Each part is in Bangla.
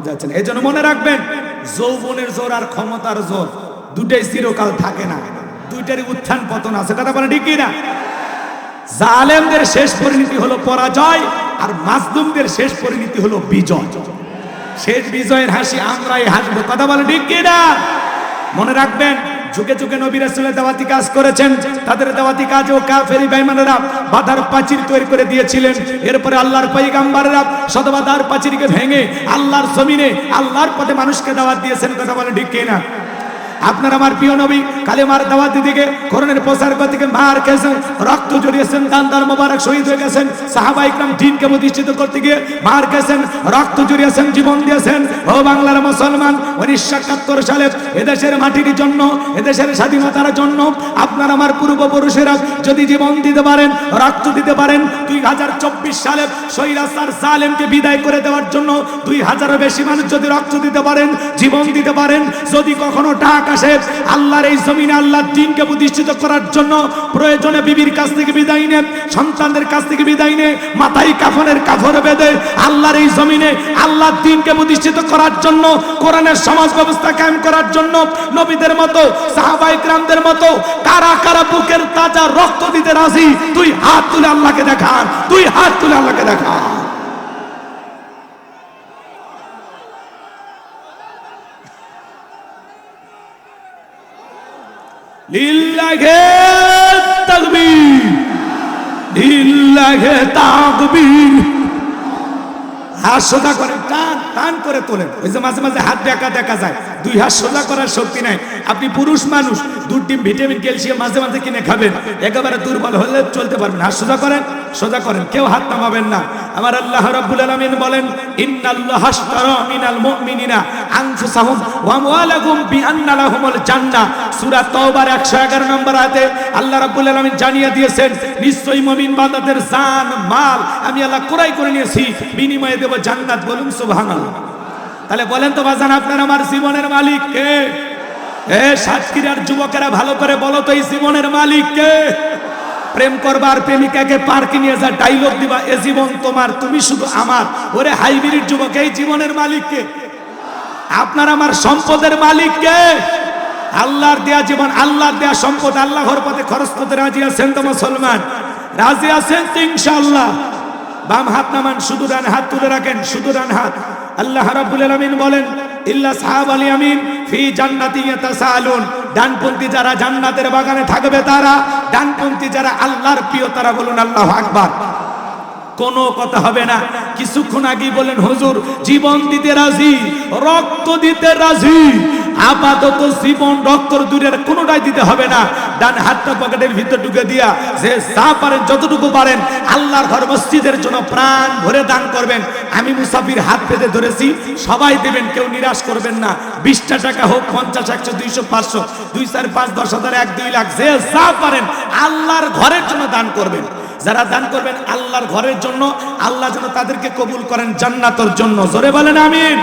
যাচ্ছেন। এই জন্য মনে রাখবেন, যৌবনের জোর আর ক্ষমতার জোর দুটাই চিরকাল থাকে না, দুইটারই উত্থান পতন আছে। কথা বলে ঠিক কিনা? জালেমদের শেষ পরিণতি হলো পরাজয়, আর মাজলুমদের শেষ পরিণতি হলো বিজয়। শেষ বিজয়ের হাসি আমরাই হাসবো। কথা বলে ঠিক কিনা? মনে রাখবেন, যুগে যুগে নবী রাসূলের দাওয়াতি কাজ করেছেন, তাদের দাওয়াতি কাজে ও কাফেরি বেঈমানেরা বাধার প্রাচীর তৈরি করে দিয়েছিলেন। এরপরে আল্লাহর পয়গম্বররা শতবাধার প্রাচীরকে ভেঙে আল্লাহর জমিনে আল্লাহর পথে মানুষকে দাওয়াত দিয়েছেন। কথা বলে ঠিক কিনা? আপনার আমার প্রিয় নবী কালেমার দাওয়াত দিকে, কোরআনের প্রচার করতে গিয়ে মার খেয়েছেন, রক্ত জড়িয়েছেন, দান মোবারক শহীদ হয়ে গেছেন। সাহাবায়ে কিরাম দ্বীনকে প্রতিষ্ঠিত করতে গিয়ে মার খেয়েছেন, রক্ত জড়িয়েছেন, জীবন দিয়েছেন। ও বাংলার মুসলমান, 1971 সালে এদেশের মাটির জন্য, এদেশের স্বাধীনতার জন্য আপনার আমার পূর্বপুরুষেরা যদি জীবন দিতে পারেন, রক্ত দিতে পারেন, 2024 সালে স্বৈরাচার জালেমকে বিদায় করে দেওয়ার জন্য 2000-এর বেশি মানুষ যদি রক্ত দিতে পারেন, জীবন দিতে পারেন, যদি কখনো টাকা আসে আল্লাহর এই জমিনে আল্লাহর দ্বীনকে প্রতিষ্ঠিত করার জন্য, প্রয়োজনে বিবির কাছ থেকে বিদায় নেন, সন্তানদের কাছ থেকে বিদায় নেন, মাথায় কাফনের কাফড় বেঁধে আল্লাহর এই জমিনে আল্লাহর দ্বীনকে প্রতিষ্ঠিত করার জন্য, কোরআনের সমাজ ব্যবস্থা কায়েম করার জন্য নবীদের মতো, সাহাবায়ে কিরামদের মতো কারা কারা বুকের তাজা রক্ত দিতে রাজি? তুই হাত তুলে আল্লাহকে দেখান, তুই হাত তুলে আল্লাহকে দেখান। লিল্লাহে তাকবীর, লিল্লাহে তাকবীর। হাত সোজা করে টান টান করে তোলেন। ওই যে মাঝে মাঝে হাত দেখা যায়, দুই হাত সোজা করার শক্তি নাই। আপনি পুরুষ মানুষ, দুধ ডিম ভিটামিন ক্যালসিয়াম মাঝে মাঝে কিনে খাবেন, একেবারে দুর্বল হলে চলতে পারবেন। হাত সোজা করেন, সোজা করেন, কেউ হাত নামাবেন না। আমার আল্লাহ রাব্বুল আলামিন বলেন, ইন্নাল্লাহা আশতারা মিনাল মুমিনিনা আনফুসাহুম ওয়া আমওয়ালাহুম বিআন্না লাহুমুল জান্নাহ। সূরা তাওবার 111 নম্বর আয়াতে আল্লাহ রাব্বুল আলামিন জানিয়ে দিয়েছেন, নিশ্চয়ই মুমিন বান্দাদের জান মাল আমি আল্লাহ ক্রয় করে নিয়েছি, বিনিময়ে দেব জান্নাত। বলুন সুবহানাল্লাহ। তাহলে বলেন তো বাজান, আপনার আমার জীবনের মালিক কে? সাতক্ষীরার যুবকেরা ভালো করে বলো তো, এই জীবনের মালিক কে? প্রেম করবার প্রেমিকাকে পার্কে নিয়ে যা ডায়লগ দিবা, এ জীবন তোমার, তুমি শুধু আমার। ওরে হাইব্রিড যুবক, এই জীবনের মালিক কে? আপনার আমার সম্পদের মালিক কে? আল্লাহর দেয়া জীবন, আল্লাহর দেয়া সম্পদ আল্লাহর পথে খরচ করতে রাজি আছেন তো মুসলমান? রাজি আছেন তো ইনশাআল্লাহ? বাম হাত নামান, শুধু ডান হাত তুলে রাখেন, শুধু ডান হাত। আল্লাহ রাব্বুল আলামিন বলেন, ইল্লা সাহাবাল ইয়ামিন ফি জান্নাতি ইয়াতাসালুন। ডানপন্থী যারা জান্নাতের বাগানে থাকবে তারা, ডানপন্থী যারা আল্লাহর প্রিয় তারা। বলুন আল্লাহু আকবার। কোনো কথা হবে না। কিছুক্ষণ আগেই বলেন, হুজুর জীবন দিতে রাজি, রক্ত দিতে রাজি। আপাতত জীবন রক্ত দূরের কোনোটাই দিতে হবে না। ডান হাতটা পকেটের ভিতর ঢুকে দিয়া যে যা পারেন, যতটুকু পারেন আল্লাহর ঘর মসজিদের জন্য প্রাণ ভরে দান করবেন। আমি মুসাফির হাত পেতে ধরেছি, সবাই দেবেন, কেউ নিরাশ করবেন না। 20টা টাকা হোক, 50, 100, 200, 500, 2, 4, 5, 10,000, 1, 2 লাখ, যে যা পারেন আল্লাহর ঘরের জন্য দান করবেন। যারা দান করবেন আল্লাহর ঘরের জন্য, আল্লাহ যেন তাদেরকে কবুল করেন জান্নাতের জন্য। জোরে বলেন আমিন।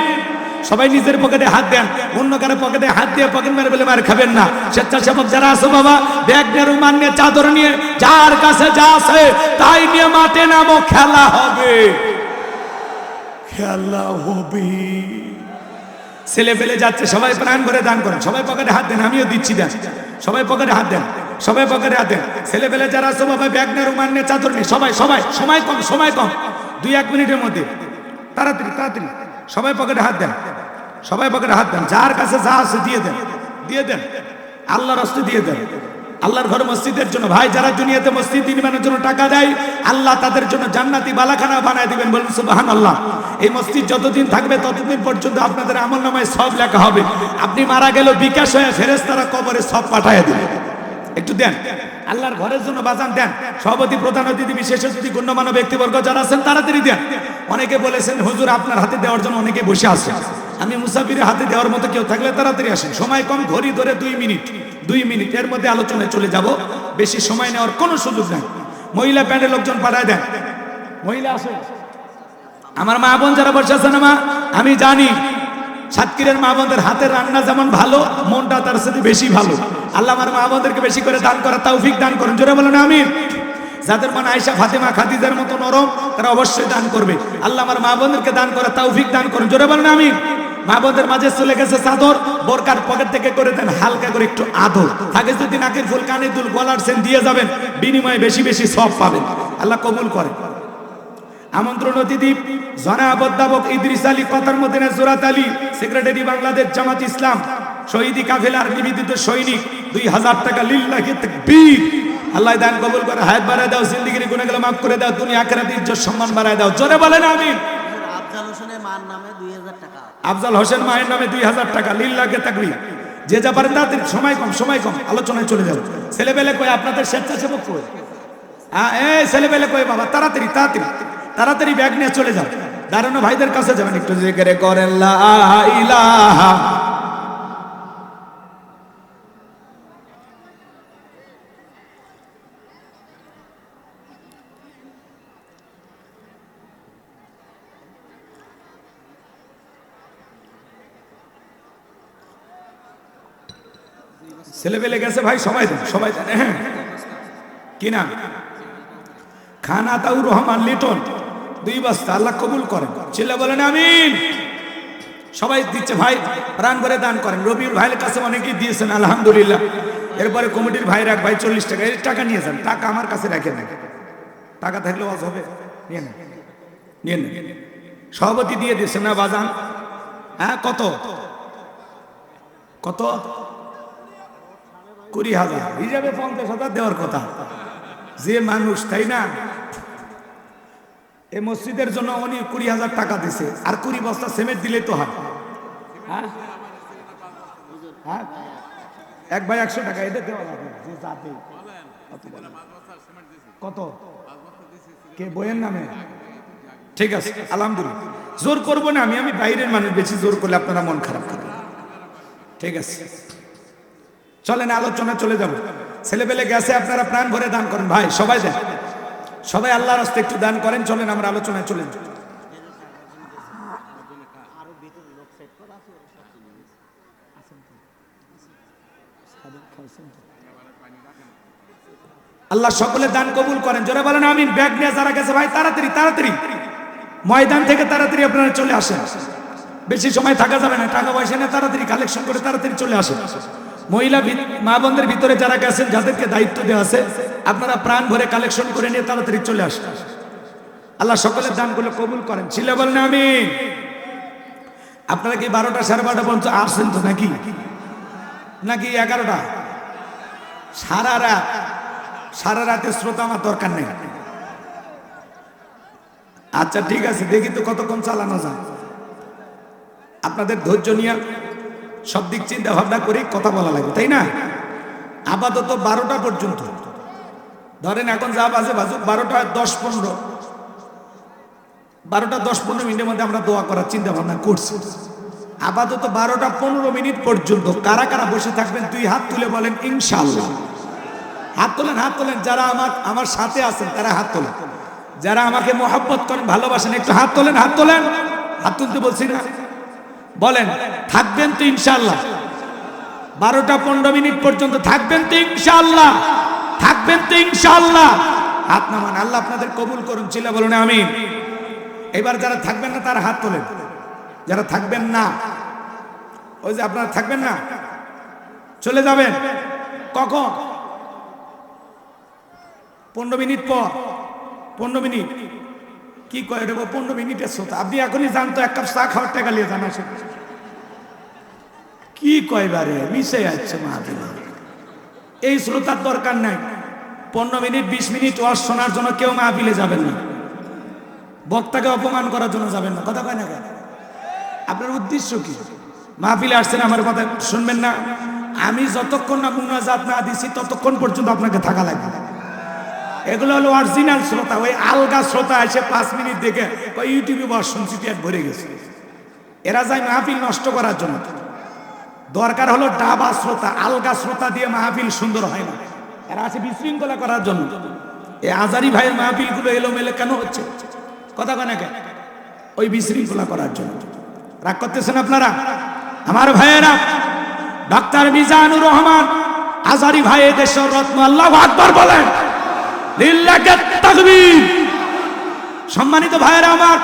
সবাই নিজের পকেটে হাত দেন, অন্য কারো পকেটে হাত দিয়ে পকেট মেরে বলে মার খাবেন না। স্বেচ্ছাসেবক যারা আছে বাবা, ব্যাগ নিয়ে, রুমাল নিয়ে, চাদর নিয়ে, যার কাছে যা আছে তাই নিয়ে মাঠে নামো, খেলা হবে, খেলা হবে। ছেলে পেলে যাচ্ছে, সবাই প্রাণ ভরে দান করেন, সবাই পকেটে হাত দেন, আমিও দিচ্ছি, দেন সবাই পকেটে হাত দেন, সবাই পকেটে হাত দেন। ছেলে পেলে যারা আছে বাবা, ব্যাগ নিয়ে, রুমাল নিয়ে, চাদর নিয়ে, সবাই সবাই, সময় কম, সময় কম, 2-1 মিনিটের মধ্যে, তাড়াতাড়ি তাড়াতাড়ি সবাই পকেটে হাত দেন, সবাই পকেটে হাত দেন। যার কাছে যা আছে দিয়ে দেন, দিয়ে দেন, আল্লাহর রাস্তায় দিয়ে দেন, আল্লাহর ঘর মসজিদের জন্য। ভাই যারা দুনিয়াতে মসজিদ নির্মাণের জন্য টাকা দেয়, আল্লাহ তাদের জন্য জান্নাতি বালাখানা বানায় দিবেন। বলুন সুবহানাল্লাহ। এই মসজিদ যতদিন থাকবে ততদিন পর্যন্ত আপনাদের আমলনামায় সব লেখা হবে। আপনি মারা গেল বিকাশ হয়ে ফেরেশতারা কবরে সব পাঠায় দিবে। একটু দেন, আল্লাহর ঘরের জন্য বাজান দেন। সভাপতি, প্রধান অতিথি, বিশেষ অতিথি, গণ্যমান্য ব্যক্তিবর্গ যারা আছেন তাড়াতাড়ি দেন। অনেকে বলেছেন হুজুর আপনার হাতে দেওয়ার জন্য অনেকে বসে আছে, আমি মুসাফিরের হাতে দেওয়ার মতো কেউ থাকলে তাড়াতাড়ি আসেন। সময় কম, ঘড়ি ধরে 2 মিনিট এর মধ্যে আলোচনায় চলে যাব, বেশি সময় নেওয়ার কোনো সুযোগ নাই। মহিলা প্যান্ডেল লোকজন পাঠায় দেন, মহিলা আসে। আমার মা বোন যারা বসে আছেন, মা আমি জানি সাতক্ষীরার মা বোনদের হাতের রান্না যেমন ভালো, মনটা তার সাথে বেশি ভালো। আল্লাহ আমার মা বোনদেরকে বেশি করে দান করার তৌফিক দান করেন। জোরে বলেন আমিন। যাদের মন আয়েশা ফাতেমা খাদিজার মতো নরম তারা অবশ্যই দান করবে। আল্লাহ আমার মা বোনদেরকে দান করার তৌফিক দান করুন, জোরে বলেন আমিন। মা বোনদের মাঝে চলে গেছে চাদর, বোরকার পকেট থেকে করে দেন হালকা করে একটু আদর, থাকে যদি নাকের ফুল কানের দুল গলার সেন দিয়ে যাবেন, বিনিময়ে বেশি বেশি সওয়াব পাবেন, আল্লাহ কবুল করে। আমন্ত্রণ অতিথি জনাব অধ্যাপক ইদ্রিস আলী কথার মদিনা জোরাত আলী, সেক্রেটারি বাংলাদেশ জামাত ইসলাম, শহীদি কাফেলার নিবেদিত সৈনিক, 2000 টাকা লিল্লাহি তাকবীর। আল্লাহ দান কবুল করে, হায়াত বাড়ায় দাও, জিন্দেগির গুনাহগুলো মাফ করে দাও, দুনিয়া আখিরাতে ইজ্জত সম্মান বাড়ায় দাও, জোরে বলেন আমিন। আফজাল হোসেনের মার নামে 2000 টাকা। আফজাল হোসেন মায়ের নামে 2000 টাকা, লিল্লাহি তাকবীর। যে যা পারেন তাড়াতাড়ি, সময় কম, আলোচনায় চলে যাও। ছেলেবেলে কই আপনাদের স্বেচ্ছাসেবক কই? এই ছেলেবেলে কই বাবা, তাড়াতাড়ি ব্যাগ নিয়ে চলে যাও। দাঁড়ানো ভাইদের কাছে যাবেন, একটু জিকির করেন লা ইলাহা। ছেলেবেলে গেছে ভাই, সবাই দেন। হ্যাঁ, কি নাম? খান আতাউর রহমান লিটন, 2 বস্তা, আল্লাহ কবুল করেন, ছেলে বলেন আমিন। সবাই দিচ্ছে ভাই, প্রাণ করে দান করেন। রবিউল ভাইয়ের কাছে অনেকেই দিয়েছেন, আলহামদুলিল্লাহ। এরপরে কমিটির ভাইরা, ভাই 40 টাকা, এই টাকা নিয়ে যান, টাকা আমার কাছে রাখেন না, টাকা থাকলে ওয়াজ হবে, নিয়ে নেন। সভাপতি দিয়ে দিয়েছেন না বাজান? হ্যাঁ, কত 20,000, হিসাবে 50,000 দেওয়ার কথা। যে মানুষ, তাই না? এই মসজিদের জন্য উনি 20,000 টাকা দিছে, আর 20 বস্তা সিমেন্ট দিলে তো হয়। হ্যাঁ, এক ভাই 100 টাকা, এটা দেওয়া যাবে। যে যাতে কত কে বইয়ের নামে, ঠিক আছে, আলহামদুলিল্লাহ। জোর করবো না, আমি বাইরের মানুষ, বেশি জোর করলে আপনারা মন খারাপ করবেন, ঠিক আছে? চলেন আলোচনা চলে যাব। ছেলেবেলে গেছে, আপনারা প্রাণ ভরে দান করেন ভাই, সবাই দেন, সবাই আল্লাহর রাস্তায় একটু দান করেন। চলেন আমরা আলোচনায় চলে যাই। আল্লাহ সকলে দান কবুল করেন, জোরে বলেন আমিন। ব্যাগ নিয়ে যারা গেছে ভাই, তাড়াতাড়ি ময়দান থেকে তাড়াতাড়ি আপনারা চলে আসেন, বেশি সময় থাকা যাবে না, টাকা পয়সা নিয়ে তাড়াতাড়ি কালেকশন করে তাড়াতাড়ি চলে আসেন। মহিলা মা বোনদের ভিতরে যারা গেছেন, যাদেরকে দায়িত্ব দেওয়া আছে, আপনারা প্রাণ ভরে কালেকশন করে নিয়ে তাড়াতাড়ি চলে আসেন। আল্লাহ সকলের দানগুলো কবুল করেন, ছিল বলেন আমিন। আপনারা কি 12টা 12:30 পর্যন্ত আসছেন তো নাকি 11টা? সারা রাতে শ্রোতা আমার দরকার নেই। আচ্ছা ঠিক আছে, দেখি তো কতক্ষণ চালানো যায়। আপনাদের ধৈর্য নিয়ে সব দিক চিন্তা ভাবনা করে কথা বলা লাগে, তাই না? আপাতত 12টা পর্যন্ত ধরেন, এখন যা বাজে বাজুক, 12টা 10-15 মিনিটের মধ্যে আমরা দোয়া করার চিন্তা ভাবনা করছি। আপাতত 12টা 15 মিনিট পর্যন্ত কারা কারা বসে থাকবেন 2 হাত তুলে বলেন ইনশাআল্লাহ। হাত তোলেন, যারা আমার সাথে আছেন তারা হাত তোলেন, যারা আমাকে মহব্বত করেন, ভালোবাসেন, একটু হাত তোলেন। হাত তুলতে বলছি না, বলেন থাকবেন তো ইনশাআল্লাহ? 12টা 15 মিনিট পর্যন্ত থাকবেন তো ইনশাআল্লাহ? হাত নামান, আল্লাহ আপনাদের কবুল করুন, চিল্লা বলুন আমিন। এবার যারা থাকবেন না তারা হাত তোলেন, যারা থাকবেন না, ওই যে আপনারা থাকবেন না, চলে যাবেন কখন? 15 মিনিট পর। 15 মিনিট কি কয় দেবো? 15 মিনিটের শ্রোতা আপনি এখনই জানতো, 1 কাপ চা খাওয়ার টাকা নিয়ে জানা কি কয় বারে মিশে যাচ্ছে মাহফিল। এই শ্রোতার দরকার নাই। 15 মিনিট 20 মিনিট ওয়াজ শোনার জন্য কেউ মাহফিলে যাবেন না, বক্তাকে অপমান করার জন্য যাবেন না, কথা কয় না কেন? আপনার উদ্দেশ্য কি? মাহফিলে আসছেন, আমার কথা শুনবেন না? আমি যতক্ষণ না মুনাজাত না দিছি ততক্ষণ পর্যন্ত আপনাকে থাকা লাগবে। এগুলো হলো অরিজিনাল শ্রোতা। ওই আলগা শ্রোতা এসে 5 মিনিট দেখে ইউটিউবে বস শুনছি পেট ভরে গেছে, এরা যায় মাহফিল নষ্ট করার জন্য। দরকার হলো ডাবা শ্রোতা, আলগা শ্রোতা দিয়ে মাহফিল সুন্দর হয় না, এরা আছে বিশৃঙ্খলা করার জন্য। এই আজারি ভাইয়ের মাহফিলগুলো এলোমেলো কেন হচ্ছে? কথা কয় না কেন? ওই বিশৃঙ্খলা করার জন্য। রাগ করতেছেন আপনারা? আমার ভাইয়েরা, ডাক্তার মিজানুর রহমান আজারি ভাই দেশের রত্ন, আল্লাহু আকবার বলেন। লিল্লাহি তাকবীর। সম্মানিত ভাইয়েরা আমার,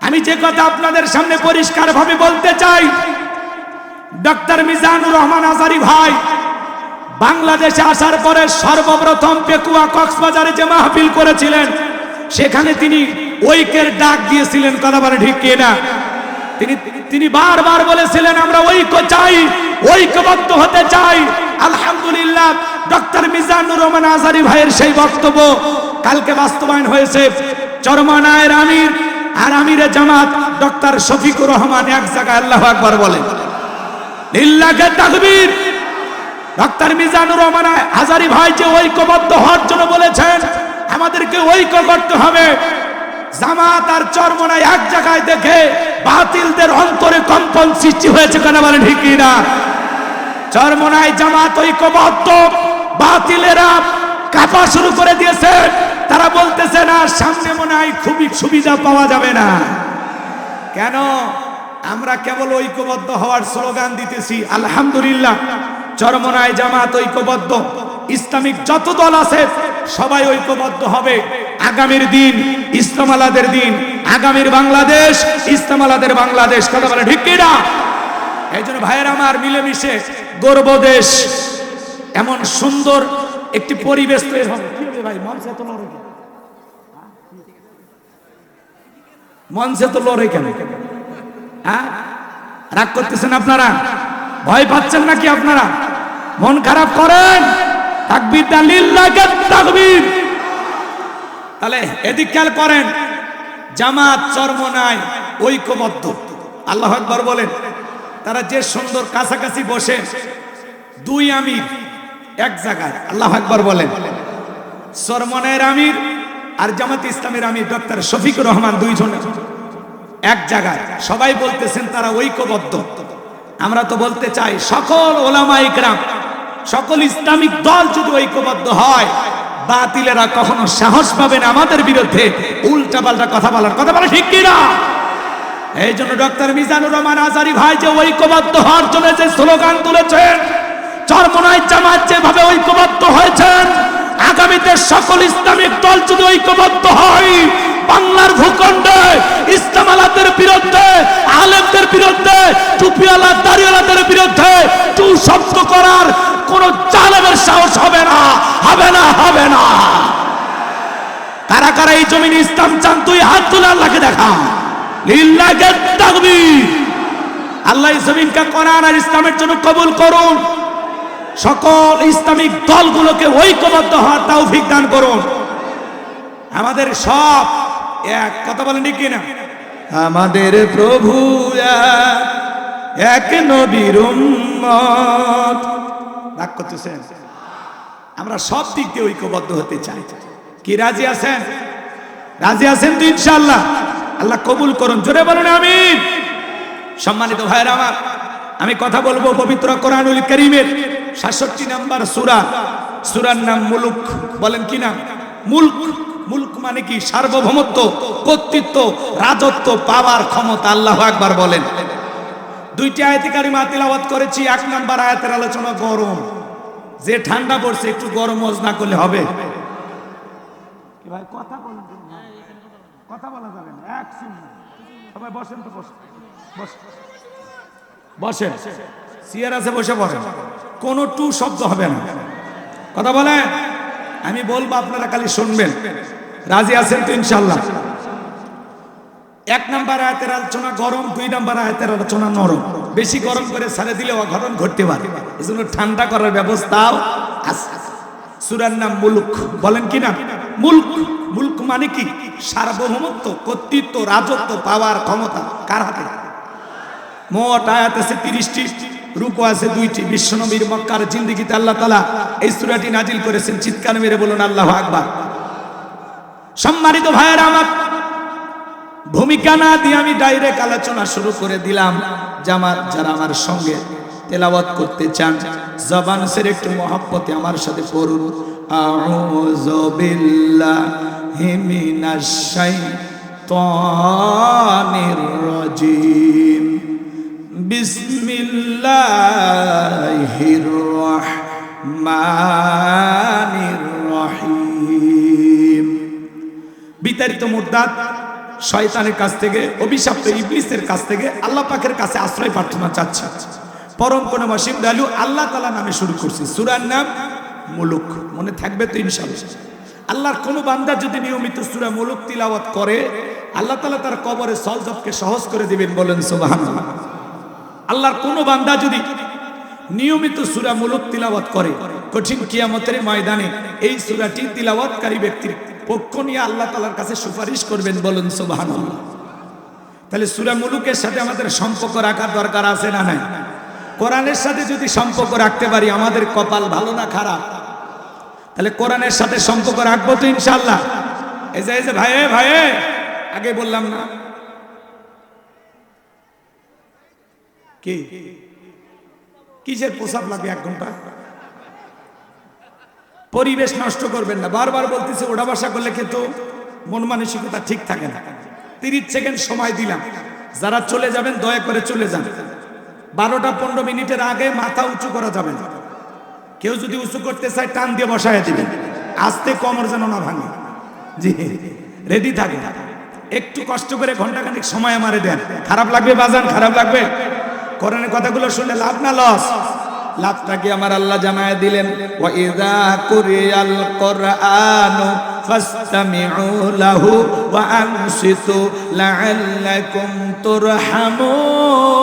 আমি যে কথা আপনাদের সামনে পরিষ্কারভাবে বলতে চাই, ডক্টর মিজানুর রহমান আজারি ভাই বাংলাদেশে আসার পরে সর্বপ্রথম পেকুয়া কক্সবাজারে যে মাহফিল করেছিলেন, সেখানে তিনি ঐক্যের ডাক দিয়েছিলেন। কথা বলে ঠিক কিনা? তিনি বারবার বলেছিলেন আমরা ঐক্য চাই, ঐক্যবদ্ধ হতে চাই। আলহামদুলিল্লাহ, ডক্টর মিজানুর রহমান আজারি ভাইয়ের সেই বক্তব্য কালকে বাস্তবায়ন হয়েছে। চরমনায়ের আমির আর আমিরে জামাত ডক্টর শফিকুর রহমান এক জায়গায় আল্লাহু আকবার বলেন। লিল্লাহি তাকবীর। ডক্টর মিজানুর রহমান আজারি ভাই যে ঐক্যবদ্ধ হওয়ার জন্য বলেছেন, আমাদেরকে ঐক্য করতে হবে। জামাত আর চরমনায় এক জায়গায় দেখে বাতিলদের অন্তরে কম্পন সৃষ্টি হয়েছে। কেন বলেন ঠিক কিনা? চরমনায় জামাত ঐক্যবদ্ধ, বাতিলেরা কাঁপা শুরু করে দিয়েছে। তারা বলতেছে না, সামনে মনে হয় খুবই সুবিধা পাওয়া যাবে না। কেন? আমরা কেবল ঐক্যবদ্ধ হওয়ার স্লোগান দিতেছি। আলহামদুলিল্লাহ, চরমনায় জামাত ঐক্যবদ্ধ, ইসলামিক যত দল আছে সবাই ঐক্যবদ্ধ হবে। আগামীর দিন ইসলাম আলাদের দিন, আগামীর বাংলাদেশ ইসলাম আলাদের বাংলাদেশ। কথা বলে ঠিক কিনা? এই জন্য ভাইয়ের আমার, মিলেমিশে গর্ব দেশ, এমন সুন্দর একটি পরিবেশ তৈরি হবে। ভাই মঞ্চে তো লড়ে, মঞ্চে তো লড়ে কেন? হ্যাঁ, রাগ করতেছেন আপনারা? ভয় পাচ্ছেন নাকি আপনারা? মন খারাপ করেন? তাকবীর দেন, লিল্লাহি তাকবীর। তাহলে এদিক খেয়াল করেন, জামাত চরমনায় ঐক্যবদ্ধ। আল্লাহু আকবার বলেন। তারা যে সুন্দর কাছাকাছি বসে, দুই আমির এক জায়গায়। আল্লাহু আকবার বলেন। চরমনায়ের আমির আর জামাত ইসলামের আমির ডক্টর শফিকুর রহমান দুইজন এক জায়গায়। সবাই বলতেছেন তারা ঐক্যবদ্ধ। আমরা তো বলতে চাই সকল ওলামা ইকরাম, সকল ইসলামিক দল যদি ঐক্যবদ্ধ হয়, বাতিলেরা কখনো সাহস পাবে না আমাদের বিরুদ্ধে উল্টা পাল্টা কথা বলার। কথা বলে ঠিক কিনা? এই জন্য ডক্টর মিজানুর রহমান আজারি ভাই যে ঐক্যবদ্ধ হওয়ার জন্য যে স্লোগান তুলেছেন, চরমনায় জামাত যেভাবে ঐক্যবদ্ধ হয়েছেন, আগামীতে সকল ইসলামিক দল যদি ঐক্যবদ্ধ হয়, বাংলার ভূখণ্ডে ইসলাম আলাদের বিরুদ্ধে, আলেমদের বিরুদ্ধে, টুপিওয়ালা দাড়িওয়ালাদের বিরুদ্ধে টু শব্দ করার কোন জালেমের সাহস হবে না, হবে না, হবে না। কারা কারা এই জমিনে ইসলাম চান? তুই হাত তুলে আল্লাহকে দেখা। লিল্লাহি তাকবীর। আল্লাহ এই জমিনকে কোরআন আর ইসলামের জন্য কবুল করুন। সকল ইসলামিক দলগুলোকে ঐক্যবদ্ধ হওয়ার তৌফিক দান করুন। আমাদের সব এক। কথা বলেন ঠিক কিনা? আমাদের প্রভু এক, নবীর উম্মত। রাগ করতেছেন? আমরা সব দিক দিয়ে ঐক্যবদ্ধ হতে চাই। কি রাজি আছেন? রাজি আছেন তো ইনশাআল্লাহ? আল্লাহ কবুল করুন। জোরে বলুন আমিন। সম্মানিত ভাইরা আমার, আমি কথা বলবো পবিত্র কোরআনুল কারীমের ৬৭ নম্বর সূরা। সূরার নাম মুলক। বলেন কি নাম? মুলক। মুলক মানে কি? সার্বভৌমত্ব, কর্তৃত্ব, রাজত্ব, পাওয়ার ক্ষমতা। আল্লাহু আকবার বলেন। দুইটি আয়াতে কারিমা তিলাওয়াত করেছি। এক নাম্বার আয়াতের আলোচনা গরম। যে ঠান্ডা পড়ছে, একটু গরম ওয়াজ না করলে হবে? কি ভাই কথা বলেন? কথা বলা যাবে না, এক সুন্নাহ। সবাই বসেন তো, বসেন বসেন। চেয়ার আছে, বসে পড়েন। কোনো টু শব্দ হবে না। কথা বলেন। আমি বলবো, আপনারা খালি শুনবেন। রাজি আছেন তো ইনশাআল্লাহ? এক নাম্বার আয়াতের আলোচনা গরম, দুই নাম্বার আয়াতের আলোচনা নরম। বেশি গরম করে ছাড়ে দিলে অঘটন ঘটতে পারে, এজন্য ঠান্ডা করার ব্যবস্থাও আছে। সূরার নাম মুলক। বলেন কি না? মুলক। মুলক মানে কি? সার্বভৌমত্ব, কর্তৃত্ব, রাজত্ব, পাওয়ার ক্ষমতা কার হাতে? মোট আয়াত আছে 30টি, রুকু আছে 2টি। বিশ্বনবীর মক্কার জিন্দেগিতে আল্লাহ তাআলা এই সূরাটি নাজিল করেছেন। চিৎকার মেরে বলুন আল্লাহু আকবার। সম্মানিত ভাইয়েরা আমার, ভূমিকা না দিয়ে আমি ডাইরেক্ট আলোচনা শুরু করে দিলাম। যারা আমার সঙ্গে তেলাওয়াত করতে চান, জবান ছেড়ে একটু মহব্বতে আমার সাথে পড়ুন। আউযু বিল্লাহি মিনাশ শাইতানির রাজিম। বিসমিল্লাহির রহমানির রহিম। মুরতাদ শয়তানের কাছ থেকে, অভিশপ্ত ইবলিসের কাছ থেকে আল্লাহ পাকের কাছে আশ্রয় প্রার্থনা চাচ্ছি। পরম কোন ওয়াসিম দয়ালু আল্লাহ তাআলা নামে শুরু করছি। সূরার নাম মুলুক, মনে থাকবে তো ইনশাআল্লাহ। আল্লাহর কোন বান্দা যদি নিয়মিত সূরা মুলুক তিলাওয়াত করে আল্লাহ তাআলা তার কবরে সওজবকে সহজ করে দিবেন, বলেন সুবহানাল্লাহ। আল্লাহর কোন বান্দা যদি নিয়মিত সূরা মুলুক তিলাওয়াত করে কঠিন কিয়ামতের ময়দানে এই সূরাটি তিলাওয়াতকারী ব্যক্তির পক্ষ নিয়ে আল্লাহ তাআলার কাছে সুপারিশ করবেন, বলেন সুবহানাল্লাহ। তাহলে সূরা মুলুকের সাথে আমাদের সম্পর্ক রাখার দরকার আছে না নাই? কোরআনের সাথে যদি সম্পর্ক রাখতে পারি আমাদের কপাল ভালো না খারাপ? তাহলে কোরআনের সাথে সম্পর্ক রাখবো তো ইনশাআল্লাহ। এই যে ভাইয়ে ভাইয়ে আগে বললাম না কি কিসের প্রসাব লাগবে 1 ঘন্টা? পরিবেশ নষ্ট করবেন না, বারবার বলতেছে ওঠা বসা করলে কিন্তু মন মানসিকতা ঠিক থাকে না। 30 সেকেন্ড সময় দিলাম, যারা চলে যাবেন দয়া করে চলে যান। 12টা 15 মিনিটের আগে মাথা উঁচু করা যাবে না। কেউ যদি উঁচু করতে চায় টান দিয়ে বসায় দিবেন, আস্তে কোমর যেন না ভাঙে। জি রেডি থাকে, একটু কষ্ট করে ঘন্টাখানিক সময় আমারে দেন। খারাপ লাগবে বাজান, খারাপ লাগবে? কোরআনের কথাগুলো শুনলে লাভ না লস? লাভটাকে আমার আল্লাহ জানায় দিলেন, ওয়া ইযা কুরিয়াল কুরআনু ফাসতামিউ লাহু ওয়া আনসিতু লাআল্লাকুম তুরহামুন।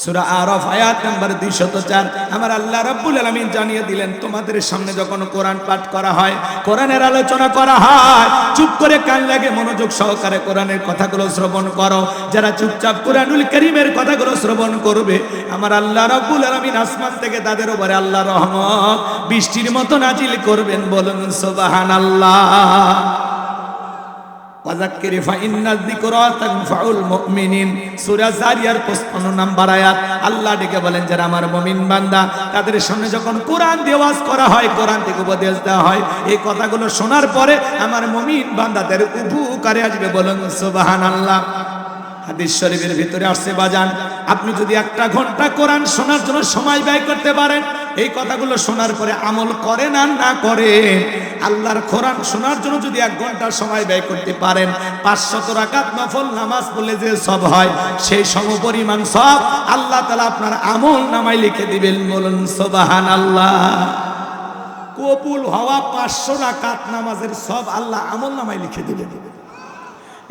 সূরা আরাফ আয়াত নাম্বার 204। আমার আল্লাহ রাব্বুল আলামিন জানিয়ে দিলেন, তোমাদের সামনে যখন কোরআন পাঠ করা হয়, কোরআনের আলোচনা করা হয়, চুপ করে কান লাগে মনোযোগ সহকারে কোরআনের কথাগুলো শ্রবণ করো। যারা চুপচাপ কোরআনুল কারীমের কথাগুলো শ্রবণ করবে আমার আল্লাহ রাব্বুল আলামিন আসমান থেকে তাদের উপরে আল্লাহর রহমত বৃষ্টির মতো নাজিল করবেন, বলুন সুবহানাল্লাহ। ওয়াযাক্কির ফাইন্না যিকরা তানফাউল মুমিনিন। সূরা জারিয়ার 55 নম্বর আয়াত। আল্লাহ ডেকে বলেন, যারা আমার মুমিন বান্দা তাদের সামনে যখন কোরআন দিয়ে ওয়াজ করা হয়, কোরআন থেকে উপদেশ দেওয়া হয়, এই কথাগুলো শোনার পরে আমার মুমিন বান্দাদের উপকারে আসবে, বলুন সুবহানাল্লাহ। হাদিস শরীফের ভিতরে আসছে বাজান, আপনি যদি 1 ঘন্টা কোরআন শোনার জন্য সময় ব্যয় করতে পারেন, এই কথাগুলো শোনার পরে আমল করেন আর না করেন, আল্লাহর কোরআন শোনার জন্য যদি 1 ঘন্টা সময় ব্যয় করতে পারেন, 500 রাকাত নফল নামাজ পড়লে যে সব হয় সেই সমপরিমাণ সব আল্লাহ তাআলা আপনার আমল নামায় লিখে দিবেন, বলুন সুবহানাল্লাহ। কবুল হওয়া 500 রাকাত নামাজের সব আল্লাহ আমল নামায় লিখে দিবেন।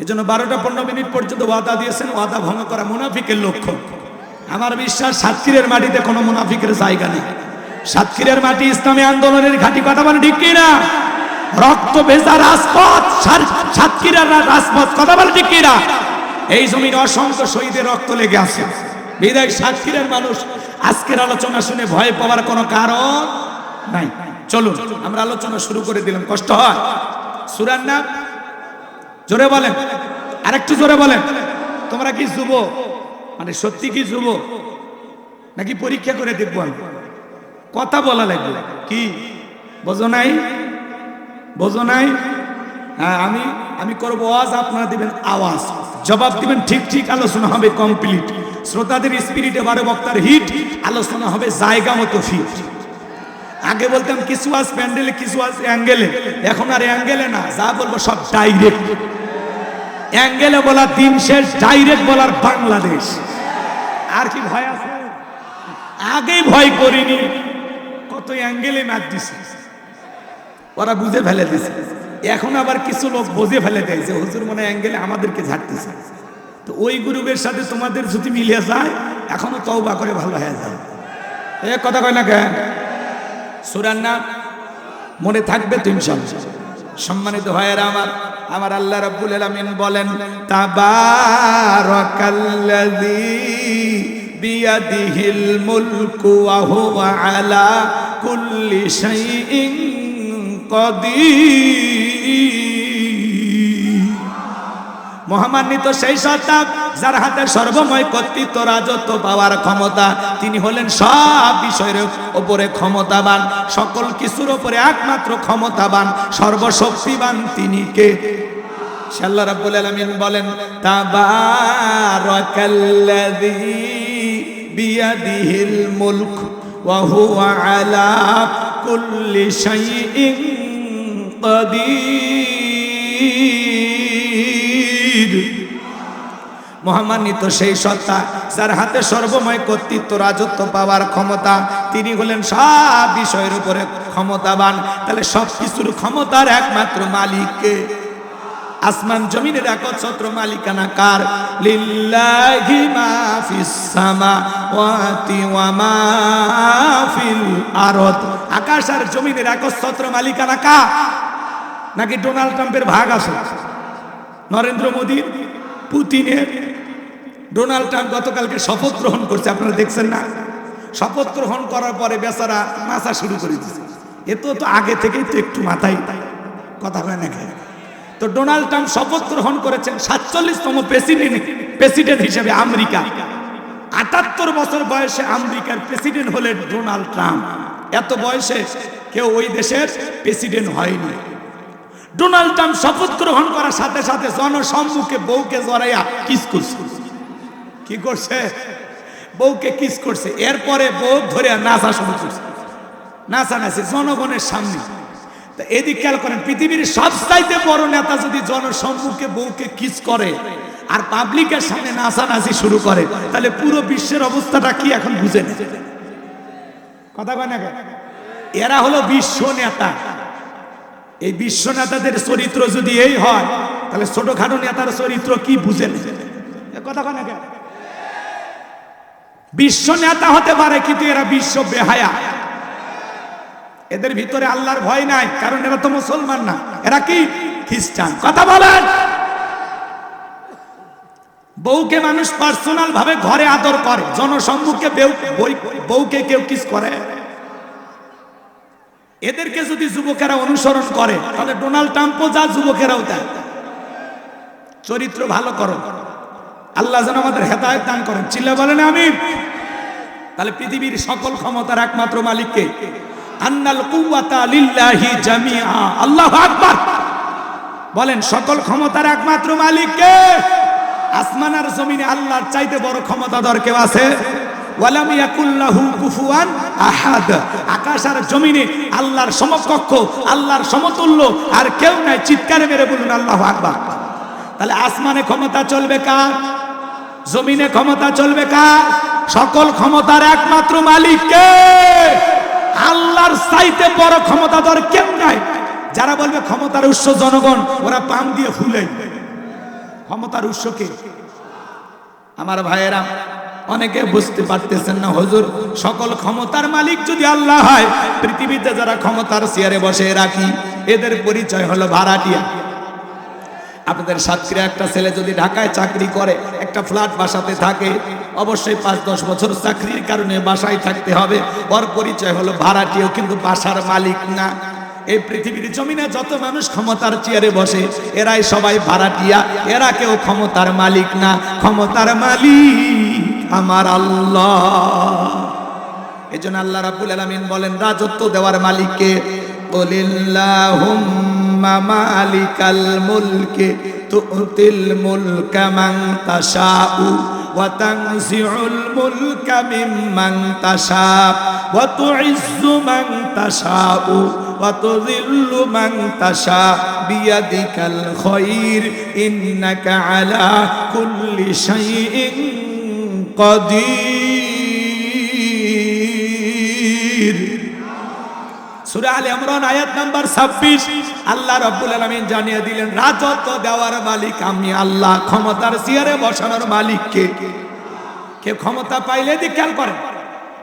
এজন্য 12টা 15 মিনিট পর্যন্ত ওয়াদা দিয়েছেন, ওয়াদা ভঙ্গ করা মুনাফিকের লক্ষণ। আমার বিশ্বাস সাতক্ষীরের মাটিতে কোনো মুনাফিকের জায়গা নেই। সাতক্ষীরের মাটি ইসলামী আন্দোলনের ঘাঁটি, কথা বলে ঠিক কিনা? রক্ত ভেজা রাজপথ, সাতক্ষীরার রাজপথ, কথা বলে ঠিক কিনা? এই জমিনে অসংখ্য শহীদের রক্ত লেগে আছে। বিদায় সাতক্ষীরের মানুষ আজকের আলোচনা শুনে ভয় পাওয়ার কোনো কারণ নাই। চলুন আমরা আলোচনা শুরু করে দিলাম, কষ্ট হয়? সূরার নাম জোরে বলেন, আরেকটু জোরে বলেন। তোমরা কি যুবক? মানে সত্যি কি যুবক নাকি পরীক্ষা করে দেখবো? কথা বলা লাগবে কি? বোঝো নাই? বোঝো নাই? হ্যাঁ, আমি করবো ওয়াজ, আপনারা দিবেন আওয়াজ, জবাব দিবেন ঠিক ঠিক। আলোচনা হবে কমপ্লিট, শ্রোতাদের স্পিরিটে বারে বক্তার হিট, আলোচনা হবে জায়গা মতো ফিট। আগে বলতাম কিছু আজ প্যান্ডেলে, কিছু আজ অ্যাঙ্গেলে, এখন আর অ্যাঙ্গেলে না, যা বলবো সব ডাইরেক্ট। অ্যাঙ্গেলে বলা দিন শেষ, ডাইরেক্ট বলার বাংলাদেশ। আর কি ভয় আছে? আগেই ভয় করিনি, কত অ্যাঙ্গেলে ম্যাচ দিছে, ওরা বুঝে ফেলে দিছে। এখন আবার কিছু লোক বুঝে ফেলে দেয় যে হুজুর মনে অ্যাঙ্গেলে আমাদেরকে ঝাড়তেছে। তো ওই গ্রুপের সাথে তোমাদের যদি মিলিয়ে যায়, এখনো তওবা করে ভালো হয়ে যায়। এ কথা কয় না কেন? সূরার নাম মনে থাকবে তো ইনশাআল্লাহ। সম্মানিত ভাইয়েরা আমার আল্লাহ রাব্বুল আলামিন বলেন, তাবারাকাল্লাযী বিয়াদিহিল মুলকু ওয়া হুয়া আলা কুল্লি শাইইন কাদির। মহামান্বিত সেই সত্তা যার হাতে সর্বময় কর্তৃত্ব, রাজত্ব পাওয়ার ক্ষমতা। তিনি হলেন সব বিষয়ের উপরে ক্ষমতাবান, সকল কিছুর উপরে একমাত্র ক্ষমতাবান, সর্বশক্তিবান। তিনি কে? আল্লাহ রাব্বুল আলামিন বলেন, তাবারাকাল্লাযী বিয়াদিহিল মুলক ওয়া হুয়া আলা কুল্লি শাইইন قدير মহামান্বিত সেই সত্তা যার হাতে সর্বময় কর্তৃত্ব রাজত্ব পাওয়ার ক্ষমতা, তিনি হলেন সব বিষয়ের উপরে ক্ষমতাবান। তাহলে সব কিছুর ক্ষমতার একমাত্র মালিককে। আসমান জমিনের একচ্ছত্র মালিকানা কার? লিল্লাহি মা ফিস সামাওয়াতি ওয়া মা ফিল আরদ। আকাশ আর জমিনের একচ্ছত্র মালিকানা কার? নাকি ডোনাল্ড ট্রাম্পের ভাগ আছে? নরেন্দ্র মোদী, পুতিনের? ডোনাল্ড ট্রাম্প গতকালকে শপথ গ্রহণ করছে, আপনারা দেখছেন না? শপথ গ্রহণ করার পরে বেচারা নাচা শুরু করে দিয়েছে। এ তো আগে থেকেই তো একটু মাথায় কথা হয় না। তো ডোনাল্ড ট্রাম্প শপথ গ্রহণ করেছেন 47তম প্রেসিডেন্ট হিসেবে। আমেরিকা 78 বছর বয়সে আমেরিকার প্রেসিডেন্ট হলেন ডোনাল্ড ট্রাম্প। এত বয়সে কেউ ওই দেশের প্রেসিডেন্ট হয়নি। ডোনাল্ড ট্রাম্প শপথ গ্রহণ করার সাথে সাথে জনসম্মুখে বউকে জড়াইয়া কিস করছে। কি করছে? বউকে কিস করছে। এরপরে বউ ধরে নাচা শুরু করছে, নাচানাচি জনগণের সামনে। তা এদিক খেয়াল করেন, পৃথিবীর সবচাইতে বড় নেতা যদি জনসম্মুখে বউকে কিস করে আর পাবলিকের সামনে নাচানাচি শুরু করে, তাহলে পুরো বিশ্বের অবস্থাটা কি এখন বুঝে নেই? কথা কয় না? এরা হলো বিশ্ব নেতা। এই বিশ্ব নেতাদের চরিত্র যদি এই হয়, তাহলে ছোটখাটো নেতার চরিত্র কি বুঝে নেই? কথা কয় না? বিশ্ব নেতা হতে পারে, কিন্তু এরা বিশ্ব বেহায়া। এদের ভিতরে আল্লাহর ভয় নাই, কারণ এরা তো মুসলমান না, এরা কি খ্রিস্টান। কথা বলেন। বউকে মানুষ পার্সোনাল ভাবে ঘরে আদর করে, জনসম্মুখে বউকে কেউ কিস করে। এদেরকে যদি যুবকেরা অনুসরণ করে, তাহলে ডোনাল্ড ট্রাম্পও যা, যুবকেরাও দেয়। চরিত্র ভালো করো, আল্লাহ যেন আমাদের হেদায়েত দান করেন। চিল্লা বলেন আমিন। তাহলে পৃথিবীর সকল ক্ষমতার একমাত্র মালিককে। আন্নাল কুওয়াতা লিল্লাহি জামিআ। আল্লাহু আকবার বলেন। সকল ক্ষমতার একমাত্র মালিককে। আসমান আর জমিনে আল্লাহর চাইতে বড় ক্ষমতাধর কেউ আছে? ওয়ালাম ইয়াকুল্লাহু কুফুয়ান আহাদ। আকাশ আর জমিনে আল্লাহর সমকক্ষ, আল্লাহর সমতুল্য আর কেউ নাই। চিৎকারে মেরে বলুন আল্লাহু আকবার। তাহলে আসমানে ক্ষমতা চলবে কার? জমিনে ক্ষমতা চলবে কার? সকল ক্ষমতার একমাত্র মালিককে। আল্লাহর চাইতে বড় ক্ষমতাধর কেউ নাই। যারা বলবে ক্ষমতার উৎস জনগণ, ওরা পাম দিয়ে ফুলে। ক্ষমতার উৎস কে? আমার ভাইয়েরা, অনেকে বুঝতে পারতেছেন না। হুজুর, সকল ক্ষমতার মালিক যদি আল্লাহ হয়, পৃথিবীতে যারা ক্ষমতার চেয়ারে বসে রাখি, এদের পরিচয় হলো ভাড়াটিয়া। আপনাদের সাতক্ষীরা একটা ছেলে যদি ঢাকায় চাকরি করে, একটা ফ্ল্যাট বাসাতে থাকে, অবশ্যই 5-10 বছর চাকরির কারণে বাসায় থাকতে হবে। ওর পরিচয় হলো ভাড়াটিয়া, কিন্তু বাসার মালিক না। এই পৃথিবীর জমিনে যত মানুষ ক্ষমতার চেয়ারে বসে, এরাই সবাই ভাড়াটিয়া, এরা কেউ ক্ষমতার মালিক না। ক্ষমতার মালিক আমার আল্লাহ। এজন্য আল্লাহ রাব্বুল আলামিন বলেন, রাজত্ব দেওয়ার মালিককে। কুলিল্লাহুম্মা মালিকাল মুলকি তুতিল মুলকা মান তাশাউ ওয়া তানজিউল মুলকা মিম্মান তাশা ওয়া তুইজ্জু মান তাশাউ ওয়া তুযিল্লু মান তাশা বিয়াদিকাল খায়র ইন্নাকা আলা কুল্লি শাইইন কাদির। সূরা আলে ইমরান আয়াত নাম্বার 26। আল্লাহ রাব্বুল আলামিন জানিয়ে দিলেন, রাজত্ব দেওয়ার মালিক আমি আল্লাহ। ক্ষমতার চেয়ারে বসানোর মালিক কে? কেউ ক্ষমতা পাইলে দি খেয়াল করেন,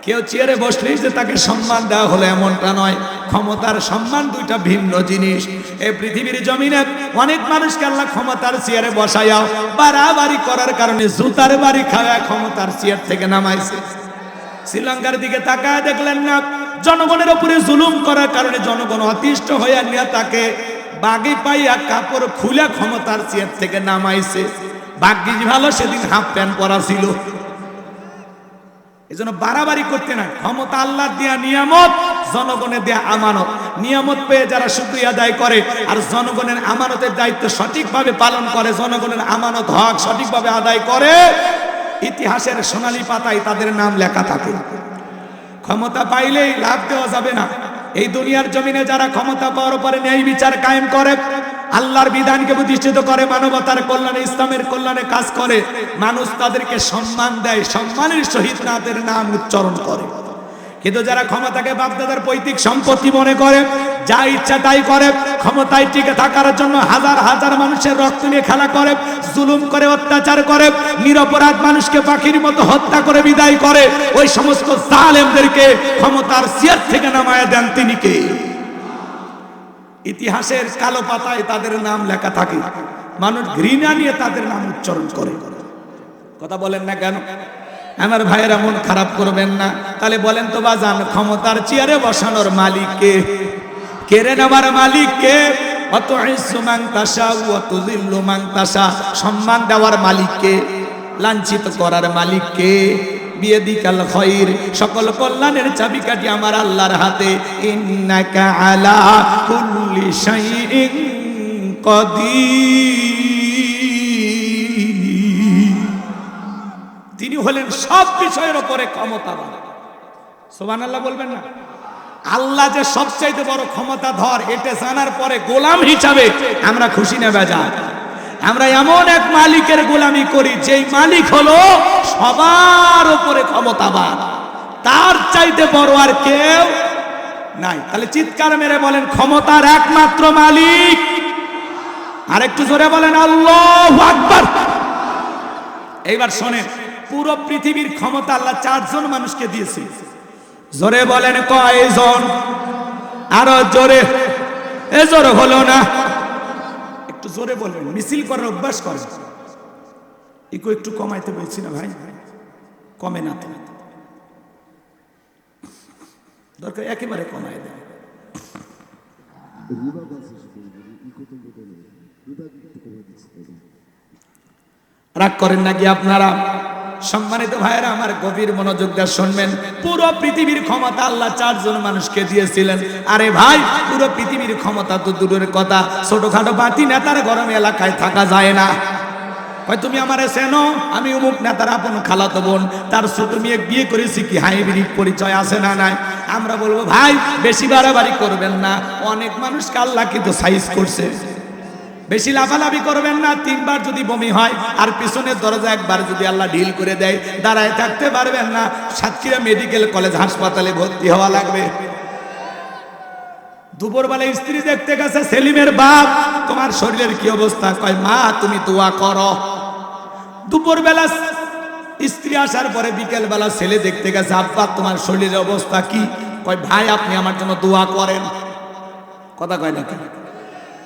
কেউ চেয়ারে বসলেই যে তাকে সম্মান দেওয়া হলো এমনটা নয়। ক্ষমতার সম্মান দুইটা ভিন্ন জিনিস। এই পৃথিবীর জমিনে অনেক মানুষকে আল্লাহ ক্ষমতার চেয়ারে বসাইয়াও বাড়াবাড়ি করার কারণে জুতার বাড়ি খাওয়া ক্ষমতার চেয়ার থেকে নামাইছে। শ্রীলঙ্কার দিকে তাকায় দেখলেন না? জনগণের উপরে জুলুম করার কারণে জনগণ অতিষ্ঠ হয়ে নিয়ে তাকে বাগি পাইয়া কাপড় খুলে ক্ষমতার চেয়ার থেকে নামাইছে। ভাগ্যিস ভালো সেদিন হাফ প্যান্ট পরা ছিল। এজন্য বাড়াবাড়ি করতে নাই। ক্ষমতা আল্লাহর দেয়া নিয়ামত, জনগণের দেয়া আমানত। নিয়ামত পেয়ে যারা শুকরিয়া আদায় করে আর জনগণের আমানতের দায়িত্ব সঠিকভাবে পালন করে, জনগণের আমানত হক সঠিকভাবে আদায় করে, ইতিহাসের সোনালী পাতায় তাদের নাম লেখা থাকে। ক্ষমতা পাইলেই লাভ দেওয়া যাবে না। এই দুনিয়ার জমিনে যারা ক্ষমতা পাওয়ার পরে ন্যায় বিচার কায়েম করে, আল্লাহর বিধানকে প্রতিষ্ঠিত করে, মানবতার কল্যাণে ইসলামের কল্যাণে কাজ করে, মানুষ তাদেরকে সম্মান দেয়, সম্মানের সহিত তাদের নাম উচ্চারণ করে। কিন্তু যারা ক্ষমতাকে বাপদাদার পৈতৃক সম্পত্তি মনে করে, যা ইচ্ছা তাই করে, ক্ষমতায় টিকে থাকার জন্য হাজার হাজার মানুষের রক্ত নিয়ে খেলা করে, জুলুম করে, অত্যাচার করে, নিরপরাধ মানুষকে পাখির মতো হত্যা করে বিদায় করে, ওই সমস্ত জালেমদেরকে ক্ষমতার চেয়ার থেকে নামায় দেন তিনি কে? ইতিহাসের কালো পাতায় তাদের নাম লেখা থাকে, মানুষ ঘৃণা নিয়ে তাদের নাম উচ্চারণ করে। কথা বলেন না কেন? আমার ভাইয়েরা মন খারাপ করবেন না। তাহলে বলেন তো বাজান, ক্ষমতার চেয়ারে বসানোর মালিক কে? কেড়ে নেওয়ার মালিক কে? অত ইজ্জু মান তাশা ওয়া তুযিল্লু মান তাশা, সম্মান দেওয়ার মালিক কে? লাঞ্ছিত করার মালিক কে? বিয়াদিকাল খায়র, সকল কল্যাণের চাবিকাঠি আমার আল্লাহর হাতে। ইন্নাকা আলা কুল্লি শাইইন কাদির, তিনি হলেন সব বিষয়ের উপরে ক্ষমতাবান। সুবহানাল্লাহ বলবেন না? আল্লাহ যে সবচাইতে বড় ক্ষমতাধর, এটা জানার পরে গোলাম হিসাবে আমরা খুশি না বেজার? আমরা এমন এক মালিকের গোলামি করি যেই মালিক হলো সবার উপরে ক্ষমতাবান, তার চাইতে বড় আর কেউ নাই। তাহলে চিৎকার মেরে বলেন, ক্ষমতার একমাত্র মালিক। আর একটু জোরে বলেন আল্লাহু আকবার। এইবার শোনেন, পুরো পৃথিবীর ক্ষমতা আল্লাহ 4 জন মানুষকে দিয়েছে। জোরে বলেন কয়জন? আরো জোরে। এ জোরে হলো না, একটু জোরে বলবেন, মিছিল করার অভ্যাস করেন। একটু কমাইতে বলছি না ভাই, কমে না তো, দরকার একেবারে কমাই দেয়। রাগ করেন নাকি আপনারা? সম্মানিত ভাইয়েরা আমার, গভীর মনোযোগ দিয়ে শুনবেন। পুরো পৃথিবীর ক্ষমতা আল্লাহ 4 জন মানুষকে দিয়েছিলেন। আরে ভাই, পুরো পৃথিবীর ক্ষমতা তো দূরের কথা, ছোটখাটো বাতি নেতার গরম এলাকায় থাকা যায় না। তুমি আমারে চেনো, আমি অমুক নেতার আপন খালাতো বোন, তার ছোট মেয়ে বিয়ে করেছি, কি হাইব্রিড পরিচয় আছে না নাই? আমরা বলবো ভাই বেশি বাড়াবাড়ি করবেন না, অনেক মানুষকে আল্লাহ কিন্তু সাইজ করছে। বেশি লাফালাফি করবেন না। 3 বার যদি বমি হয় আর পিছনের দরজা একবার যদি আল্লাহ ঢিল করে দেয়, দাঁড়ায় থাকতে পারবেন না, সাতক্ষীরা মেডিকেল কলেজ হাসপাতালে ভর্তি হওয়া লাগবে। দুপুরবেলা স্ত্রী দেখতে গেছে সেলিমের বাপ, তোমার শরীরের কি অবস্থা? কয় মা তুমি দোয়া করো। দুপুরবেলা স্ত্রী আসার পরে বিকেল বেলা ছেলে দেখতে গেছে, আব্বা তোমার শরীরের অবস্থা কি? কয় ভাই আপনি আমার জন্য দোয়া করেন। কথা কয় না,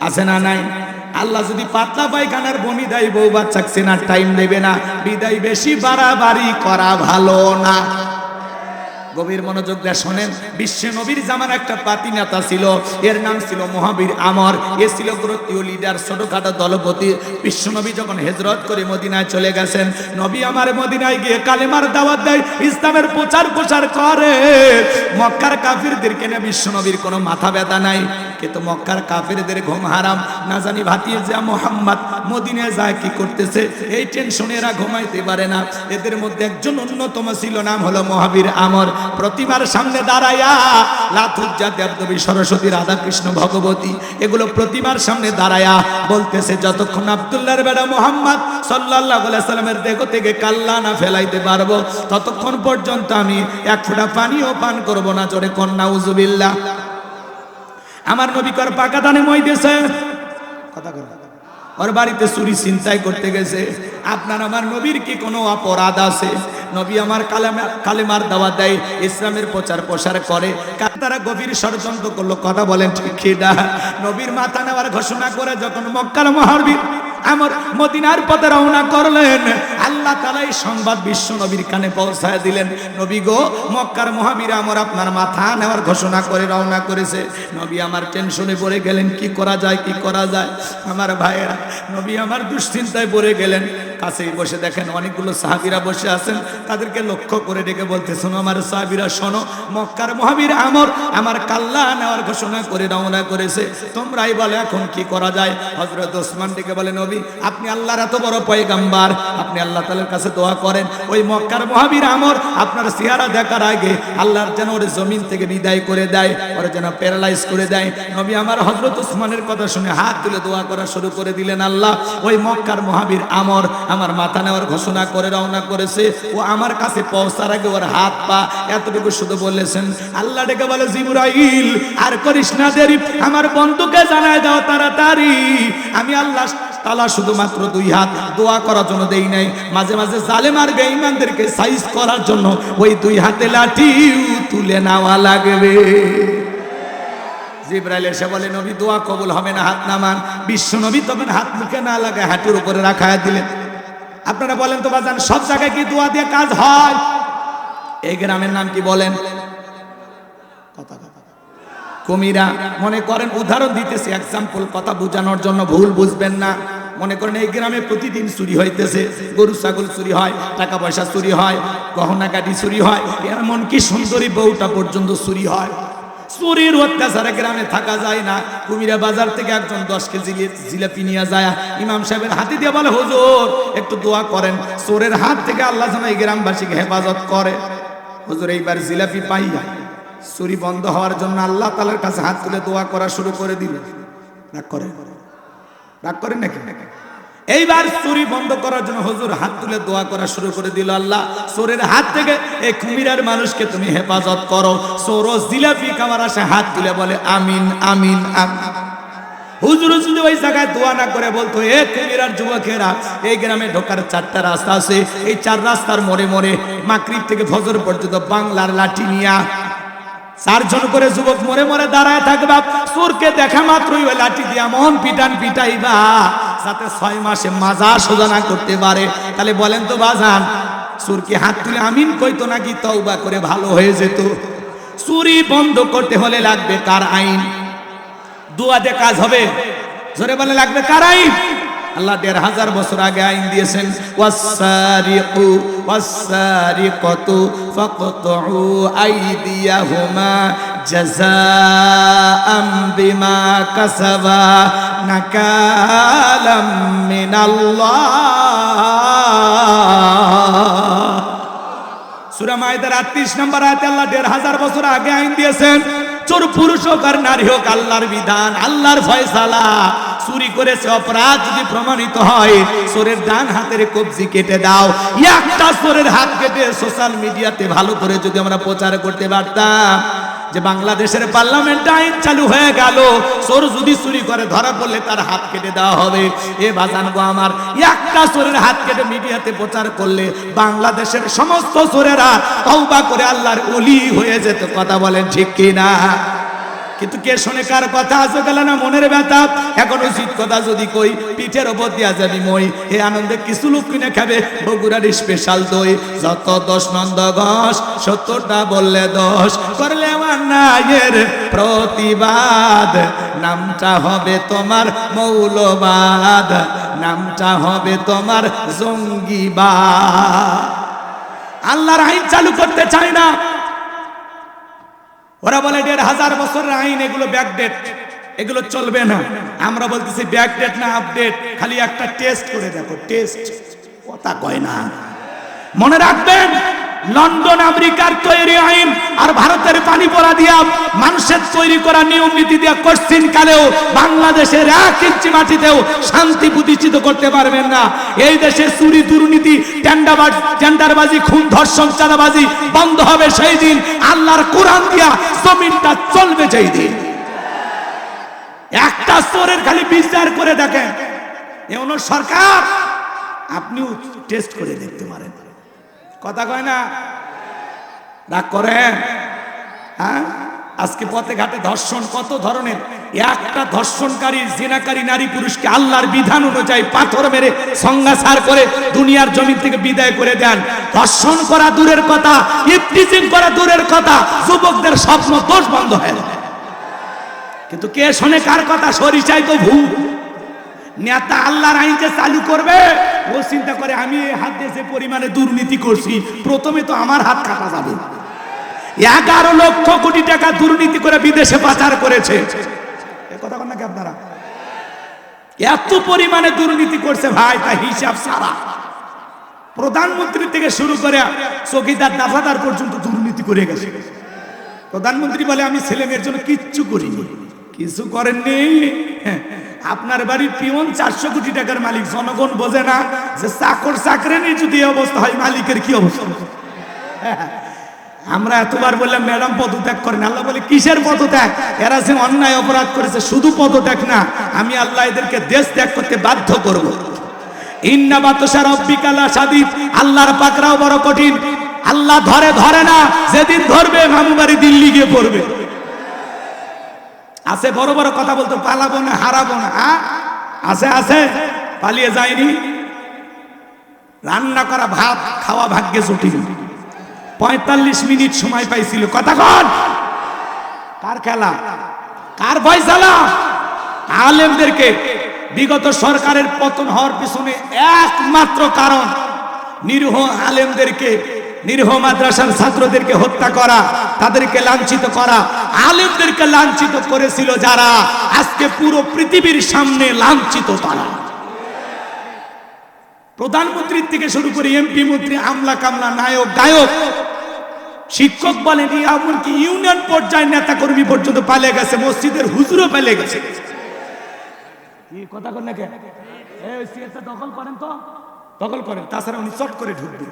আছে না নাই? আল্লাহ যদি পাতলা পায়খানার বমি দেয়, বউ বাচ্চা চেনার টাইম দেবে না, বিদায় বেশি বাড়াবাড়ি করা ভালো না। গভীর মনোযোগ দিয়ে শোনেন, বিশ্ব নবীর জামান একটা পাতি নেতা ছিল, এর নাম ছিল মহাবীর আমর। এ ছিল গোত্রীয় লিডার, ছোটখাটো দলপতি। বিশ্ব নবী যখন হিজরত করে মদিনায় চলে গেছেন, নবী আমার মদিনায় গিয়ে কালেমার দাওয়াত দেয়, ইসলামের প্রচার করে। মক্কার কাফিরদেরকে নিয়ে বিশ্ব নবীর কোনো মাথা ব্যথা নাই, কিন্তু মক্কার কাফিরদের ঘুম হারাম। না জানি ভাতিজা মুহাম্মদ মদিনায় যায় কি করতেছে, এই টেনশনে এরা ঘুমাইতে পারে না। এদের মধ্যে একজন অন্যতম ছিল, নাম হলো মহাবীর আমর। প্রতিমার সামনে দাঁড়ায়া, লাথুজ্জা দেবদেবী সরস্বতী রাধা কৃষ্ণ ভগবতী, এগুলো প্রতিমার সামনে দাঁড়ায়া বলতেছে, যতক্ষণ আব্দুল্লাহর বেটা মুহাম্মদ সাল্লাল্লাহু আলাইহি সাল্লামের দেহ থেকে কাল্লা না ফেলাইতে পারবো, ততক্ষণ পর্যন্ত আমি এক ফোঁটা পানিও পান করব না। জোরে কন্যা নাউজুবিল্লাহ। আমার নবী কর পাকা দানে মই দিয়েছে, কথা কর, ওর বাড়িতে চুরি ছিনতাই করতে গেছে। আপনার আমার নবীর কি কোনো অপরাধ আছে? নবী আমার কালেমার দাওয়াত দেয়, ইসলামের প্রচার করে, তারা গভীর ষড়যন্ত্র করলো। কথা বলেন ঠিক কি না? নবীর মাথা নেওয়ার ঘোষণা করে যখন মক্কার মহাবীর আমর মদিনার পথে রওনা করলেন, আল্লাহ তাআলা এই সংবাদ বিশ্ব নবীর কানে পৌঁছায় দিলেন, নবী গো, মক্কার মহাবীর আমর আপনার মাথা নেওয়ার ঘোষণা করে রওনা করেছে। নবী আমার টেনশনে পড়ে গেলেন, কি করা যায়। আমার ভাইয়েরা, নবী আমার দুশ্চিন্তায় পড়ে গেলেন। কাছেই বসে দেখেন অনেকগুলো সাহাবীরা বসে আছেন, তাদেরকে লক্ষ্য করে ডেকে বলতে, শোনো আমার সাহাবীরা শোনো, মক্কার মহাবীর আমর আমার কাল্লা নেওয়ার ঘোষণা করে রওনা করেছে, তোমরাই বলে এখন কি করা যায়। হযরত ওসমান ডেকে বলে, নবী আপনি আল্লাহর এত বড় পয়গাম্বার, আপনি আল্লাহ তাআলার কাছে দোয়া করেন ওই মক্কার মহাবীর আমর আপনার চেহারা দেখার আগে আল্লাহর যেন ওর জমিন থেকে বিদায় করে দেয়, ওর যেন প্যারালাইজ করে দেয়। নবী আমার হযরত ওসমানের কথা শুনে হাত তুলে দোয়া করা শুরু করে দিলেন, আল্লাহ ওই মক্কার মহাবীর আমর আমার মাথা নেওয়ার ঘোষণা করে রওনা করেছে, ও আমার কাছে পৌঁছার আগে ওর হাত পা এতটুকু শুধু বলেছেন। আল্লাহ ডেকে বলে, জিবরাইল আর করিস না দেরি, আমার বন্ধুকে জানায় দাও তাড়াতাড়ি, আমি আল্লাহ তাআলা শুধুমাত্র দুই হাত দোয়া করার জন্য দেই নাই, মাঝে মাঝে জালেম আর বেঈমানদেরকে সাইজ করার জন্য ওই দুই হাতে লাঠি তুলে নেওয়া লাগবে। জিবরাইল এসে বলে, নবী দোয়া কবুল হবে না, হাত নামান। বিশ্ব নবী তখন হাত মুখে না লাগায় হাঁটুর উপরে রাখায় দিলেন। আপনারা বলেন তো বাজান, সব জায়গায় কি দোয়া দিয়ে কাজ হয়? এই গ্রামের নাম কি বলেন? কথা কুমিরা। মনে করেন উদাহরণ দিতেছি, এক্সাম্পল, কথা বোঝানোর জন্য, ভুল বুঝবেন না। মনে করেন এই গ্রামে প্রতিদিন চুরি হইতেছে, গরু ছাগল চুরি হয়, টাকা পয়সা চুরি হয়, গহনা গাড়ি চুরি হয়, এমনকি সুন্দরী বউটা পর্যন্ত চুরি হয়। চুরির অত্যাচারে গ্রামে থাকা যায় না। কুমিরা বাজার থেকে একজন 10 কেজি জিলাপি নিয়ে যায়, ইমাম সাহেবের হাতে দিয়ে বলে, হুজুর একটু দোয়া করেন চোরের হাত থেকে আল্লাহ যেন এই গ্রামবাসীকে হেফাজত করে। হুজুর এইবার জিলাপি পাইয়া চুরি বন্ধ হওয়ার জন্য আল্লাহ তাআলার কাছে হাত তুলে দোয়া করা শুরু করে দিল। রাগ করেন নাকি? এইবার চুরি বন্ধ করার জন্য হুজুর হাত তুলে দোয়া করা শুরু করে দিল, আল্লাহ চোরের হাত থেকে এই কুমিরার মানুষকে তুমি হেফাজত করো। চোর জিলাপি খাওয়ার আসে হাত তুলে বলে আমিন আমিন আমিন। হুজুর যদি ওই জায়গায় দোয়া না করে বলতো, এ কুমিরার যুবকেরা, এই গ্রামে ঢোকার 4টা রাস্তা আছে, এই 4 রাস্তার মোড়ে মোড়ে মাগরিব থেকে ফজর পর্যন্ত বাংলার লাঠি নিয়া 4 জন করে যুবক মোড়ে মোড়ে দাঁড়ায় থাকবা, চোরকে দেখা মাত্রই ওই লাঠি দিয়া মন পিটান পিটাইবা, যাতে 6 মাসে মাজা সোজা না করতে পারে। তাহলে বলেন তো বাজান, চোরকে হাত তুলে আমিন কইতো নাকি তওবা করে ভালো হয়ে যেত? চুরি বন্ধ করতে হলে লাগবে কার আইন? দোয়াতে কাজ হবে? জোরে বলে লাগবে কার আইন? আল্লাহ 1500 বছর আগে আইন দিয়েছেন, ওয়াসসারিকু ওয়াসসারিকাতু ফাকতুউ আইদিয়াহুমা জাযাআম বিমা কাসাবা নাকালাম মিনাল্লাহ। সূরা মাইদার 38 নম্বর আয়াতে আল্লাহ 1500 বছর আগে আইন দিয়েছেন, চোর পুরুষ হোক আর নারী হোক, আল্লাহর বিধান, আল্লাহর ফয়সালা। চুরি করেছে অপরাধ যদি প্রমাণিত হয়, চোরের ডান হাতের কবজি কেটে দাও। একটা চোরের হাত কেটে সোশ্যাল মিডিয়াতে ভালো করে যদি আমরা প্রচার করতে পারতাম যে বাংলাদেশের পার্লামেন্টে আইন চালু হয়ে গেল, চোর যদি চুরি করে ধরা পড়লে তার হাত কেটে দেওয়া হবে। এ বাজানগো আমার, একটা চোরের হাত কেটে মিডিয়াতে প্রচার করলে বাংলাদেশের সমস্ত চোরেরা তওবা করে আল্লাহর ওলি হয়ে যেত। কথা বলেন ঠিক কিনা? কিন্তু কে শোনে কার কথা? আছে গেল না মনের ব্যথা। এখন উচিত কথা যদি কই, পিঠের ওপর দিয়া যাবি মই। এই আনন্দে কিছু লোক কিনে খাবে বগুড়ার স্পেশাল দই। যত 10 নন্দ ঘোষ 70টা বললে 10 করলে আমার নায়ের প্রতিবাদ। নামটা হবে তোমার মৌলবাদ, নামটা হবে তোমার জঙ্গিবাদ। আল্লাহর আইন চালু করতে চায় না। ওরা বলে 1500 বছরের আইন, এগুলো ব্যাকডেট, এগুলো চলবে না। আমরা বলতেছি ব্যাকডেট না আপডেট, খালি একটা টেস্ট করে দেখো, টেস্ট। কথা কয় না। মনে রাখবেন, লন্ডন আমেরিকার তৈরি আইন আর ভারতের পানি পড়া দিয়া মানুষের তৈরি করা নিয়ম নীতি দিয়া কোশ্চিন কালেও বাংলাদেশের 1 ইঞ্চি মাটিতেও শান্তি প্রতিষ্ঠিত করতে পারবেন না। এই দেশে চুরি দুর্নীতি টেন্ডারবাজি খুন ধর্ষণ চাঁদাবাজি বন্ধ হবে সেই দিন, আল্লাহর কোরআন দিয়া জমিনটা চলবে সেই দিন। একটা চোরের খালি বিচার করে দেখেন, এমন সরকার আপনিও টেস্ট করে দেখতে পারেন। কথা কয় না? রাগ করেন? হ্যাঁ, আজকে পথে ঘাটে ধর্ষণ কত ধরনের। একটা ধর্ষণকারী জিনাকারী নারী পুরুষকে আল্লাহর বিধান অনুযায়ী পাথর মেরে সংজ্ঞাসার করে দুনিয়ার জমিন থেকে বিদায় করে দেন। ধর্ষণ করা দূরের কথা, ইফতিজিং করা দূরের কথা, যুবকদের স্বপ্ন দোষ বন্ধ হয়ে যায়। কিন্তু কে শোনে কার কথা? সরিষাই তো ভূত। নেতা আল্লাহর আইন যে চালু করবে ও চিন্তা করে আমি এই হাত দিয়ে যে পরিমাণে দুর্নীতি করছি প্রথমে তো আমার হাত কাটা যাবে। 11 লক্ষ কোটি টাকা দুর্নীতি করে বিদেশে পাচার করেছে। এ কথা বলেন নাকি আপনারা? এত পরিমাণে দুর্নীতি করছে ভাই, তা হিসাব সারা। প্রধানমন্ত্রী থেকে শুরু করে চৌকিদার দাফাদার পর্যন্ত দুর্নীতি করে গেছে। প্রধানমন্ত্রী বলে আমি ছেলে মেয়ের জন্য কিচ্ছু করিনি। কিছু করেননি? আপনার বাড়ির পিয়ন 400 কোটি টাকার মালিক, জনগণ বোঝে না যে চাকর চাকরানি যদি এই অবস্থা হয় মালিকের কি অবস্থা। আমরা এতবার বললাম ম্যাডাম পদত্যাগ করেন, আল্লাহ বলে কিসের পদত্যাগ? এরা যে অন্যায় অপরাধ করেছে, শুধু পদত্যাগ না, আমি আল্লাহ এদেরকে দেশ ত্যাগ করতে বাধ্য করব। ইন্না বাতশা রাব্বিকা লাশাদীদ, আল্লাহর পাকড়াও বড় কঠিন। আল্লাহ ধরে না, যেদিন ধরবে মামু বাড়ি দিল্লি গিয়ে পড়বে। আছে বড় বড় কথা বলতো পালাবো না হারাবো না, আছে পালিয়ে যায়নি। রান্না করা ভাত খাওয়া ভাগ্যে জটিল। 45 মিনিট সময় পাইছিল। কথা কন, কার খেলা, কার ফয়সালা? আলেমদেরকে বিগত সরকারের পতন হওয়ার পিছনে একমাত্র কারণ নিরীহ আলেমদেরকে, নিরীহ মাদ্রাসার ছাত্রদেরকে হত্যা করা, তাদেরকে লাঞ্ছিত করা। আলেমদেরকে লাঞ্ছিত করেছিল যারা, আজকে পুরো পৃথিবীর সামনে লাঞ্ছিত তারা। প্রধানমন্ত্রীর থেকে শুরু করে এমপি মন্ত্রী, আমলা কামলা, নায়ক গায়ক, শিক্ষক বলেন, এমনকি ইউনিয়ন পর্যায়ের নেতা কর্মী পর্যন্ত পালিয়ে গেছে, মসজিদের হুজুরও পালিয়ে গেছে। কথা কন না কেন? দখল করেন তো, দখল করেন, তাছাড়া উনি চট করে ঢুকবে।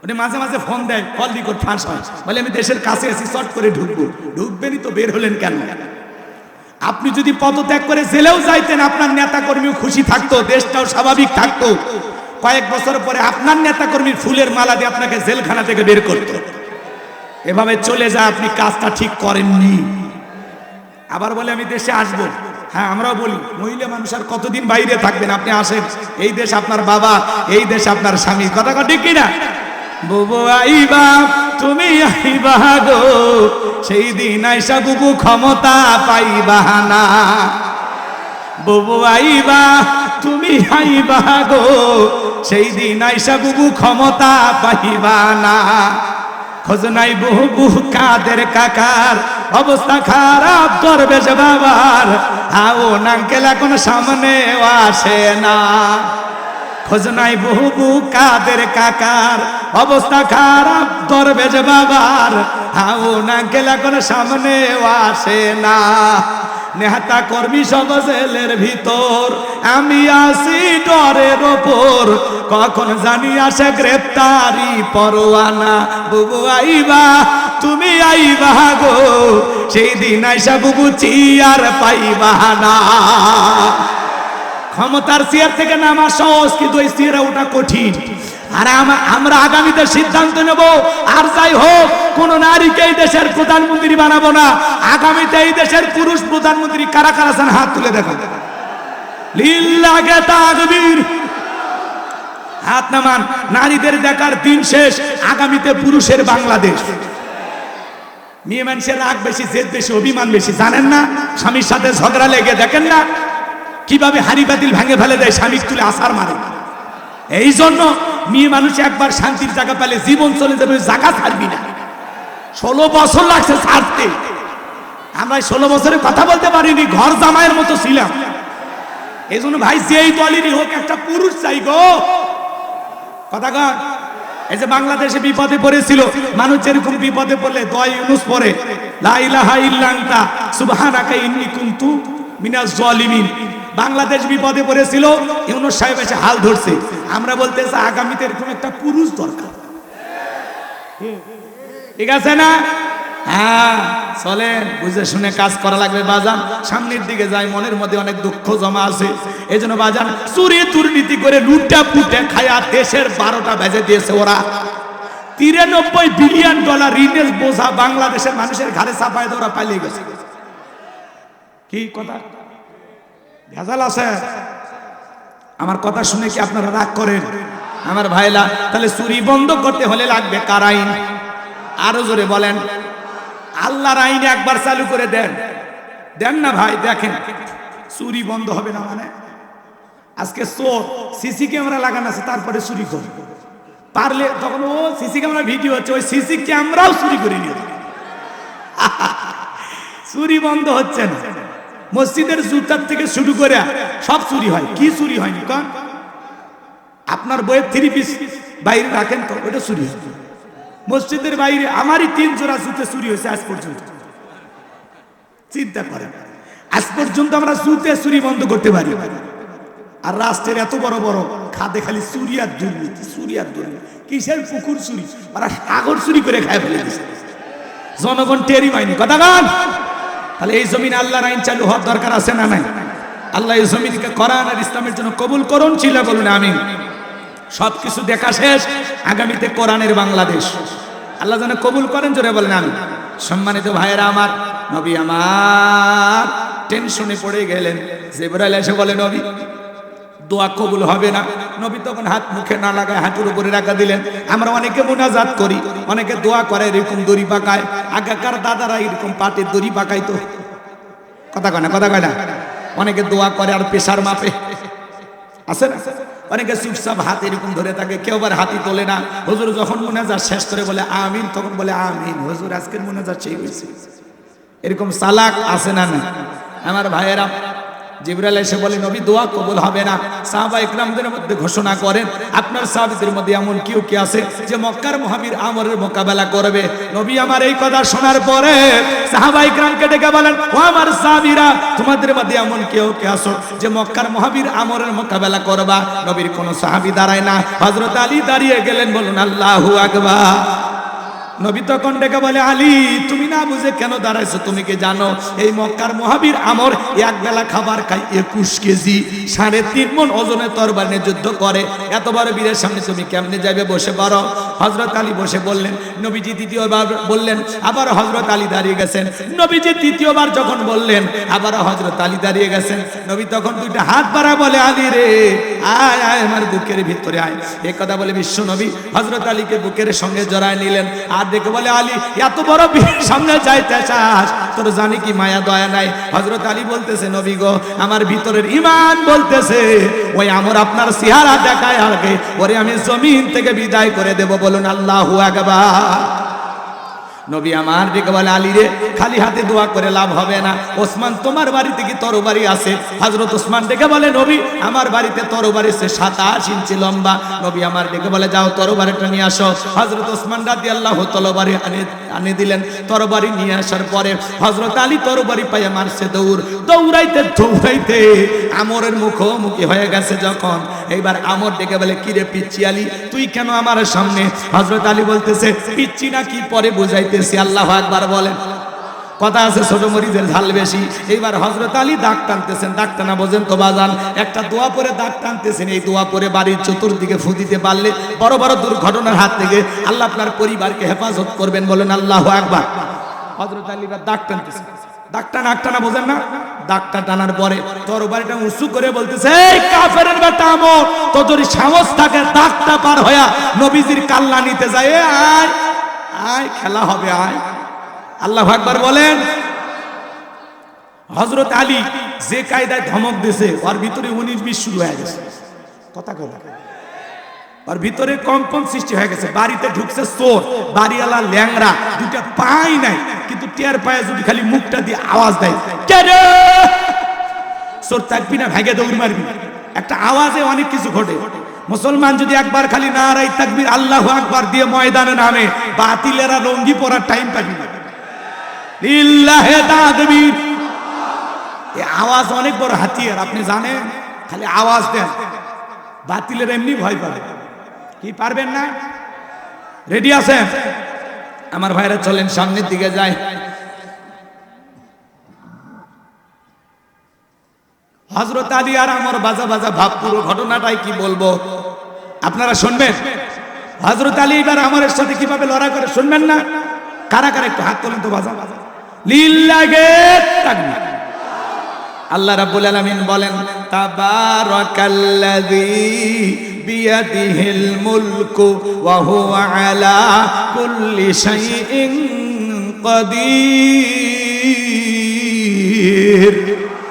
উনি মাঝে মাঝে ফোন দেয়, কল রেকর্ড ফাঁস হয়, বলে আমি দেশের কাছে আছি, চট করে ঢুকবো। ঢুকবেনই তো, বের হলেন কেন? আপনি যদি পদত্যাগ করে জেলেও যাইতেন, আপনার নেতা কর্মীও খুশি থাকতো, দেশটাও স্বাভাবিক থাকতো। কয়েক বছর পরে আপনার নেতা কর্মীর ফুলের মালা দিয়ে আপনাকে জেলখানা থেকে বের করত। এভাবে চলে যায়, আপনি কাজটা ঠিক করেননি। আবার বলে আমি দেশে আসবো। হ্যাঁ, আমরাও বলি মহিলা মানুষ আর কতদিন বাইরে থাকবেন, আপনি আসেন, এই দেশ আপনার বাবা, এই দেশ আপনার স্বামী। কথা ঠিক কিনা? বুবু আইবা, তুমি আইবা গো, সেই দিন আইসা বুবু ক্ষমতা পাইবা না। বুবু আইবা, তুমি আইবা গো, সেই দিন আইসা বুবু ক্ষমতা পাইবা না। খোঁজ নাই বুবু কাদের কাকার, অবস্থা খারাপ দরবেশ বাবার, আও নাঙ্কেল এখন সামনে আসে না। খোঁজ নাই বুবু কাদের কাকার, অবস্থা খারাপ দরবেশ বাবার, আও নাঙ্কেল এখন সামনে আসে না। নেতা কর্মী সব জেলের ভিতর, আমি আসি ডরের ওপর, কখন জানি আসে গ্রেপ্তারি পরোয়ানা। বুবু আইবা, তুমি আইবা গো, সেই দিন আইসা বুবু চিয়ার পাইবা না। ক্ষমতার চেয়ার থেকে নামা সহজ, কিন্তু ওই চেয়ারে ওটা কঠিন। আর আমরা আগামীতে সিদ্ধান্ত নেব, আর যাই হোক কোন নারীকে এই দেশের প্রধানমন্ত্রী বানাবো না। আগামীতে এই দেশের পুরুষ প্রধানমন্ত্রী কারা কারা আছেন, হাত তুলে দেখান। লিল্লাহে তাকবীর, হাত নামান। নারীদের দেখার দিন শেষ, আগামীতে পুরুষের বাংলাদেশ। মেয়ে মানুষের রাগ বেশি, জেদ বেশি, অভিমান বেশি, জানেন না? স্বামীর সাথে ঝগড়া লেগে দেখেন না কিভাবে হাড়ি বাতিল ভেঙে ফেলে দেয়, স্বামী তুলে আসার মারে। এই জন্য মেয়ে মানুষ একবার শান্তির জায়গা পেলে জীবন চলে যাবে, জায়গা ছাড়বি না। 16 বছর লাগছে ছাড়তে। আমরা 16 বছরে কথা বলতে পারিনি, ঘর জামাইয়ের মতো ছিলাম। এই জন্য ভাই, যেই দলেরই হোক একটা পুরুষ চাই গো। কথা কন। এই যে বাংলাদেশে বিপদে পড়েছিল মানুষ, যেরকম বিপদে পড়লে দোয়া ইউনুস পড়ে, লা ইলাহা ইল্লা আনতা সুবহানাকা ইন্নী কুনতু মিনাজ জালিমিন। বাংলাদেশ বিপদে পড়েছিল, ইউনুস সাহেব এসে হাল ধরছে। আমরা বলতেছি আগামীতে এরকম একটা পুরুষ দরকার। ঠিক আছে না? হ্যাঁ, চলেন, বুঝে শুনে কাজ করা লাগবে বাজান। সামনের দিকে যাই, মনের মধ্যে অনেক দুঃখ জমা আছে। এই জন্য বাজান, চুরি দুর্নীতি করে লুটা পুটে খায়া দেশের 12টা বেজে দিয়েছে ওরা। 93 বিলিয়ন ডলার ঋণের বোঝা বাংলাদেশের মানুষের ঘাড়ে চাপায় দিয়ে ওরা পালিয়ে গেছে। কি কথা ভেজাল আছে? আমার কথা শুনে কি আপনারা রাগ করেন? আমার ভাইলা, তাহলে চুরি বন্ধ করতে হলে লাগবে কার আইন? আরো জোরে বলেন। আল্লাহর আইন একবার চালু করে দেন। দেন না ভাই, দেখেন চুরি বন্ধ হবে না মানে? আজকে চোর সিসি ক্যামেরা লাগানো আছে, তারপরে চুরি করে পারলে তখন ও সিসি ক্যামেরা ভিডিও হচ্ছে, ওই সিসি ক্যামেরাও চুরি করে নিয়ে চুরি বন্ধ হচ্ছে না। মসজিদের জুতার থেকে শুরু করে সব চুরি হয়। কি চুরি হয়নি? কারণ আপনার বইয়ের 3 পিস বাইরে রাখেন তো, ওটা চুরি হয়। মসজিদের বাইরে আমারই 3 জোড়া জুতো চুরি হয়েছে আজ পর্যন্ত। চিন্তা করেন, আজ পর্যন্ত আমরা জুতে চুরি বন্ধ করতে পারি। আর রাষ্ট্রের এত বড় বড় খাদে খালি চুরি আর দুর্নীতি, চুরি আর দুর্নীতি। কিসের পুকুর চুরি, ওরা সাগর চুরি করে খায় ফেলে দিচ্ছে, জনগণ টেরি পায়নি। কথা গান। তাহলে এই জমিনে আল্লাহর আইন চালু হওয়ার দরকার আছে না নাই? আল্লাহ এই জমিনকে কোরআন আর ইসলামের জন্য কবুল করুন, ছিল বলুন আমিন। সবকিছু দেখা শেষ, আগামীতে কোরআনের বাংলাদেশ আল্লাহ যেন কবুল করেন, জোরে বলেন আমিন। সম্মানিত ভাইয়েরা আমার, নবী আমার টেনশনে পড়ে গেলেন। জিবরাইল এসে বলে, নবী দোয়া কবুল হবে না। নবী তখন হাত মুখে না লাগায় হাঁটুর উপরে রাখা দিলেন। আমরা অনেকে মুনাজাত করি, অনেকে দোয়া করে এরকম দড়ি পাকায়। আগেকার দাদারা এরকম পাটের দড়ি পাকাইতো। কথা কয় না, কথা কয় না। অনেকে দোয়া করে আর পেশার মাপে, আছে না? অনেকে চুপচাপ হাত এরকম ধরে থাকে, কেউ আবার হাতি তোলে না। হুজুর যখন মুনাজাত শেষ করে বলে আমিন, তখন বলে আমিন, হুজুর আজকের মুনাজাত সেই হয়েছে। এরকম চালাক আছে না না? আমার ভাইয়েরা, জিবরাইল এসে বলে, নবী দোয়া কবুল হবে না। সাহাবা ইকরামদের মধ্যে ঘোষণা করেন, আপনার সাহাবীদের মধ্যে এমন কেউ কি আছে যে মক্কার মুহাবির আমরের মোকাবেলা করবে? নবী আমার এই কথা শোনার পরে সাহাবা ইকরামকে ডেকে বলেন, ও আমার সাহাবীরা, তোমাদের মধ্যে এমন কেউ কি আছে যে মক্কার মুহাবির আমরের মোকাবেলা করবা? নবীর কোন সাহাবী দাঁড়ায় না, হযরত আলী দাঁড়িয়ে গেলেন। বলুন আল্লাহু আকবার। নবী তখন ডেকে বলে, আলী তুমি না বুঝে কেন দাঁড়াইছো? তুমি কি জানো এই মক্কার মুহাবির আমর এক বেলা খাবার খায় 21 কেজি, 3.5 মণ ওজনের তরবারি নিয়ে যুদ্ধ করে। এত বড় বীরের সামনে তুমি কেমনে যাবে? বসে পড়ো। হযরত আলী বসে বললেন। নবীজি দ্বিতীয়বার বললেন, আবার হযরত আলী দাঁড়িয়ে গেছেন। নবীজি তৃতীয়বার যখন বললেন, আবার হযরত আলী দাঁড়িয়ে গেছেন। নবী তখন দুইটা হাত বাড়ায় বলে, আলী রে আয় আয় আমার বুকের ভিতরে আয়। এই কথা বলে বিশ্ব নবী হযরত আলীকে বুকের সঙ্গে জড়ায় নিলেন। আর দেখে বলে, আলী এত বড় বীরের সামনে যাইতে চাস, তোর জানি কি মায়া দয়া নাই? হযরত আলী বলতেছে, নবী গো, আমার ভিতরের ঈমান বলতেছে ওই আমর আপনার চেহারা দেখায় আগে ওরে আমি জমিন থেকে বিদায় করে দেব। বলুন আল্লাহু আকবার। নবী আমার ডেকে বলে, আলী রে খালি হাতে দোয়া করে লাভ হবে না। ওসমান তোমার বাড়িতে কি তরবারি আছে? হযরত ওসমান ডেকে বলে, নবী আমার বাড়িতে তরবারি আছে 27 ইঞ্চি লম্বা। নবী আমার ডেকে বলে, যাও তরবারিটা নিয়ে আসো। হযরত ওসমান রাদিয়াল্লাহু তরবারি আনে দিলেন। তরবারি নিয়ে আসার পরে হযরত আলী তরবারি পায়ে মারছে দৌড়। দৌড়াইতে দৌড়াইতে আমরের মুখোমুখি হয়ে গেছে যখন, এইবার আমর ডেকে বলে, কিরে পিচ্চি আলী তুই কেন আমার সামনে? হযরত আলী বলতেছে, পিচ্চি না কি পরে বুঝাইতে। আল্লাহু আকবার বলেন। কথা আছে ছোট মরিচের ঝাল বেশি। এইবার হযরত আলী দাগ টানতেছেন। দাগ টানা বোঝেন তো বাজান? একটা দোয়া পরে দাগ টানতেছেন। এই দোয়া পরে বাড়ির চতুর্দিকে ফু দিতে পারলে বড় বড় দুর্ঘটনার হাত থেকে আল্লাহ আপনার পরিবারকে হেফাজত করবেন। বলেন আল্লাহু আকবার। হযরত আলী দাগ টানতেছেন। দাগটা নাক টানা বোঝেন না? দাগটা টানার পরে তরবারিটা উঁচু করে বলতেছে, এই কাফেরের বেটা আমর, তোর যদি সাহস থাকে দাগটা পার হইয়া নবীজির কাল্লা নিতে যায়, আয় আয় খেলা হবে, আয়। আল্লাহু আকবার বলেন। হযরত আলী যে কায়দায় ধমক দিয়েছে, ওর ভিতরে 19-20 শুরু হয়ে গেছে। কথা কথা ওর ভিতরে কম্পন সৃষ্টি হয়ে গেছে। বাড়িতে ঢুকছে চোর, বাড়িওয়ালা ল্যাংরা, দুটা পাই নাই, কিন্তু টের পায়ে যদি খালি মুখটা দিয়ে আওয়াজ দেয়, কে রে? চোর থাকবি না, ভাগে দৌড় মারবি। একটা আওয়াজে অনেক কিছু ঘটে। মুসলমান যদি একবার খালি নারায়ে তাকবীর আল্লাহু আকবার দিয়ে ময়দানে নামে, বাতিলেরা লঙ্গি পরার টাইম পাবি না। লিল্লাহি তাকবীর। এই আওয়াজ অনেক বড় হাতিয়ার, আপনি জানেন? খালি আওয়াজ দেন, বাতিলের এমনি ভয় পাবে। কি পারবেন না? রেডি আছেন? আমার ভাইরা চলেন সামনের দিকে যায়। হযরত আলী আর আমার বাজা বাজা ভাব, পুরো ঘটনাটাই কি বলবো আপনারা শুনবেন। হযরত আলী এবার আমরের সাথে কিভাবে লড়াই করে শুনবেন না? কারা কারা একটু হাত তোলেন তো বাজা বাজা। লিল্লাহি তাকবীর। আল্লাহ রাব্বুল আলামিন বলেন, তাবারাকাল্লাযী বিয়াদিহিল মুলকু ওয়া হুয়া আলা কুল্লি শাইইন কাদির।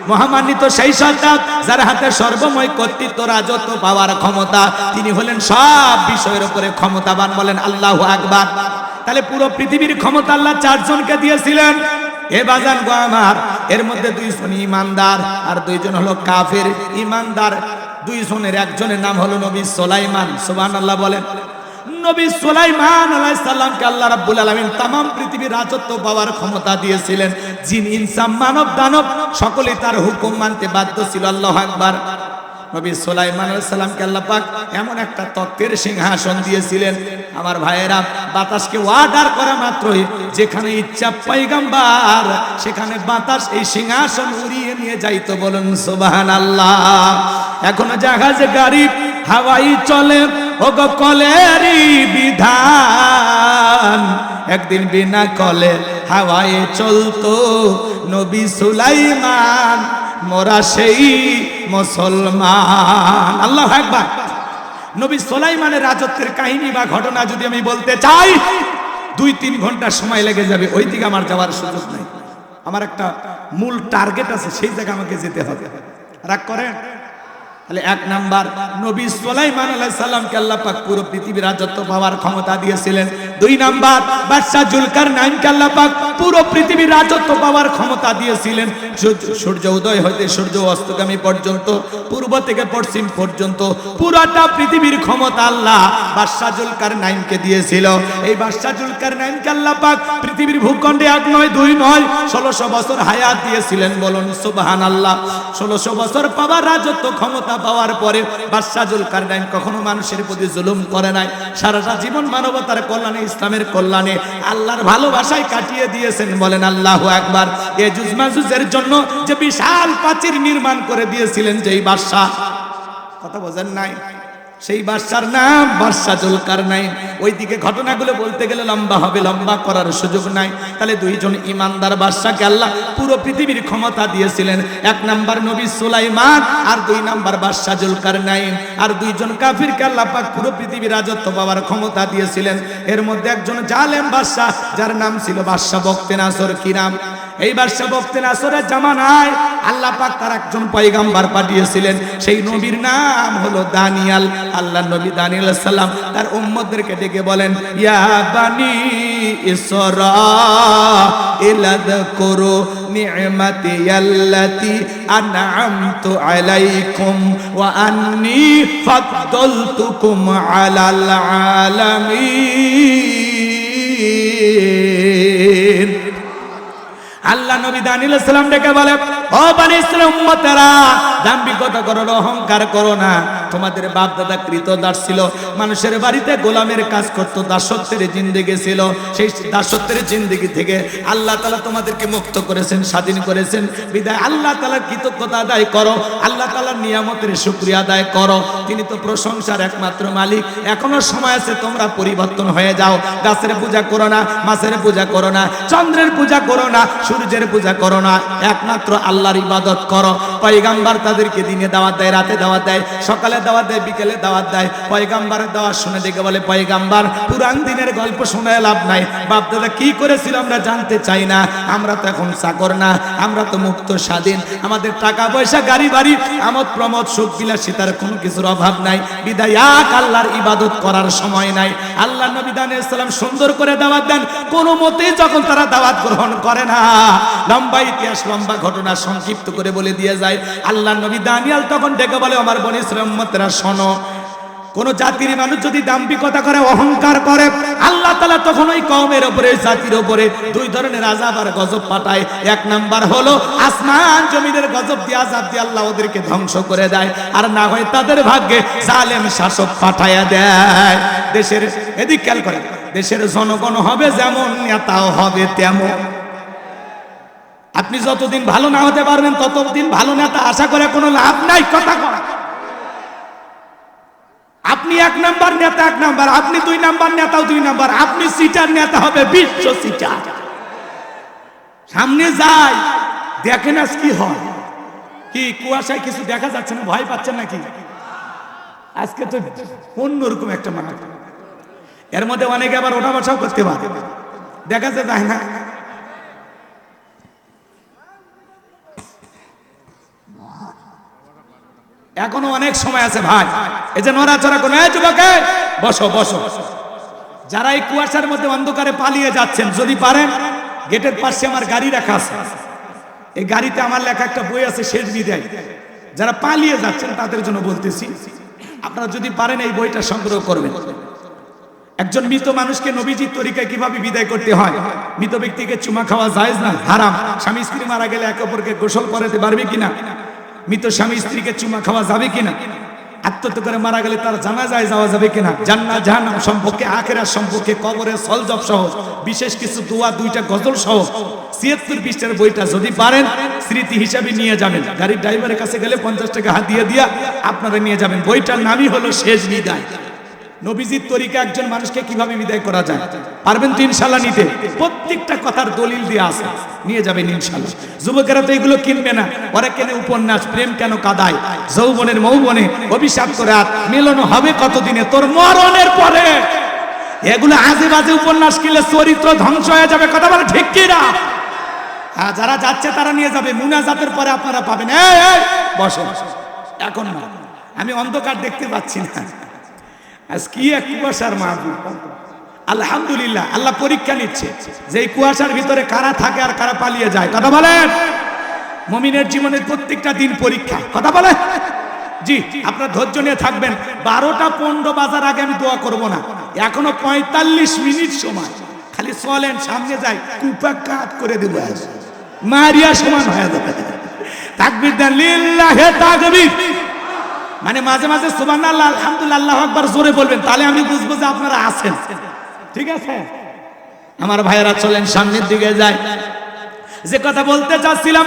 মহামান্বিত সেই সত্তা যার হাতে সর্বময় কর্তৃত্ব রাজত্ব পাওয়ার ক্ষমতা, তিনি হলেন সব বিষয়ের উপরে ক্ষমতাবান। বলেন আল্লাহু আকবার। তাহলে পুরো পৃথিবীর ক্ষমতা আল্লাহ চারজনকে দিয়েছিলেন। এ বাজান গো আমার, এর মধ্যে দুইজন ইমানদার আর দুইজন হলো কাফের। ইমানদার দুইজনের একজনের নাম হলো নবী সুলাইমান। সুবহানাল্লাহ বলেন। নবী সুলাইমান আলাইহিস সালামকে আল্লাহ রাব্বুল আলামিন तमाम পৃথিবীর রাজত্ব পাওয়ার ক্ষমতা দিয়েছিলেন। জিন ইনসান মানব দানব সকলেই তার হুকুম মানতে বাধ্য ছিল। আল্লাহু আকবার। নবী সুলাইমান আলাইহিস সালামকে আল্লাহ পাক এমন একটা তত্ত্বের সিংহাসন দিয়েছিলেন, আমার ভাইয়েরা, বাতাসকে অর্ডার করা মাত্রই যেখানে ইচ্ছা পয়গম্বর সেখানে বাতাস এই সিংহাসন উড়িয়ে নিয়ে যাইতো। বলুন সুবহানাল্লাহ। এখনো জাহাজে গাড়ি হাওয়াই চলে, ওগো কলেরই বিধান। একদিন বিনা কলে হাওয়ায় চলতো নবী সুলাইমান, মোরা সেই মুসলমান। আল্লাহু আকবার। নবী সুলাইমানের রাজত্বের কাহিনী বা ঘটনা যদি আমি বলতে চাই 2-3 ঘন্টা সময় লেগে যাবে। ওই দিকে আমার যাওয়ার সুযোগ নেই। আমার একটা মূল টার্গেট আছে, সেই জায়গায় আমাকে যেতে হবে। রাগ করেন? তাহলে 1 নাম্বার, নবী সুলাইমান আলাইহিস সালামকে আল্লাহ পাক পুরো পৃথিবীর রাজত্ব পাওয়ার ক্ষমতা দিয়েছিলেন। 2 নাম্বার, বাদশা জুলকারনাইনকে আল্লাহ পাক পুরো পৃথিবীর রাজত্ব পাওয়ার ক্ষমতা দিয়েছিলেন। সূর্য উদয় হতে সূর্য অস্তগামী পর্যন্ত, পূর্ব থেকে পশ্চিম পর্যন্ত পুরোটা পৃথিবীর ক্ষমতা আল্লাহ বাদশা জুলকারনাইনকে দিয়েছিল। এই বাদশা জুলকারনাইনকে আল্লাহ পাক পৃথিবীর ভূখণ্ডে 1 নয় 2 নয় 1600 বছর হায়াত দিয়েছিলেন। বলুন সুবহানাল্লাহ। 1600 বছর পাওয়ার রাজত্ব ক্ষমতা পাওয়ার পরে বাদশা জুলকারনাইন কখনো মানুষের প্রতি জুলুম করে নাই। সারাটা জীবন মানবতার কল্যাণে, ইসলামের কল্যাণে, আল্লাহর ভালোবাসায় কাটিয়ে দিয়েছেন। বলেন আল্লাহু আকবার। ইয়াজুজ মাজুজের জন্য যে বিশাল প্রাচীর নির্মাণ করে দিয়েছিলেন যেই বাদশা, কথা বোঝেন নাই, সেই বাদশার নাম বাদশা জুলকারনাইন। ওইদিকে ঘটনাগুলো বলতে গেলে লম্বা হবে, লম্বা করার সুযোগ নাই। তাহলে 2 জন ইমানদার বাদশাকে আল্লাহ পুরো পৃথিবীর ক্ষমতা দিয়েছিলেন। 1 নাম্বার নবী সুলাইমান, আর 2 নাম্বার বাদশা জুলকারনাইন। আর 2 জন কাফিরকে আল্লাহ পাক পুরো পৃথিবীর রাজত্ব পাওয়ার ক্ষমতা দিয়েছিলেন। এর মধ্যে একজন জালেম বাদশা, যার নাম ছিল বাদশা বখতে নাসর। কি নাম? এই বাদশা বখতে নাসরের জামানায় আল্লাহ পাক তার একজন পয়গম্বর পাঠিয়েছিলেন। সেই নবীর নাম হলো দানিয়াল। আল্লাহ নবী দানিয়াল আলাইহিস সালাম তার উম্মতদেরকে ডেকে বলেন, ইয়া বানি ইসরাঈল আযকুরু নি'মাতি আল্লাতী আন'আমতু আলাইকুম ওয়া আন্নী ফাদ্দালতুকুম আলাল আলামিন। আল্লাহ নবী দানিয়াল আলাইহিস সালাম ডেকে বলে, ও বনি ইসরাঈল উম্মতেরা, দাম্ভিকতা করো না, অহংকার করো না। তোমাদের বাপ দাদা কৃতদাস ছিল, মানুষের বাড়িতে গোলামের কাজ করতো, দাসত্বের জিন্দেগি ছিল। সেই দাসত্বের জিন্দেগি থেকে আল্লাহ তাআলা তোমাদেরকে মুক্ত করেছেন, স্বাধীন করেছেন। বিদায় আল্লাহ তাআলার কৃতজ্ঞতা আদায় করো, আল্লাহ তাআলার নিয়ামতের শুকরিয়া আদায় করো। তিনি তো প্রশংসার একমাত্র মালিক। এখনো সময় আছে, তোমরা পরিবর্তন হয়ে যাও। গাছের পূজা করো না, মাছের পূজা করো না, চন্দ্রের পূজা করো না, সূর্যের পূজা করো না, একমাত্র আল্লাহর ইবাদত করো। পয়গম্বর তাদেরকে দিনে দাওয়াত দেয়, রাতে দাওয়াত দেয়, সকালে দাওয়াত দেয়, বিকেলে দাওয়াত দেয়। পয়গম্বরের দাওয়াত শুনে দেখে বলে, পয়গম্বর পুরান দিনের গল্প শুনে লাভ নাই, বাপ দাদা কি করেছিল আমরা জানতে চাই না। আমরা তো এখন চাকর না, আমরা তো মুক্ত স্বাধীন। আমাদের টাকা পয়সা, গাড়ি বাড়ি, আমোদ প্রমোদ, সুখ বিলাসিতার কোনো কিছুর অভাব নাই। বিদায় এক আল্লাহর ইবাদত করার সময় নাই। আল্লাহ নবী দানিয়াল আলাইহিস সালাম সুন্দর করে দাওয়াত দেন। কোনো মতেই যখন তারা দাওয়াত গ্রহণ করে না, লম্বা ইতিহাস, লম্বা ঘটনা সংক্ষিপ্ত করে বলে দিয়ে যায়। আল্লাহ নবী দানিয়াল তখন ডেকে বলে, আমার বনি ইসরাঈল উম্মতেরা শোনো, কোন জাতির মানুষ যদি দাম্ভিকতা করে, অহংকার করে, আল্লাহ তাআলা তখন ওই কওমের উপরে, জাতির উপরে 2 ধরনের আযাব আর গজব পাঠায়। 1 নাম্বার হলো আসমান জমিনের গজব দিয়ে, আযাব দিয়ে আল্লাহ ওদেরকে ধ্বংস করে দেয়। আর না হয় তাদের ভাগ্যে জালেম শাসক পাঠায়া দেয়। দেশের এদিক খেয়াল করে, দেশের জনগণ হবে যেমন, নেতাও হবে তেমন। আপনি যতদিন ভালো না হতে পারবেন ততদিন ভালো নেতা আশা করে কোনো লাভ নাই। কথা কয়, আপনি 1 নাম্বার নেতা 1 নাম্বার, আপনি 2 নাম্বার নেতাও 2 নাম্বার, আপনি সিটার নেতা হবে বিশ্ব সিটার। সামনে যাই, দেখেন আজ কি হয়। কি কুয়াশায় কিছু দেখা যাচ্ছে না? ভয় পাচ্ছেন নাকি? আজকে তো অন্যরকম একটা মাঠ। এর মধ্যে অনেকে আবার ওঠা বসাও করতে পারে, দেখা যায় না। এখনো অনেক সময় আছে ভাই। এই যে নড়াচড়া কোনো, এই যুবকে বসো বসো। যারা এই কুয়াশার মধ্যে অন্ধকারে পালিয়ে যাচ্ছেন, যদি পারেন গেটের পাশে আমার গাড়ি রাখা আছে, এই গাড়িতে আমার লেখা একটা বই আছে, শেষ বিদায়। যারা পালিয়ে যাচ্ছেন তাদের জন্য বলতেছি, আপনারা যদি পারেন এই বইটা সংগ্রহ করবেন। একজন মৃত মানুষকে নবীজির তরিকায় কিভাবে বিদায় করতে হয়। মৃত ব্যক্তিকে চুমা খাওয়া জায়েজ না, হারাম। স্বামী স্ত্রী মারা গেলে একে অপরকে গোসল করাতে পারবে কিনা, মৃত স্বামী স্ত্রীকে চুমা খাওয়া যাবে কিনা, আত্মহত্যা করে মারা গেলে তার জানাজায় যাওয়া যাবে কিনা, জান্নাত জাহান্নাম সম্পর্কে, আখিরাত সম্পর্কে, কবরে সলজব সহ বিশেষ কিছু দোয়া, 2টা গজল সহ 76 পৃষ্ঠার বইটা যদি পারেন স্মৃতি হিসাবে নিয়ে যাবেন। গাড়ির ড্রাইভারের কাছে গেলে 50 টাকা হাত দিয়ে দিয়া আপনারা নিয়ে যাবেন। বইটার নামই হলো শেষ বিদায়। নবীজির তরিকা একজন মানুষকে কিভাবে বিদায় করা যায়, পারবেন তো ইনশাআল্লাহ নিতে? প্রত্যেকটা কথার দলিল দেয়া আছে, নিয়ে যাবেন ইনশাআল্লাহ। যুবকেরা তো এগুলো কিনবে না, ওরা কেনে উপন্যাস, প্রেম কেন কাদায়, যৌবনের মৌবনে অভিশাপ্ত রাত, মিলন হবে কতদিনে তোর মরণের পরে। এগুলো আজে বাজে উপন্যাস কিনলে চরিত্র ধ্বংস হয়ে যাবে। কথা বলে ঠিক কি না? হ্যাঁ, যারা যাচ্ছে তারা নিয়ে যাবে। মুনাজাতের পরে আপনারা পাবেন। এই বসো, এখন না, আমি অন্ধকার দেখতে পাচ্ছি না। আজ কি এক কুয়াশার মাহফিল। আলহামদুলিল্লাহ, আল্লাহ পরীক্ষা নিচ্ছে যে এই কুয়াশার ভিতরে কারা থাকে আর কারা পালিয়ে যায়। কথা বলেন। মুমিনের জীবনের প্রত্যেকটা দিন পরীক্ষা। কথা বলেন। জি, আপনার ধৈর্য নিয়ে থাকবেন। 12টা 15 বাজার আগে আমি দোয়া করব না, এখনো 45 মিনিট সময়। খালি চলেন, সামনে যাই, কুপা কাট করে দেব, মারিয়া সমান হয়ে যাবে। তাকবীর দেন, লিল্লাহে তাকবীর। মানে মাঝে মাঝে সুবহানাল্লাহ, আলহামদুলিল্লাহ, আল্লাহু আকবার জোরে বলবেন, তাহলে আমি বুঝবো যে আপনারা আছেন। ঠিক আছে আমার ভাইয়েরা, চলেন সামনের দিকে যাই। যে কথা বলতে চাচ্ছিলাম,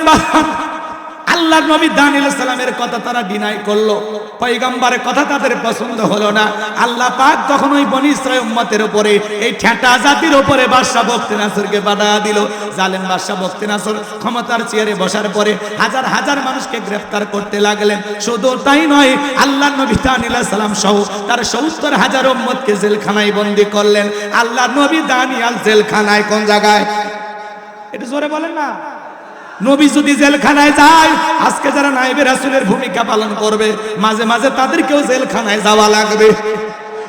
আল্লাহর নবী দানিয়েল আলাইহিস সালামের কথা তারা ডিনাই করলো, পয়গম্বরের কথা তাদের পছন্দ হলো না। আল্লাহ পাক তখন ওই বনি ইসরাঈল উম্মতের উপরে, এই ঠেটা জাতির উপরে বাদশা বখতিয়ানাসরকে বাধা দিল। জালেম বাদশা বখতিয়ানাসর ক্ষমতার চেয়ারে বসার পরে হাজার হাজার মানুষকে গ্রেফতার করতে লাগলেন। শুধু তাই নয়, আল্লাহর নবী দানিয়েল আলাইহিস সালাম সহ তার 70,000 উম্মতকে জেলখানায় বন্দী করলেন। আল্লাহর নবী দানিয়েল জেলখানায়, কোন জায়গায়? এটা জোরে বলেন না। নবী যদি জেলখানায় যায়, আজকে যারা নায়েবে রাসূলের ভূমিকা পালন করবে, মাঝে মাঝে তাদেরকেও জেলখানায় যাওয়া লাগবে।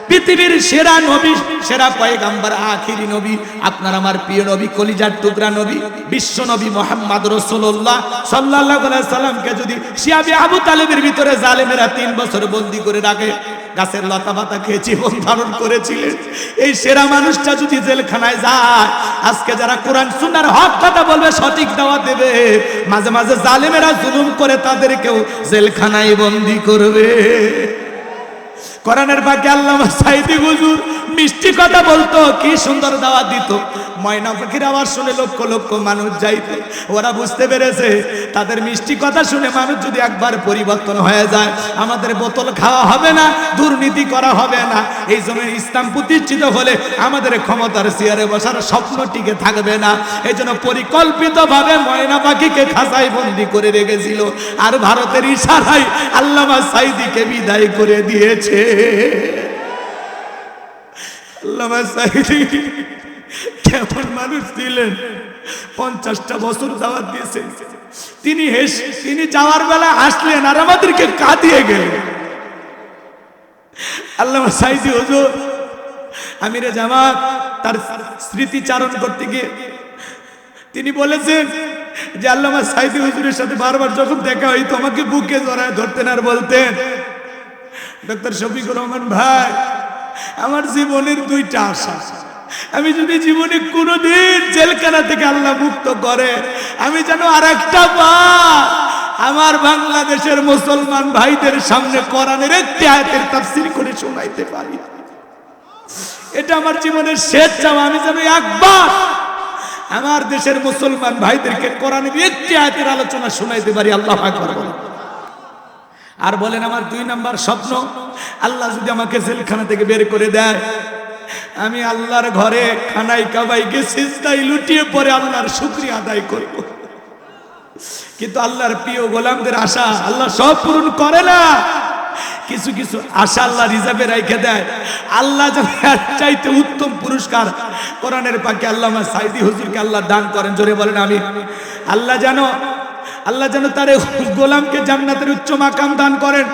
পৃথিবীর সেরা নবী, সেরা পয়গম্বর, আখিরি নবী, আপনার আমার প্রিয় নবী, কলিজার টুকরা নবী, বিশ্ব নবী মুহাম্মদ রাসূলুল্লাহ সাল্লাল্লাহু আলাইহি সাল্লামকে যদি শিয়াবে আবু তালেবের ভিতরে জালেমেরা 3 বছর বন্দী করে রাখে, গাছের লতা পাতা খেয়ে জীবন ধারণ করেছিলেন, এই সেরা মানুষটা যদি জেলখানায় যায়, আজকে যারা কোরআন সুন্নাহর হক কথা বলবে, সঠিক দাওয়াত দেবে, মাঝে মাঝে জালেমেরা জুলুম করে তাদেরকেও জেলখানায় বন্দী করবে। কোরআনের বাকি আল্লামা সাঈদী হুজুর মিষ্টি কথা বলতো, কি সুন্দর দাওয়াত দিত। ময়না পাখির আওয়াজ শুনে লক্ষ লক্ষ মানুষ যাইত। ওরা বুঝতে পেরেছে তাদের মিষ্টি কথা শুনে মানুষ যদি একবার পরিবর্তন হয়ে যায়, আমাদের বোতল খাওয়া হবে না, দুর্নীতি করা হবে না। এই জন্য ইসলাম প্রতিষ্ঠিত হলে আমাদের ক্ষমতার চেয়ারে বসার স্বপ্ন টিকে থাকবে না। এই জন্য পরিকল্পিতভাবে ময়না পাখিকে খাঁচায় বন্দি করে রেখেছিল, আর ভারতের ইশারায় আল্লামা সাঈদীকে বিদায় করে দিয়েছে। আল্লামা সাঈদী কেমন মানুষ ছিলেন, 50টা বছর দাওয়াত দিয়েছেন। তিনি যাওয়ার বেলা হাসলেন আর আমাদেরকে কাঁদিয়ে গেলেন। আল্লামা সাঈদী হুজুর আমিরে জামাত তার স্মৃতিচারণ করতে গিয়ে তিনি বলেছেন যে আল্লামা সাঈদী হুজুরের সাথে বারবার যখন দেখা হইতো আমাকে বুকে জড়ায় ধরতেন আর বলতেন, ডক্টর শফিকুর রহমান ভাই, আমার জীবনের 2টা আশা, আমি যদি জীবনে কোনোদিন জেলখানা থেকে আল্লাহ মুক্ত করে, আমি যেন আরেকটা বার আমার বাংলাদেশের মুসলমান ভাইদের সামনে কোরআনের একটি আয়াতের তাফসীর করে শোনাইতে পারি। এটা আমার জীবনের শেষ চাওয়া, আমি যেন একবার আমার দেশের মুসলমান ভাইদেরকে কোরআনের একটি আয়াতের আলোচনা শোনাইতে পারি। আল্লাহু আকবার বলেন। আর বলেন, আমার 2 নাম্বার স্বপ্ন, আল্লাহ যদি আমাকে জেলখানা থেকে বের করে দেয়, আমি আল্লাহর ঘরে খানাই কাবাইকে সিজদায় লুটিয়ে পড়ে আল্লাহর শুকরিয়া আদায় করব। কিন্তু আল্লাহর প্রিয় গোলামদের আশা আল্লাহ সব পূরণ করে না, কিছু কিছু আশা আল্লাহ রিজার্ভে রেখে দেয়। আল্লাহ যেন এর চাইতে উত্তম পুরস্কার কোরআনের পাকে আল্লামা সাঈদী হুজুরকে আল্লাহ দান করেন। জোরে বলেন আমিন। আল্লাহ যেন তার গোলামকে জান্নাতের উচ্চ মাকাম দান করেন।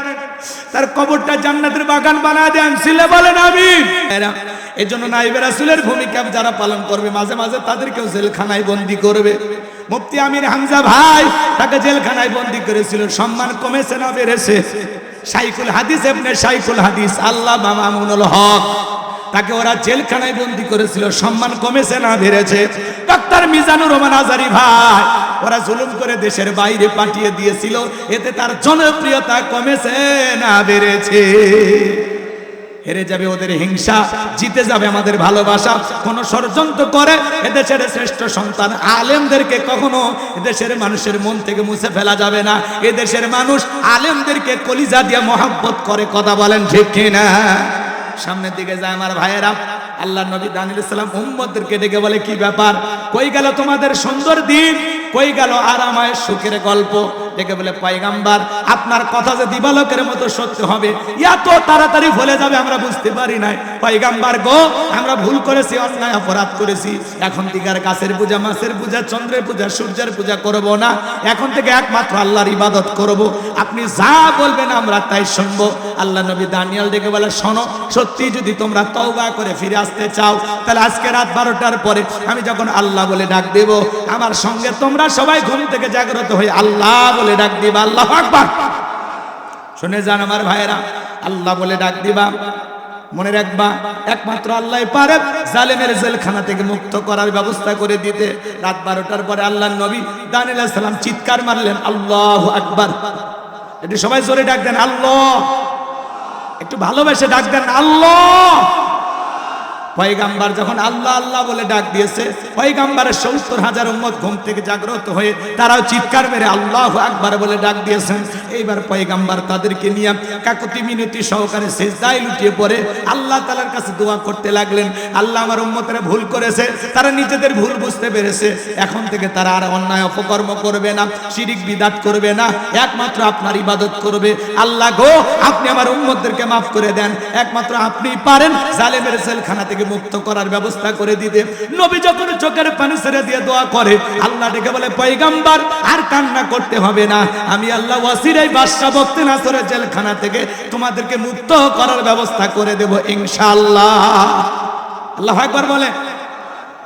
তার কবরটা জান্নাতের বাগান বানায় দেন, সিলে বলেন আমিন। এই জন্য নাইবে রাসূলের ভূমিকা যারা পালন করবে মাঝে মাঝে তাদেরকেও জেলখানায় বন্দী করবে। মুফতি আমির হামজা ভাই তাকে জেলখানায় বন্দী করেছিল, সম্মান কমেছে না বেড়েছে? শাইখুল হাদিস ইবনে শাইখুল হাদিস আল্লামা মামুনুল হক, তাকে ওরা জেলখানায় বন্দী করেছিল, সম্মান কমেছে না বেড়েছে? ডক্টর মিজানুর রহমান আজারি ভাই ওরা জুলুম করে দেশের বাইরে পাঠিয়ে দিয়েছিল, এতে তার জনপ্রিয়তা কমেছে না বেড়েছে? হেরে যাবে ওদের হিংসা, জিতে যাবে আমাদের ভালোবাসা। কোন ষড়যন্ত্র করে এদেশের শ্রেষ্ঠ সন্তান আলেমদেরকে কখনো এদেশের মানুষের মন থেকে মুছে ফেলা যাবে না। এদেশের মানুষ আলেমদেরকে কলিজা দিয়ে মহব্বত করে, কথা বলেন ঠিক কিনা? সামনের দিকে যায় আমার ভাইয়েরা, আল্লাহ নবী দানিয়েল সালাম উম্মতদেরকে ডেকে বলে, কি ব্যাপার, কই গেল তোমাদের সুন্দর দিন, কই গেল আরামায়ের সুখের গল্প? ডেকে বলে, পয়গাম্বার আপনার কথা যে দিবালোকের মতো সত্য হবে এত তাড়াতাড়ি ভুলে যাবে আমরা বুঝতে পারি নাই। পয়গাম্বার গো, আমরা ভুল করেছি, অন্যায় অপরাধ করেছি, এখন থেকে আর গাছের পূজা, মাছের পূজা, চন্দ্রের পূজা, সূর্যের পূজা করব না, এখন থেকে একমাত্র আল্লাহর ইবাদত করব, আপনি যা বলবেন আমরা তাই শুনবো। আল্লাহ নবী দানিয়েল ডেকে বলে, শোনো, সত্যি যদি তোমরা তওবা করে ফিরে আসতে চাও তাহলে আজকে রাত 12টার পরে আমি যখন আল্লাহ বলে ডাক দেব, আমার সঙ্গে তোমরা সবাই ঘুম থেকে জাগ্রত হয়ে আল্লাহ বলে ডাক দিবা। আল্লাহু আকবার। শুনে যান আমার ভাইয়েরা, আল্লাহ বলে ডাক দিবা, মনে রাখবা একমাত্র আল্লাহই পারে জালেমের জেলখানা থেকে মুক্ত করার ব্যবস্থা করে দিতে। রাত 12টার পরে আল্লাহর নবী দানিয়েল আলাইহিস সালাম চিৎকার মারলেন, আল্লাহু আকবার। একটু সবাই জোরে ডাক দেন আল্লাহ, একটু ভালোবেসে ডাক দেন আল্লাহ। পয়গাম্বার যখন আল্লাহ আল্লাহ বলে ডাক দিয়েছে, পয়গাম্বারের 70,000 উম্মত ঘুম থেকে জাগ্রত হয়ে তারাও চিৎকার মেরে আল্লাহু আকবার বলে ডাক দিয়েছেন। এইবার পয়গাম্বার তাদেরকে নিয়ে কাকুতি মিনতি সহকারে সিজদায় লুটিয়ে পড়ে আল্লাহ তাআলার কাছে দোয়া করতে লাগলেন, আল্লাহ আমার উম্মতেরা ভুল করেছে, তারা নিজেদের ভুল বুঝতে পেরেছে, এখন থেকে তারা আর অন্যায় অপকর্ম করবে না, শিরিক বিদআত করবে না, একমাত্র আপনার ইবাদত করবে। আল্লাহ গো, আপনি আমার উম্মতদেরকে maaf করে দেন, একমাত্র আপনিই পারেন জালেমের জেলখানা থেকে মুক্ত করার ব্যবস্থা করে দিতে। নবী যখন চোখের পানি ছেড়ে দিয়ে দোয়া করে, আল্লাহ ডেকে বলে, পয়গাম্বার আর কান্না করতে হবে না, আমি আল্লাহ ওয়াসিরাই বাদশা বখতে নাসরের জেলখানা থেকে তোমাদেরকে মুক্ত করার ব্যবস্থা করে দেব ইনশাআল্লাহ। আল্লাহু আকবার বলে।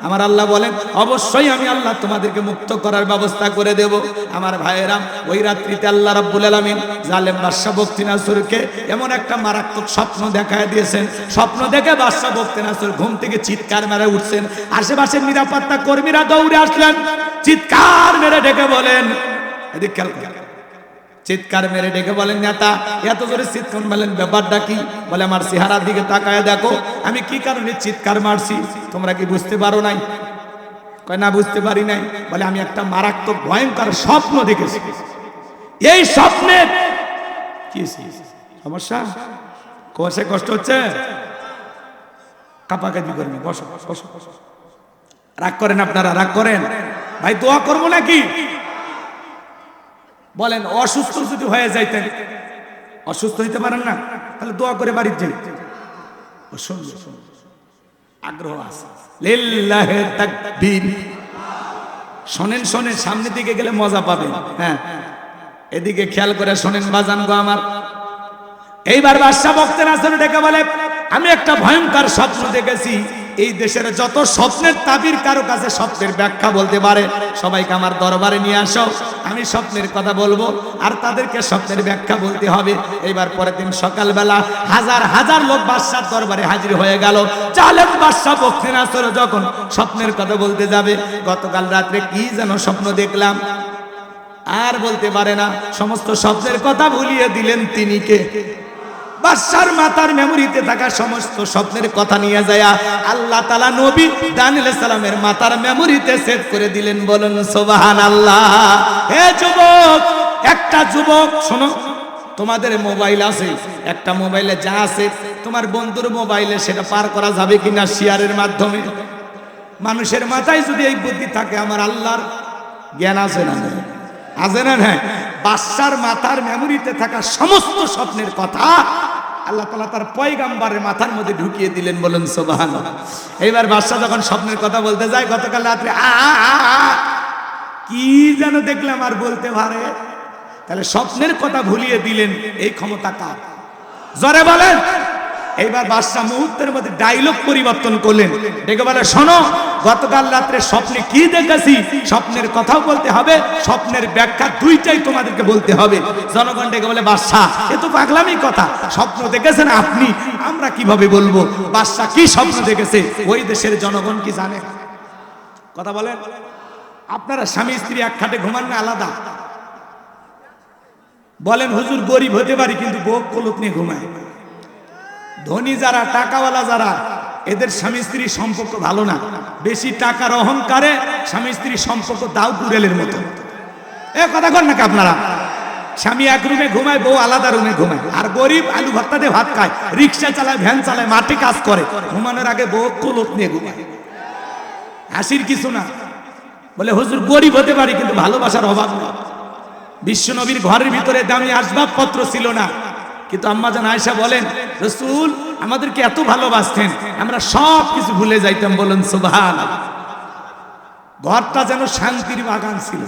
আমার আল্লাহ বলেন, অবশ্যই আমি আল্লাহ তোমাদেরকে মুক্ত করার ব্যবস্থা করে দেব। আমার ভাইয়েরা, ওই রাত্রিতে আল্লাহ রাব্বুল আলামিন জালেম বাদশা বখতে নাসরকে এমন একটা মারাত্মক স্বপ্ন দেখায় দিয়েছেন। স্বপ্ন দেখে বাদশা বখতে নাসর ঘুম থেকে চিৎকার মেরে উঠছেন। আশেপাশের নিরাপত্তা কর্মীরা দৌড়ে আসলেন, চিৎকার মেরে ডেকে বলেন, এদিক খেয়াল করেন, চিৎকার মেরে ডেকে বলেন, নেতা এত জোরে চিৎকার মারলেন, ব্যাপারটা কি? বলে, আমার চেহারার দিকে তাকায় দেখো আমি কি কারণে চিৎকার মারছি, তোমরা কি বুঝতে পারো নাই? কয়, না বুঝতে পারি নাই। বলে, আমি একটা মারাত্মক ভয়ঙ্কর স্বপ্ন দেখেছি, এই স্বপ্নে কি সমস্যা, কোষে কষ্ট হচ্ছে, কাপাকাপি করেন, বসো বসো বসো, রাগ করেন আপনারা, রাগ করেন ভাই, দোয়া করবো নাকি? বলেন, অসুস্থ যদি হয়ে যাইতেন, অসুস্থ হইতে পারেন না, তাহলে দোয়া করে বাড়ির যাই। আগ্রহ আছে, লিল্লাহি তাকবীর। শোনেন শোনেন, সামনের দিকে গেলে মজা পাবেন। হ্যাঁ, এদিকে খেয়াল করে শোনেন বাজান গো আমার। এইবার বাদশা বখতে নাসর ডেকে বলে, আমি একটা ভয়ঙ্কর স্বপ্ন দেখেছি। এই দেশের যত স্বপ্নের তাবির কারো কাছে স্বপ্নের ব্যাখ্যা বলতে পারে, সবাইকে আমার দরবারে নিয়ে আসো, আমি স্বপ্নের কথা বলবো আর তাদেরকে স্বপ্নের ব্যাখ্যা বলতে হবে। এইবার পরের দিন সকালবেলা হাজার হাজার লোক বাদশার দরবারে হাজির হয়ে গেল। জালেম বাদশা বখতে নাসর যখন স্বপ্নের কথা বলতে যাবে, গতকাল রাত্রে কি যেন স্বপ্ন দেখলাম, আর বলতে পারে না, সমস্ত স্বপ্নের কথা ভুলিয়ে দিলেন তিনি কে? বাদশার মাথার মেমোরিতে থাকা সমস্ত স্বপ্নের কথা নিয়ে যায় আল্লাহ তাআলা নবী দানিয়েল সালামের মাথার মেমোরিতে সেভ করে দিলেন। বলুন সুবহানাল্লাহ। হে যুবক, একটা যুবক শোনো, তোমাদের মোবাইল আছে, একটা মোবাইলে যা আছে তোমার বন্ধুর মোবাইলে সেটা পার করা যাবে কিনা শেয়ারের মাধ্যমে? মানুষের মাথায় যদি এই বুদ্ধি থাকে, আমার আল্লাহর জ্ঞান আছে না? আছে না? হ্যাঁ, বাদশার মাথার মেমোরিতে থাকা সমস্ত স্বপ্নের কথা আল্লাহ তাআলা তার পয়গাম্বরের মাথার মধ্যে ঢুকিয়ে দিলেন। বলেন সুবহানাল্লাহ। এইবার বাদশা যখন স্বপ্নের কথা বলতে যায়, গতকাল রাত্রে কি যেন দেখলাম আর বলতে পারে, তাহলে স্বপ্নের কথা ভুলিয়ে দিলেন, এই ক্ষমতা কার? জোরে বলেন। এইবার বাদশা মুহূর্তের মধ্যে ডায়লগ পরিবর্তন করলেন, ডেকে বলে, শোনো, গতকাল রাত্রে স্বপ্নে কি দেখেছি, স্বপ্নের কথাও বলতে হবে, স্বপ্নের ব্যাখ্যা দুইটাই তোমাদেরকে বলতে হবে। জনগণ ডেকে বলে, বাদশা এ তো পাগলামি কথা, স্বপ্ন দেখেছেন আপনি, আমরা কিভাবে বলবো? বাদশা কি স্বপ্ন দেখেছে ওই দেশের জনগণ কি জানে? কথা বলেন। আপনারা স্বামী স্ত্রী এক খাটে ঘুমান না আলাদা? বলেন হুজুর গরিব হতে পারি কিন্তু বউ কলুত নিয়ে ঘুমায়। ধনী যারা, টাকাওয়ালা যারা, এদের স্বামী স্ত্রীর সম্পর্ক ভালো না। বেশি টাকার অহংকারে স্বামী স্ত্রীর সম্পর্ক দাও কুড়েলের মতো। এ কথা কন নাকি আপনারা? স্বামী এক রুমে ঘুমায়, বউ আলাদা রুমে ঘুমায়। আর গরিব আলু ভর্তা দিয়ে ভাত খায়, রিক্সা চালায়, ভ্যান চালায়, মাঠে কাজ করে, ঘুমানোর আগে বউ কলুত নিয়ে ঘুমায়। হাসির কিছু না। বলে হুজুর গরিব হতে পারি কিন্তু ভালোবাসার অভাব নেই। বিশ্ব নবীর ঘরের ভিতরে দামি আসবাবপত্র ছিল না, কিন্তু আম্মা জান আয়েশা বলেন, রাসূল আমাদেরকে এত ভালোবাসতেন, আমরা সব কিছু ভুলে যাইতাম। বলেন সুবহানাল্লাহ। ঘরটা যেন শান্তির বাগান ছিল।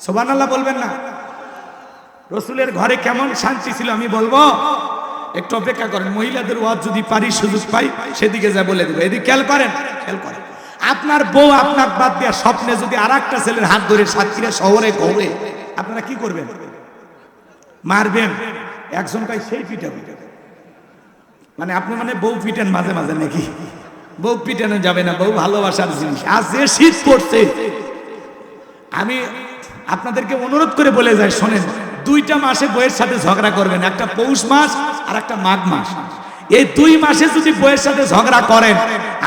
সুবহানাল্লাহ বলবেন না? রাসূলের ঘরে কেমন শান্তি ছিল আমি বলবো, একটু অপেক্ষা করেন। মহিলাদের ওয়াজ যদি পারি, সুযোগ পাই, সেদিকে যা বলে দেবো। এদিকে খেয়াল করেন, খেয়াল করেন। আপনার বউ আপনার বাদ দিয়া স্বপ্নে যদি আর একটা ছেলের হাত ধরে সাতক্ষীরা শহরে ঘোরে, আপনারা কি করবেন? মারবেন? একজন কয় সেই পিটাবে। মানে আপনি মানে বউ পিটেন মাঝে মাঝে নাকি? বউ পিটানো যাবে না, বউ ভালোবাসার জিনিস। আজ যে শীত পড়ছে, আমি আপনাদেরকে অনুরোধ করে বলে যাই, শোনেন, দুইটা মাসে বউয়ের সাথে ঝগড়া করবেন, একটা পৌষ মাস আর একটা মাঘ মাস। এই 2 মাসে যদি বউয়ের সাথে ঝগড়া করেন,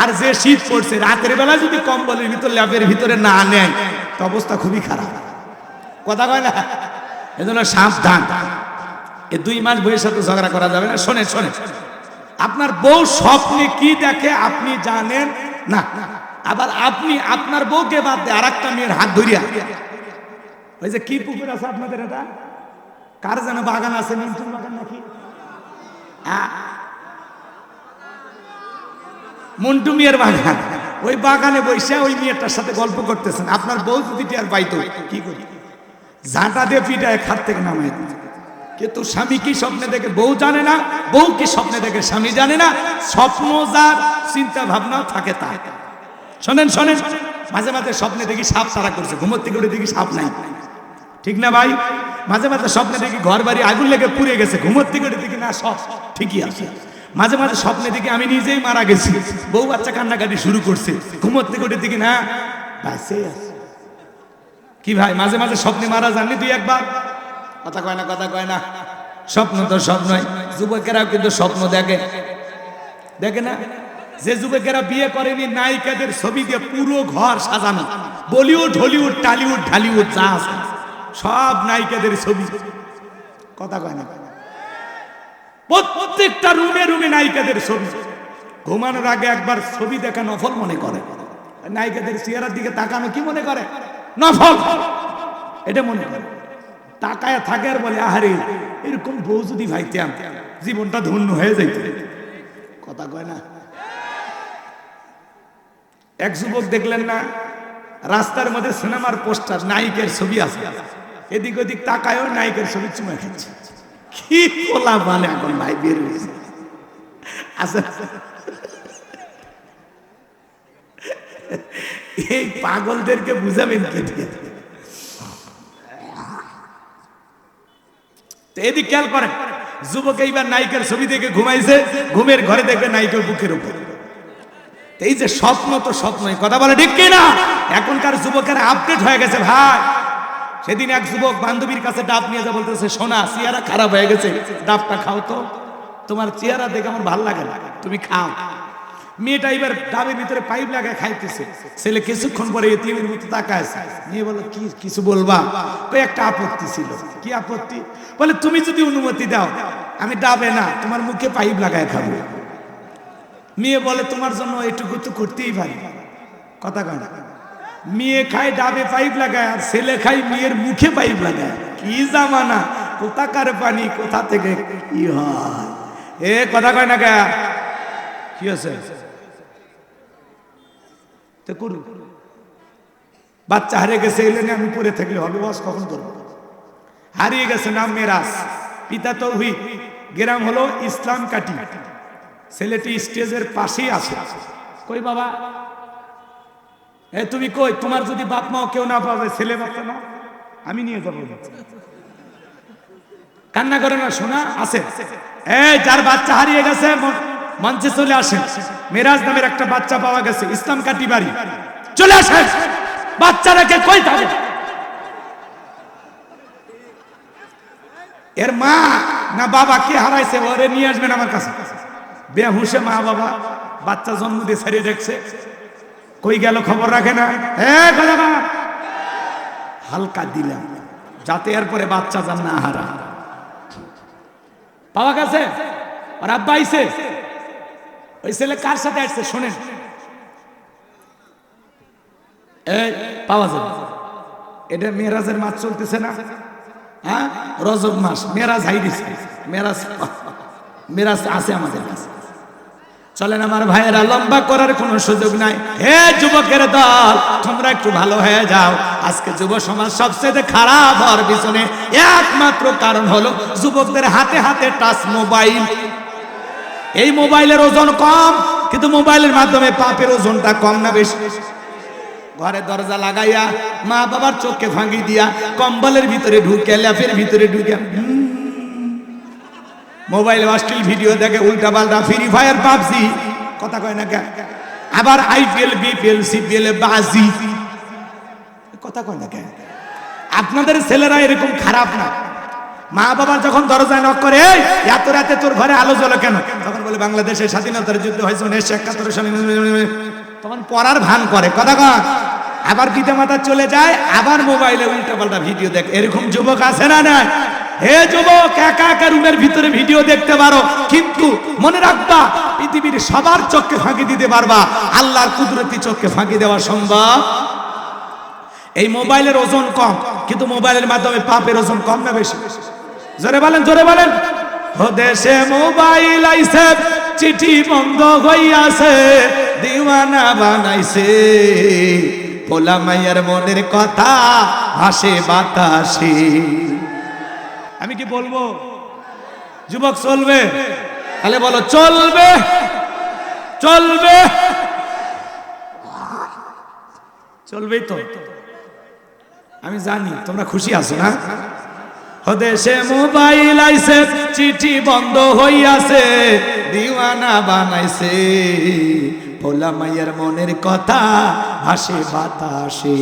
আর যে শীত পড়ছে, রাতের বেলা যদি কম্বলের ভিতর ল্যাপের ভিতরে না নেয়, তো অবস্থা খুবই খারাপ। কথা কয় না? এজন্য সাবধান। এই 2 মাস বউয়ের সাথে ঝগড়া করা যাবে না। শোনেন শোনেন, আপনার বউ স্বপ্নে কি দেখে আপনি জানেন না। আবার আপনি আপনার বউকে বাদ দিয়ে আর একটা মেয়ের হাত ধরিয়া, ওই যে কি পুকুর আছে আপনাদের, এটা কার যেন বাগান আছে, মিন্টুর বাগান নাকি, মন্টু মিয়ার বাগান, ওই বাগানে বসে ওই মেয়েটার সাথে গল্প করতেছেন। আপনার বউ যদি টিয়ার পাইতো কি করি, ঝাঁটা দিয়ে পিটায় খাট থেকে নামাই দিত। কিন্তু স্বামী কি স্বপ্নে দেখে বউ জানে না, বউ কি স্বপ্নে দেখে স্বামী জানে না। স্বপ্ন যার, চিন্তা ভাবনাও থাকে তার। শোনেন শোনেন, মাঝে মাঝে স্বপ্নে দেখি সাপ তারা করছে, ঘুমোর থেকে উঠে দেখি সাপ নাই, ঠিক না ভাই? মাঝে মাঝে স্বপ্নে দেখি ঘর বাড়ি আগুন লেগে পুড়ে গেছে, ঘুমোর থেকে উঠে দেখি না সব ঠিকই আছে। মাঝে মাঝে স্বপ্নে দেখি আমি নিজেই মারা গেছি, বউ বাচ্চা কান্নাকাটি শুরু করছে, ঘুমোর থেকে উঠে দেখি না বাঁচে আছে। কি ভাই মাঝে মাঝে স্বপ্নে মারা যাননি 2-1 বার? কথা কয় না, কথা কয় না। স্বপ্ন তো স্বপ্নই। যুবকেরাও কিন্তু স্বপ্ন দেখে, দেখে না? যে যুবকেরা বিয়ে করেনি, নায়িকাদের ছবি দিয়ে পুরো ঘর সাজানো, বলিউড, হলিউড, টালিউড, ঢালিউড যা আছে সব নায়িকাদের ছবি। কথা কয় না? প্রত্যেকটা রুমে রুমে নায়িকাদের ছবি। ঘুমানোর আগে একবার ছবি দেখা নফল মনে করে। নায়িকাদের চেহারার দিকে তাকানো কি মনে করে? নফল, এটা মনে করে। তাকায় থাকে আর বলে, আহারে এরকম বউ যদি ভাইতাম, জীবনটা ধন্য হয়ে যাইত। কথা কয় না? এক যুবক দেখলেন না, রাস্তার মধ্যে সিনেমার পোস্টার, নায়িকের ছবি আছে, এদিক ওদিক তাকায়ও নায়িকের ছবি চুমা খাচ্ছে। কি বলা মানে এখন ভাই বের হয়েছে। আচ্ছা, এই পাগলদেরকে বুঝাবেন কে দিয়ে? এদিক খেয়াল করেন, যুবক এইবার নায়িকার ছবি দেখে ঘুমাইছে, ঘুমের ঘরে দেখবে নায়িকার বুকের উপর। এই যে স্বপ্ন তো স্বপ্নই, কথা বলে ঠিক কিনা? এখনকার যুবকেরা আপডেট হয়ে গেছে ভাই। সেদিন এক যুবক বান্ধবীর কাছে ডাব নিয়ে যা বলতেছে, সোনা চেহারা খারাপ হয়ে গেছে, ডাবটা খাও তো, তোমার চেহারা দেখে আমার ভালো লাগে না, তুমি খাও। মেয়েটা এবার ডাবের ভিতরে পাইপ লাগায় খাইতেছে। ছেলে কিছুক্ষণ পরে এতিমের মতো তাকায় আছে। মেয়ে বলো, কি কিছু বলবা? কই একটা আপত্তি ছিল। কি আপত্তি? বলে তুমি যদি অনুমতি দাও আমি ডাবে না, তোমার মুখে পাইপ লাগায় খাবো। মেয়ে বলে, তোমার জন্য এটুকু তো করতেই পারি। কথা কয় না? মেয়ে খায় ডাবে পাইপ লাগায়, আর ছেলে খায় মেয়ের মুখে পাইপ লাগায়। কি জামানা, কোথাকার পানি কোথা থেকে কি হয়। এ কথা কয় না কে? কি আছে? তো করুন, বাচ্চা হারিয়ে গেছে, এলে আমি পড়ে থাকলে হবে, বস কখন করবো? হারিয়ে গেছে, নাম মেরাজ, পিতা তৌহিদ, গ্রাম হলো ইসলাম কাটি। ছেলেটি স্টেজের পাশেই আছে। কই বাবা, এ তুমি কই? তোমার যদি বাপ মাও কেউ না পাবে, ছেলে বাচ্চা না, আমি নিয়ে যাবো। কান্না করে না, শোনা আছে। এই যার বাচ্চা হারিয়ে গেছে মঞ্চে চলে আসেন। মেরাজ নামের একটা বাচ্চা পাওয়া গেছে, ইসলাম কাটি বাড়ি। চলে আসেন, বাচ্চা রেখে কই থাকে? এর মা না বাবা কে হারাইছে, ওরে নিয়ে আসবেন আমার কাছে। বেহুশে মা বাবা বাচ্চা জন্ম দিয়ে ছাড়িয়ে দেখছে, কই গেল খবর রাখে না। হালকা দিলাম যাতে এরপরে বাচ্চা যান না হারা। পাওয়া গেছে, আর আব্বা আইছে। ওই ছেলে কার সাথে আসছে শোনেন, পাওয়া যাবে। এটা মেরাজের মাস চলতেছে না, হ্যাঁ রজব মাস, মেরাজ হাই দিছে, মেরাজ আছে আমাদের কাছে। চলেন আমার ভাইয়েরা, লম্বা করার কোনো সুযোগ নাই। হে যুবকের দল, তোমরা একটু ভালো হয়ে যাও। আজকে যুব সমাজ সবচেয়ে খারাপ হওয়ার পিছনে একমাত্র কারণ হলো যুবকদের হাতে হাতে টাচ মোবাইল। এই মোবাইলের ওজন কম, কিন্তু মোবাইলের মাধ্যমে পাপের ওজনটা কম না বেশি? ঘরে দরজা লাগাইয়া মা বাবার চোখকে ভাঙি দিয়া কম্বলের ভিতরে ঢুকে, ল্যাপের ভিতরে ঢুকে মোবাইলে অশ্লীল ভিডিও দেখে, উল্টা পাল্টা ফ্রি ফায়ার, পাবজি, কথা কয় না কেন? আবার আইপিএল, বিপিএল, সিপিএল বাজি, কথা কয় না কেন? আপনাদের ছেলেরা এরকম খারাপ না। মা বাবা যখন দরজায় নক করে, এত রাতে তোর ঘরে আলো জ্বলে কেন? তখন বলে বাংলাদেশের স্বাধীনতার যুদ্ধ হয়েছে 1971 সালে, তখন পড়ার ভান করে, কথা কয়। আবার পিতা মাতা চলে যায়, আবার মোবাইলে উল্টা পাল্টা ভিডিও দেখে। এরকম যুবক আছে না? না। হে যুবক, একা একা রুমের ভিতরে ভিডিও দেখতে পারো, কিন্তু মনে রাখবা পৃথিবীর সবার চোখকে ফাঁকি দিতে পারবা, আল্লাহর কুদরতি চোখকে ফাঁকি দেওয়া সম্ভব। এই মোবাইলের ওজন কম, কিন্তু মোবাইলের মাধ্যমে পাপের ওজন কম না বেশি? জোরে বলেন, জোরে বলেন। ও দেশে মোবাইল আইছে, চিঠি বন্ধ হইয়াছে, দিওয়ানা বানাইছে, পোলা মাইয়ার মনের কথা হাসে বাতাসে। আমি কি বলবো? যুবক চলবে? তাহলে বলো চলবে, চলবে, চলবেই তো। আমি জানি তোমরা খুশি আছো না? দেশে মোবাইল আইছে, চিঠি বন্ধ হইয়াছে, দিওয়ানা বানাইছে, পোলা মাইয়ার মনের কথা হাসে বাতাসে।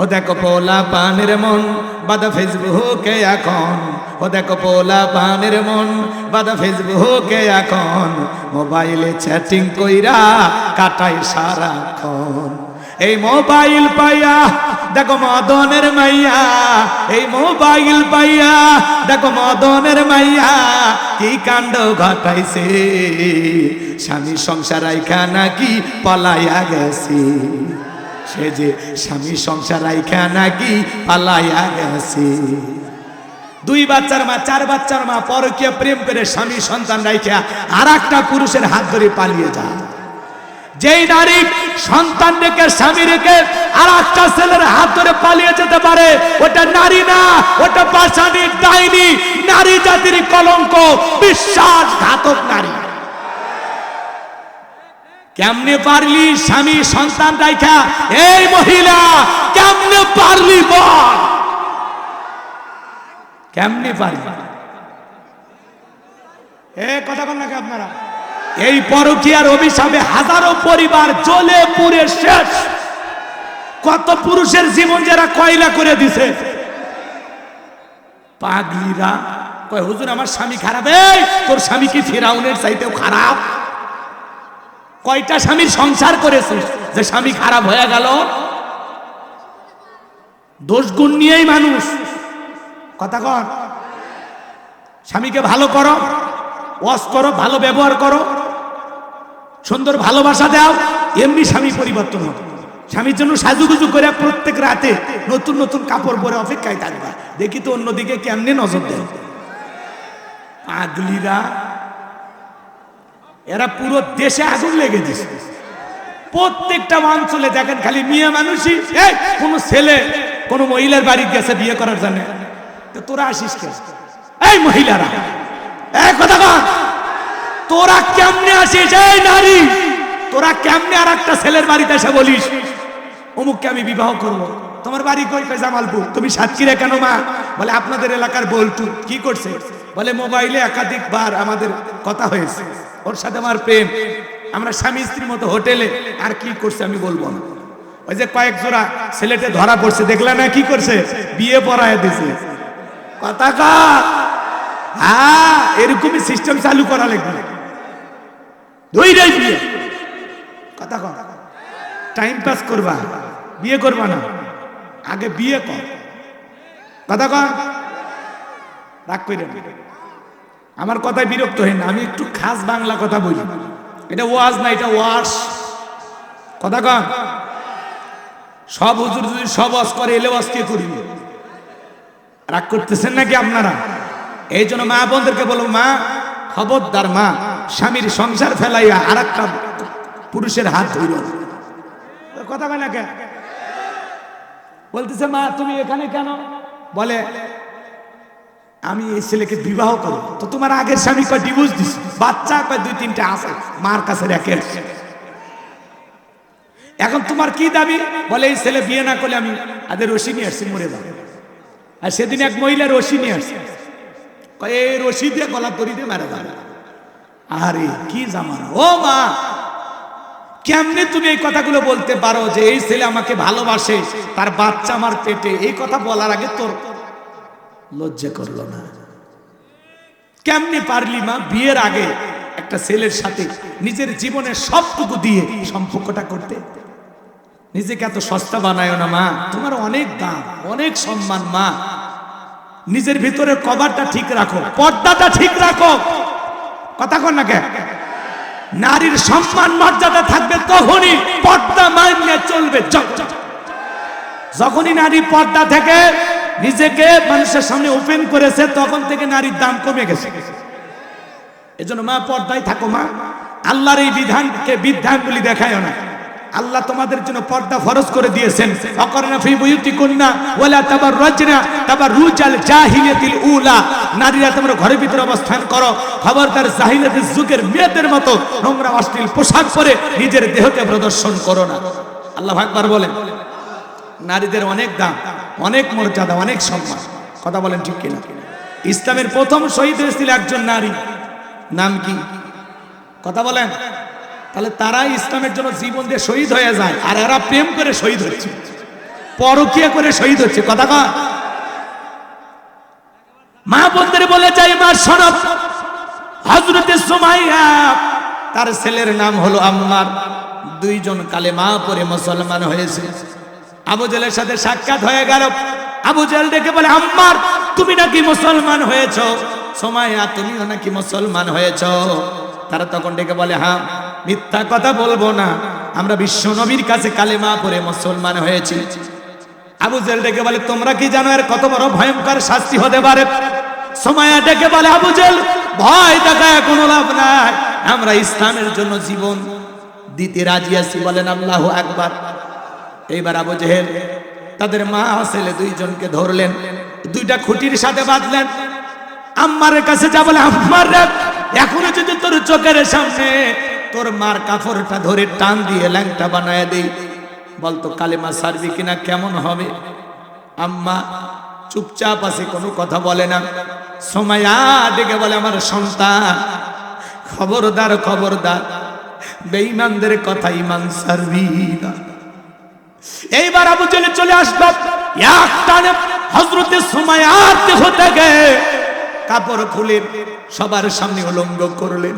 ও দেখো পোলা পানের মন বাদা ফেসবুকে এখন, ও দেখো পোলা পানের মন বাদা ফেসবুকে এখন, মোবাইলে চ্যাটিং কইরা কাটাই সারাক্ষণ। এই মোবাইল পাইয়া দেখো মদনের মাইয়া, এই মোবাইল পাইয়া দেখো মদনের মাইয়া, কি কাণ্ড ঘটাইছে, স্বামী সংসার আইখা নাকি পলাইয়া গেছে, সে যে স্বামী সংসার আইখা নাকি পালাইয়া গেছে। 2 বাচ্চার মা, 4 বাচ্চার মা পরকীয়া প্রেম করে স্বামী সন্তান রাইখা আর একটা পুরুষের হাত ধরে পালিয়ে যায়। যেই নারী সন্তান রেখে, স্বামী রেখে আর একটা ছেলের হাত ধরে পালিয়ে যেতে পারে, ওটা নারী না, ওটা পাষাণী ডাইনি, নারী জাতির কলঙ্ক, বিশ্বাসঘাতক নারী। কেমনে পারলি স্বামী সন্তান রাইখা? এই মহিলা কেমনে পারলি বল, কেমনে পারলি? কথা বল নাকি আপনারা? এই পরকীয়ার অভিশাপে হাজারো পরিবার জ্বলে পুড়ে শেষ। কত পুরুষের জীবন যারা কয়লা করে দিছে। পাগলিরা কয় হুজুর আমার স্বামী খারাপ। এই তোর স্বামী কি ফিরাউনের চাইতেও খারাপ? কয়টা স্বামীর সংসার করেছিস যে স্বামী খারাপ হয়ে গেল? দোষ গুণ নিয়েই মানুষ, কথা কর। স্বামীকে ভালো করো, ওয়াজ করো, ভালো ব্যবহার করো, সুন্দর ভালোবাসা দাও, এমনি স্বামী পরিবর্তন হবে। স্বামীর জন্য সাজুগুজু করে প্রত্যেক রাতে নতুন নতুন কাপড় পরে অপেক্ষায় থাকবা, দেখি তো অন্যদিকে কেমনে নজর দেয়। পাগলিরা, এরা পুরো দেশে আগুন লেগে দিছে। প্রত্যেকটা অঞ্চলে দেখেন খালি মেয়ে মানুষই। কোন ছেলে কোন মহিলার বাড়ি গেছে বিয়ে করার জন্য? তো তোরা আসিস কেন? এই মহিলারা, এই কথা কর, তোরা কেমনে আসিস? এই নারী, তোরা কেমনে আর একটা ছেলের বাড়িতে এসে বলিস অমুককে আমি বিবাহ করব? তোমার বাড়ি কই? কই জামালপুর। তুমি সাতক্ষীরা কেন মা? বলে আপনাদের এলাকার বল্টু। কি করছে? বলে মোবাইলে একাধিকবার আমাদের কথা হয়েছে, ওর সাথে আমার প্রেম, আমরা স্বামী স্ত্রীর মতো হোটেলে। আর কি করছে আমি বলবো না। ওই যে কয়েক জোড়া ছেলেটে ধরা পড়ছে, দেখলে না কি করছে? বিয়ে পড়ায় দিছে। কথা কর। হ্যাঁ, এরকমই সিস্টেম চালু করা লাগবে। দুইটাই বিয়ে। কথা কর। টাইম পাস করবা, বিয়ে করবা না, আগে বিয়ে কর। কথা কর। রাগ করে আমার কথায় বিরক্ত হই না, আমি একটু খাস বাংলা কথা বলি। এটা ওয়াজ না, এটা ওয়াশ। কথা কর। সব হুজুর যদি সব ওয়াজ করে, এলে ওয়াজ কে করিবে? রাগ করতেছেন নাকি আপনারা? এই জন্য মা বোনদেরকে বলবো, মা খবরদার, মা স্বামীর সংসার ফেলাইয়া আর একটা পুরুষের হাত ধরিল। কথা বলে না কেন? বলতেছে মা তুমি এখানে কেন? বলে আমি এই ছেলেকে বিবাহ করব। তো তোমার আগের স্বামী কয় ডিভোর্স দিছে, বাচ্চা কয় 2-3টা আছে, মার কাছে রেখে। এখন তোমার কি দাবি? বলে এই ছেলে বিয়ে না করলে আমি আদের রশি নিয়ে আসছি, মরে যাবো। আর সেদিন এক মহিলা রশি নিয়ে আসছে, এই রশি দিয়ে গলা দড়ি দিয়ে মারা যাবে। আরে কি জামানা! ও মা, কেমনে তুমি এই কথাগুলো বলতে পারো যে এই ছেলে আমাকে ভালোবাসে, তার বাচ্চা আমার পেটে? এই কথা বলার আগে তোর লজ্জা করলো না? কেমনে পারলি মা বিয়ের আগে একটা ছেলের সাথে নিজের জীবনের সবটুকু দিয়ে সম্পর্কটা করতে? নিজেকে এত সস্তা বানায় না মা, তোমার অনেক দাম, অনেক সম্মান। মা নিজের ভিতরে কভারটা ঠিক রাখো, পর্দাটা ঠিক রাখো। কথা কর না কেন? নারীর সম্মান মর্যাদা থাকবে তখনই পর্দা মানিয়ে চলবে। যখনই নারী পর্দা থেকে নিজেকে মানুষের সামনে ওপেন করেছে, তখন থেকে নারীর দাম কমে গেছে। এজন্য মা পর্দায় থাকো মা। আল্লাহর এই বিধানকে বিধানগুলি দেখায় না। আল্লাহ তোমাদের জন্য পর্দা ফরজ করে দিয়েছেন। অকরনা ফি বুয়ুতিকুন্না ওয়ালা তাবাররাজনা তাবাররুজাল জাহিলিয়াতিল উলা। নারীরা তোমরা ঘরের ভিতরে অবস্থান করো, খবরদার জাহিলিয়াতের যুগের মেয়েদের মতো নোংরা অশ্লীল পোশাক পরে নিজের দেহকে প্রদর্শন করো না। আল্লাহু আকবার বলেন। নারীদের অনেক দাম, অনেক মর্যাদা, অনেক সম্মান। কথা বলেন ঠিক কিনা? ইসলামের প্রথম শহীদ হয়েছিল একজন নারী, নাম কি? কথা বলেন। তাহলে তারাই ইসলামের জন্য জীবন দিয়ে শহীদ হয়ে যায়, আর এরা প্রেম করে শহীদ হচ্ছে, পরকীয়া করে শহীদ হচ্ছে। কথা কয়। মা বোনদের বলে যাই, মা শোনো, হযরতে সুমাইয়া তার ছেলের নাম হলো আম্মার, দুইজন কালেমা পড়ে মুসলমান হয়েছে। আবু জেলের সাথে সাক্ষাৎ হয়ে গেল। আবু জেল ডেকে বলে, আম্মার তুমি নাকি মুসলমান হয়েছো? সুমাইয়া তুমিও নাকি মুসলমান হয়েছো? তারা তখন ডেকে বলে, হ্যাঁ, মিথ্যা কথা বলবো না, আমরা বিশ্ব নবীর কাছে কালেমা পড়ে মুসলমান হয়েছি। আবু জেল ডেকে বলে, তোমরা কি জানো এর কত বড় ভয়ঙ্কর শাস্তি হতে পারে? সুমাইয়া ডেকে বলে, আবু জেল ভয় দেখায় কোনো লাভ নাই, আমরা ইসলামের জন্য জীবন দিতে রাজি আছি। বলেন আল্লাহু আকবার। এইবার আবু জেহেল তাদের মা ছেলে দুইজনকে ধরলেন, দুইটা খুঁটির সাথে বাঁধলেন। আম্মারের কাছে যা বলে, আম্মার রে, এখনো যদি তোর চোখের সামনে তোর মার কাপড়টা ধরে টান দিয়ে ল্যাংটা বানায় দেই, বলতো কালেমা সারবি কিনা? কেমন হবে? আম্মা চুপচাপ আছে, কোনো কথা বলে না। সুমাইয়া ডেকে বলে, আমার সন্তান, খবরদার খবরদার, বেঈমানদের কথা ঈমান সারবি না। এইবার আবু জেল চলে আসলো, একটানে হযরতে সুমাইয়ার দেহ থেকে কাপড় খুলে সবার সামনে উলঙ্গ করলেন।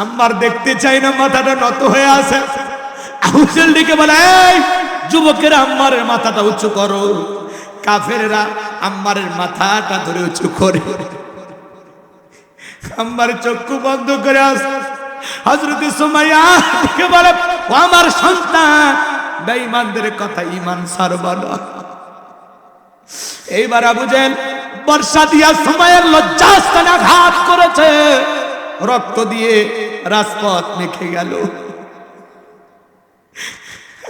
আম্মার দেখতে চাই না, মাথাটা নত হয়ে আছে। আবু জেল ডেকে বলে, এই যুবকেরা, আম্মারের মাথাটা উঁচু করো। কাফেররা আম্মারের মাথাটা ধরে উঁচু করে। আম্মার চক্ষু বন্ধ করে আসে। হযরতে সুমাইয়া ডেকে বলে, ও আমার সন্তান, বেঈমানদের কথা ঈমান ছাড়বা না। এইবার আবু জেহেল বর্ষা দিয়া সুমাইয়ার লজ্জাস্থানে আঘাত করেছে, রক্ত দিয়ে রাজপথ মেখে গেল।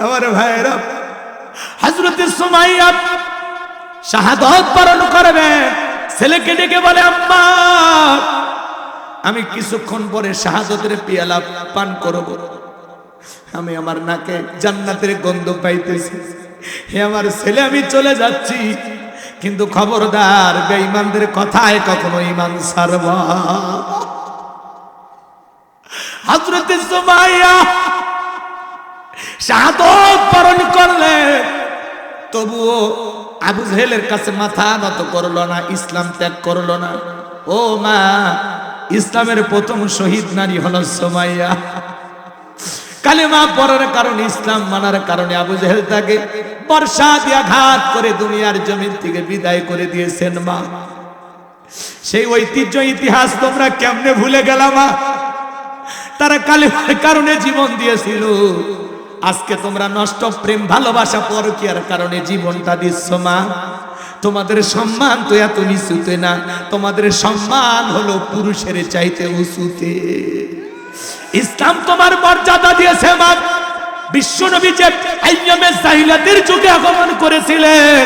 আমার ভাইরা, হযরতে সুমাইয়া শাহাদাত বরণ করবেন, ছেলেকে ডেকে বলে আম্মা আমি কিছুক্ষণ পরে শাহাদাতের পেয়ালা পান করব, আমি আমার নাকে জান্নাতের গন্ধ পাইতেছি, হে আমার ছেলে আমি চলে যাচ্ছি, কিন্তু খবরদার বেঈমানদের কথায় কখনো ঈমান ছাড়বা। হযরত সুমাইয়া শাহাদাত বরণ করলে, তবুও আবু জেহেলের কাছে মাথা নত করলো না, ইসলাম ত্যাগ করলো না। ও মা, ইসলামের প্রথম শহীদ নারী হলো সুমাইয়া। কালেমা পড়ার কারণে, ইসলাম মানার কারণে আবু জেহেল তাকে বর্ষা দিয়ে আঘাত করে দুনিয়ার জমিন থেকে বিদায় করে দিয়েছেন। মা, সেই ঐতিহ্য ইতিহাস তোমরা কেমনে ভুলে গেলা মা? তারা কালেমার কারণে জীবন দিয়েছিল, আজকে তোমরা নষ্ট প্রেম ভালোবাসা পরকীয়ার কারণে জীবনটা দিচ্ছ। মা, তোমাদের সম্মান তো এত নিচুতে না, তোমাদের সম্মান হলো পুরুষের চাইতে উঁচুতে। ইসলাম তোমার মর্যাদা দিয়েছে মা। বিশ্বনবী যে আইয়ামে জাহিলিয়াতের যুগে আগমন করেছিলেন,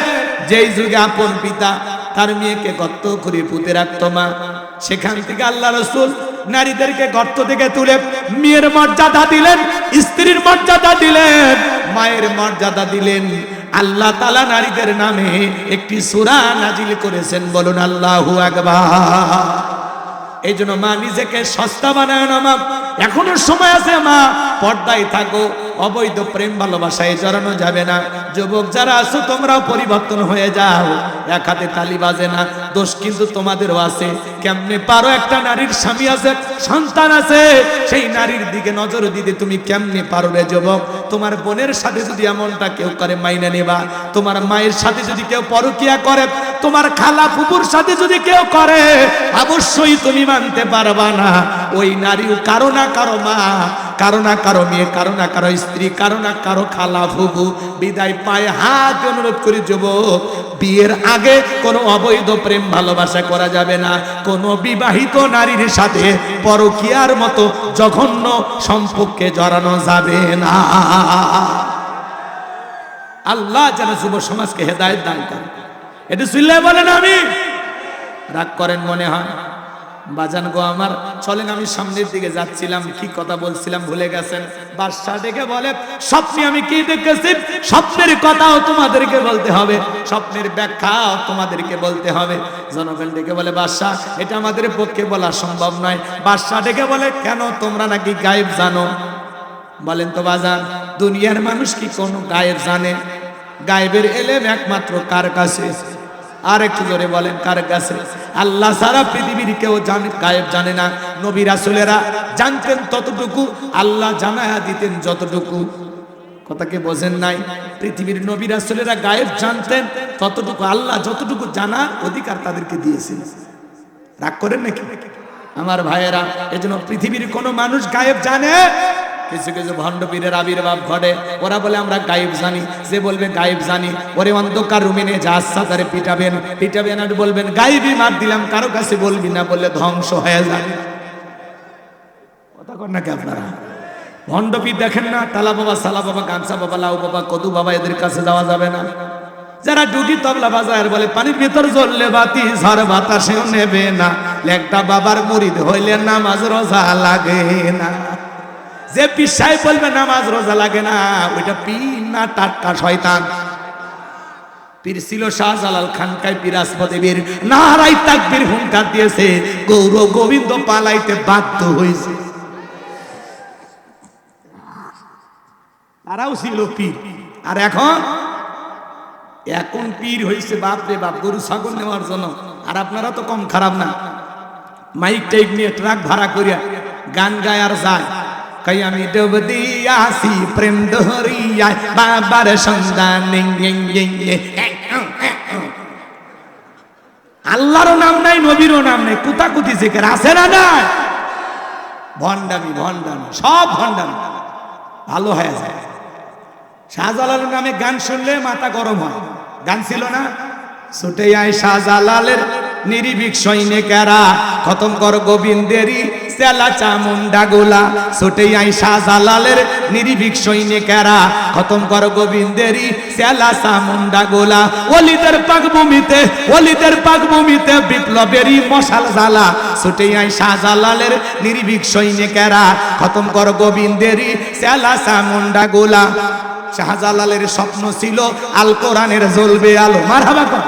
যেই যুগে আপন পিতা তার মেয়েকে গর্ত করে পুঁতে রাখত মা, সেখান থেকে আল্লাহ রাসূল নারীদেরকে গর্ত থেকে তুলে মেয়ের মর্যাদা দিলেন, স্ত্রীর মর্যাদা দিলেন, মায়ের মর্যাদা দিলেন। আল্লাহ তাআলা নারীদের নামে একটি সূরা নাজিল করেছেন, বলুন আল্লাহু আকবার। এই জন্য মা, নিজেকে সস্তা বানায় না মা, এখনো সময় আছে মা, পর্দায় থাকো, অবৈধ প্রেম ভালোবাসায় জড়ানো যাবে না। যুবক যারা আছো তোমরাও পরিবর্তন হয়ে যাও, এক হাতে তালি বাজে না, দোষ কিন্তু তোমাদেরও আছে। কেমনে পারো? একটা নারীর স্বামী আছে, সন্তান আছে, সেই নারীর দিকে নজর দিতে তুমি কেমনে পারো রে যুবক? তোমার বোনের সাথে যদি এমনটা কেউ করে মাইনা নেবা, তোমার মায়ের সাথে যদি কেউ পরকিয়া করে, তোমার খালা ফুপুর সাথে যদি কেউ করে, অবশ্যই তুমি মানতে পারবা না। ওই নারীও কারো না কারো মা, কারো না কারো মেয়ে, কারো না কারো স্ত্রী, কারো না কারো খালা ফুপু। বিদায় পায়ে হাত অনুরোধ করি যুবক, বিয়ের আগে কোনো অবৈধ প্রেম ভালোবাসা করা যাবে না, কোনো বিবাহিত নারীর সাথে পরকীয়ার মতো জঘন্য সম্পর্কে জড়ানো যাবে না। আল্লাহ যেন যুব সমাজকে হেদায়েত দান করেন। এটা শুনলে বলেন আমি রাগ করেন মনে হয়। বাজান গো আমার, চলেন আমি সামনের দিকে যাচ্ছিলাম, কি কথা বলছিলাম ভুলে গেছেন। বাদশা ডেকে বলে, স্বপ্নে আমি কি দেখেছি, স্বপ্নের কথাও তোমাদেরকে বলতে হবে, স্বপ্নের ব্যাখ্যাও তোমাদেরকে বলতে হবে। জনগণ ডেকে বলে, বাদশা এটা আমাদের পক্ষে বলা সম্ভব নয়। বাদশা ডেকে বলে, কেন? তোমরা নাকি গায়েব জানো? বলেন তো বাজান, দুনিয়ার মানুষ কি কোনো গায়েব জানে? গায়েবের এলেম একমাত্র কার কাছে? আর একটু জোরে বলেন, কার কাছে? আল্লাহ সারা পৃথিবীর কেউ জানে গায়েব জানে না। নবী রাসূলেরা জানতেন ততটুকু, আল্লাহ জানায়া দিতেন যতটুকু। কথা কি বোঝেন নাই? পৃথিবীর নবী রাসূলেরা গায়েব জানতেন ততটুকু, আল্লাহ যতটুকু জানার অধিকার তাদেরকে দিয়েছেন। রাগ করেন নাকি আমার ভাইয়েরা? এজন্য পৃথিবীর কোনো মানুষ গায়েব জানে? কিছু কিছু ভণ্ড পীরের আবির্ভাব ঘটে, ওরা বলে আমরা গায়েব জানি। যে বলবে গায়েব জানি, ওরে অন্ধকার রুমে নিয়ে যা সাদারে পিটাবেন, পিটাবেন আর বলবেন গায়েবই মার দিলাম, কারো কাছে বলবি না, বললে ধ্বংস হয়ে যাবে। কথা কর নাকি আপনারা? ভণ্ড পীর দেখেন না, তালা বাবা, সালা বাবা, গামছা বাবা, লাউ বাবা, কদু বাবা, এদের কাছে যাওয়া যাবে না। যারা ডুগি তবলা বাজায় আর বলে পানির ভিতর জ্বললে বাতি ঝড় বাতাসেও নেবে না, লেকটা বাবার মুরিদ হইলে নামাজ রোজা লাগে না। যে পিসাই বলবে নামাজ রোজা লাগে না, ওইটা পীর না টাটকা শয়তান। পীর ছিল শাহজালাল খানকাই পিরাজপদে বীর, নারাই তাকবীর হুঙ্কার দিয়েছে, গৌর গোবিন্দ পালাইতে বাধ্য হয়েছে। তারাও ছিল পীর। আর এখন পীর হয়েছে বাপ রে বাপ, গরু ছাগল নেওয়ার জন্য। আর আপনারা তো কম খারাপ না, মাইক টাইক নিয়ে ট্রাক ভাড়া করিয়া গান গায় আর যায়, কই আমি ডুব দিয়াছি প্রেম দরিয়ায় বাবার সন্ধানে। আল্লাহরও নাম নাই, নবীরও নাম নাই, কুতাকুতি জিকির আছে না নাই? ভণ্ডামি, ভণ্ডামি, সব ভণ্ডামি। ভালো হয়ে যায়। শাহজালালের নামে গান শুনলে মাথা গরম হয়। গান ছিল না, ছুটে আয় শাহজালালের নির্ভীক সৈনিকেরা খতম কর গোবিন্দেরই চেলা চামুন্ডা গোলা ছুটে আই শাহজালালের নির্ভীক সৈনিকেরা খতম কর গোবিন্দেরই চেলা চামুন্ডা গোলা ওলিদের পাকভূমিতে বিপ্লবেরই মশাল জ্বালা ছুটে আই শাহজালালের নির্ভীক সৈনিকেরা খতম কর গোবিন্দেরই চেলা চামুন্ডা গোলা। শাহজালালের স্বপ্ন ছিল আল কোরআনের জ্বলবে আলো, মারহাবা কর।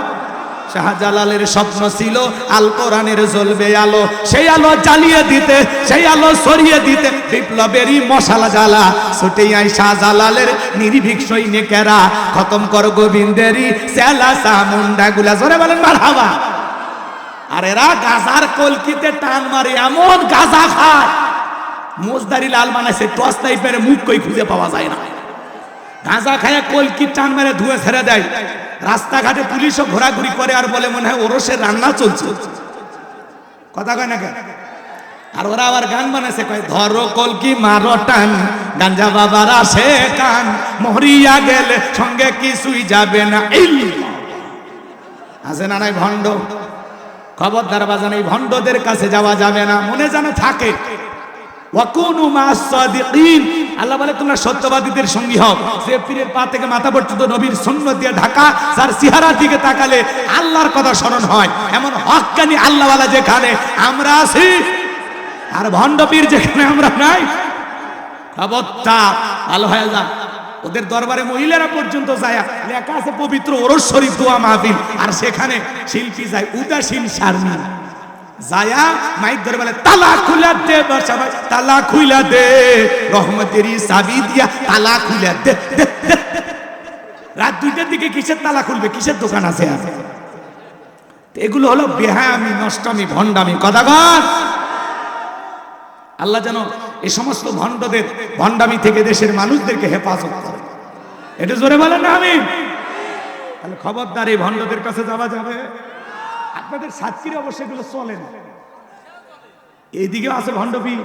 শাহজালালের স্বপ্ন ছিল আল কোরআনের জ্বলবে আলো, সেই আলো জ্বালিয়ে দিতে, সেই আলো ছড়িয়ে দিতে বিপ্লবেরই মশালা জ্বালা ছুটে আই শাহজালালের নির্ভীক সৈনিকেরা খতম কর গোবিন্দেরই চেলা চামুন্ডা গুলা। জোরে বলেন মারহাবা। আর এরা গাজার কলকিতে টান মারে, এমন গাজা খায় মোজদারি লাল বানাইছে, টস টাইপের মুখ কই খুঁজে পাওয়া যায় না। গাঁজা খায় কলকি টান মেরে ধুয়ে ছেড়ে দেয়, রাস্তাঘাটে পুলিশও ঘোরাঘুরি করে আর বলে মনে হয় ওরসের রান্না চলছে, কথা কয় না কেন? আর ওরা আবার গান বানাইছে, কয় ধরো কলকি মারো টান, গাঞ্জা বাবার আসে কান, মরিয়া গেলে সঙ্গে কিছুই যাবে না। আছে না নাই ভণ্ড? খবরদার বাজান, এই ভণ্ডদের কাছে যাওয়া যাবে না, মনে যেন থাকে। ওয়াকুনু মাস সাদিকিন, আল্লাহ বলে তোমরা সত্যবাদীদের সঙ্গী হও। যে পীরের পা থেকে মাথা পর্যন্ত নবীর সুন্নাত দিয়ে ঢাকা, যার চেহারার দিকে তাকালে আল্লাহর কথা স্মরণ হয়, এমন হক্কানি আল্লাহওয়ালা যেখানে আমরা আছি আর ভণ্ড পীর যেখানে আমরা নাই, খবরদার ভালো হয়ে যান। ওদের দরবারে মহিলারা পর্যন্ত যায়, লেখা আছে পবিত্র ওরস শরীফ দোয়া মাহফিল, আর সেখানে শিল্পী যায় উদাসীন শারমিন, যায়া মাইক ধরে বলে তালা খুলে দে, বর্ষা ভাই তালা খুলে দে, রহমতেরই চাবি দিয়া তালা খুলে দে। রাত 2টার দিকে কিসের তালা খুলবে, কিসের দোকান আছে? এগুলো হলো বেহায়ামি, নষ্টামি, ভণ্ডামি, কথাগণ। আল্লাহ যেন এই সমস্ত ভণ্ডদের ভণ্ডামি থেকে দেশের মানুষদেরকে হেফাজত করে। এটা জোরে বলেন না আমি? তাহলে খবরদার, এই ভণ্ডদের কাছে যাওয়া যাবে। আপনাদের সাতক্ষীরা অবশ্যই এগুলো চলে না, এইদিকেও আছে ভণ্ডপি।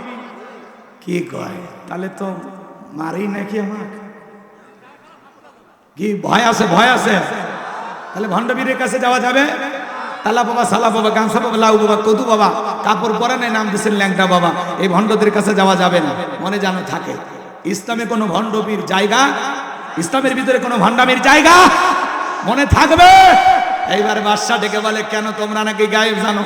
কি কয়? তাহলে তো মারেই নাকি আমার, কি ভয় আছে? ভয় আছে? তাহলে ভণ্ডপীরের কাছে যাওয়া যাবে? তালা বাবা, সালা বাবা, গামছা বাবা, লাউ বাবা, কদু বাবা, কাপড় পরে নাই, নাম দিচ্ছেন ল্যাংটা বাবা, এই ভণ্ডদের কাছে যাওয়া যাবে না, মনে যেন থাকে। ইসলামে কোনো ভণ্ডপীর জায়গা, ইসলামের ভিতরে কোনো ভণ্ডামির জায়গা মনে থাকবে। এইবার বাদশা ডেকে বলে, কেন তোমরা নাকি গায়েব জানো?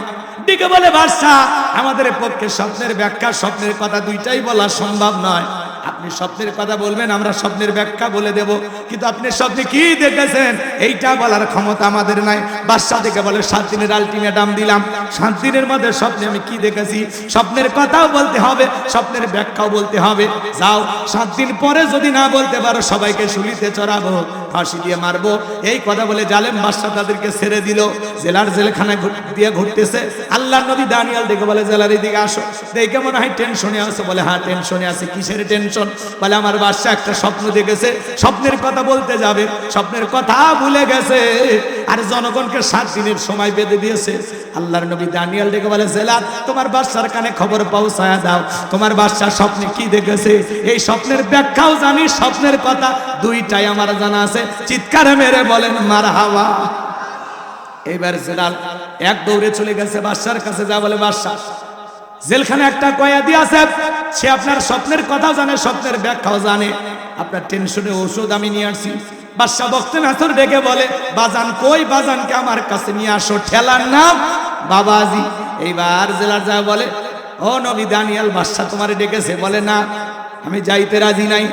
ডেকে বলে, বাদশা আমাদের পক্ষে স্বপ্নের ব্যাখ্যা, স্বপ্নের কথা দুইটাই বলা সম্ভব নয়। আপনি স্বপ্নের কথা বলবেন, আমরা স্বপ্নের ব্যাখ্যা বলে দেব, কিন্তু আপনি স্বপ্নে কি দেখেছেন এইটা বলার ক্ষমতা আমাদের নাই। বাদশা ডেকে বলে, 7 দিনের আলটিমেটাম দিলাম, 7 দিনের মধ্যে স্বপ্নে আমি কি দেখেছি স্বপ্নের কথাও বলতে হবে, স্বপ্নের ব্যাখ্যাও বলতে হবে। যাও, 7 দিন পরে যদি না বলতে পারো সবাইকে শুলিতে চড়াবো, ফাঁসি দিয়ে মারবো। এই কথা বলে জালেম বাদশা তাদেরকে ছেড়ে দিল। জেলার জেলখানায় দিয়ে ঘুরতেছে। আল্লাহর নবী দানিয়েল দেখে বলে, জেলার এদিকে আসো। দেখে মনে হয় টেনশনে আছে। বলে, হ্যাঁ টেনশনে আছে। কিসের টেনশন? বলে, আমার বাদশা একটা স্বপ্ন দেখেছে, স্বপ্নের কথা বলতে যাবে, স্বপ্নের কথা ভুলে গেছে, আর জনগণকে 7 দিনের সময় বেঁধে দিয়েছে। আল্লাহর নবী দানিয়েল ডেকে বলে, জেলার তোমার বাদশার কানে খবর পৌঁছায়া দাও, তোমার বাদশা স্বপ্নে কি দেখেছে, এই স্বপ্নের ব্যাখ্যাও জানি, স্বপ্নের কথা দুইটাই আমার জানা আছে। চিৎকারে মেরে বলেন মারহাবা। এইবার জেলাল এক দৌড়ে চলে গেছে বাদশার কাছে, যা বলে, বাদশা জেলখানে একটা কয়েদি আছে, সে আপনার স্বপ্নের কথাও জানে, স্বপ্নের ব্যাখ্যাও জানে, আপনার টেনশনে ওষুধ আমি নিয়ে আসছি। বাদশা বক্তে নাসর ডেকে বলে, বাজান কই? বাজানকে আমার কাছে নিয়ে আসো। ঠেলার নাম বাবাজি। এইবার জেলার যা বলে, ও নবী দানিয়েল, বাদশা তোমারে ডেকেছে। বলে, না আমি যাইতে রাজি নাই,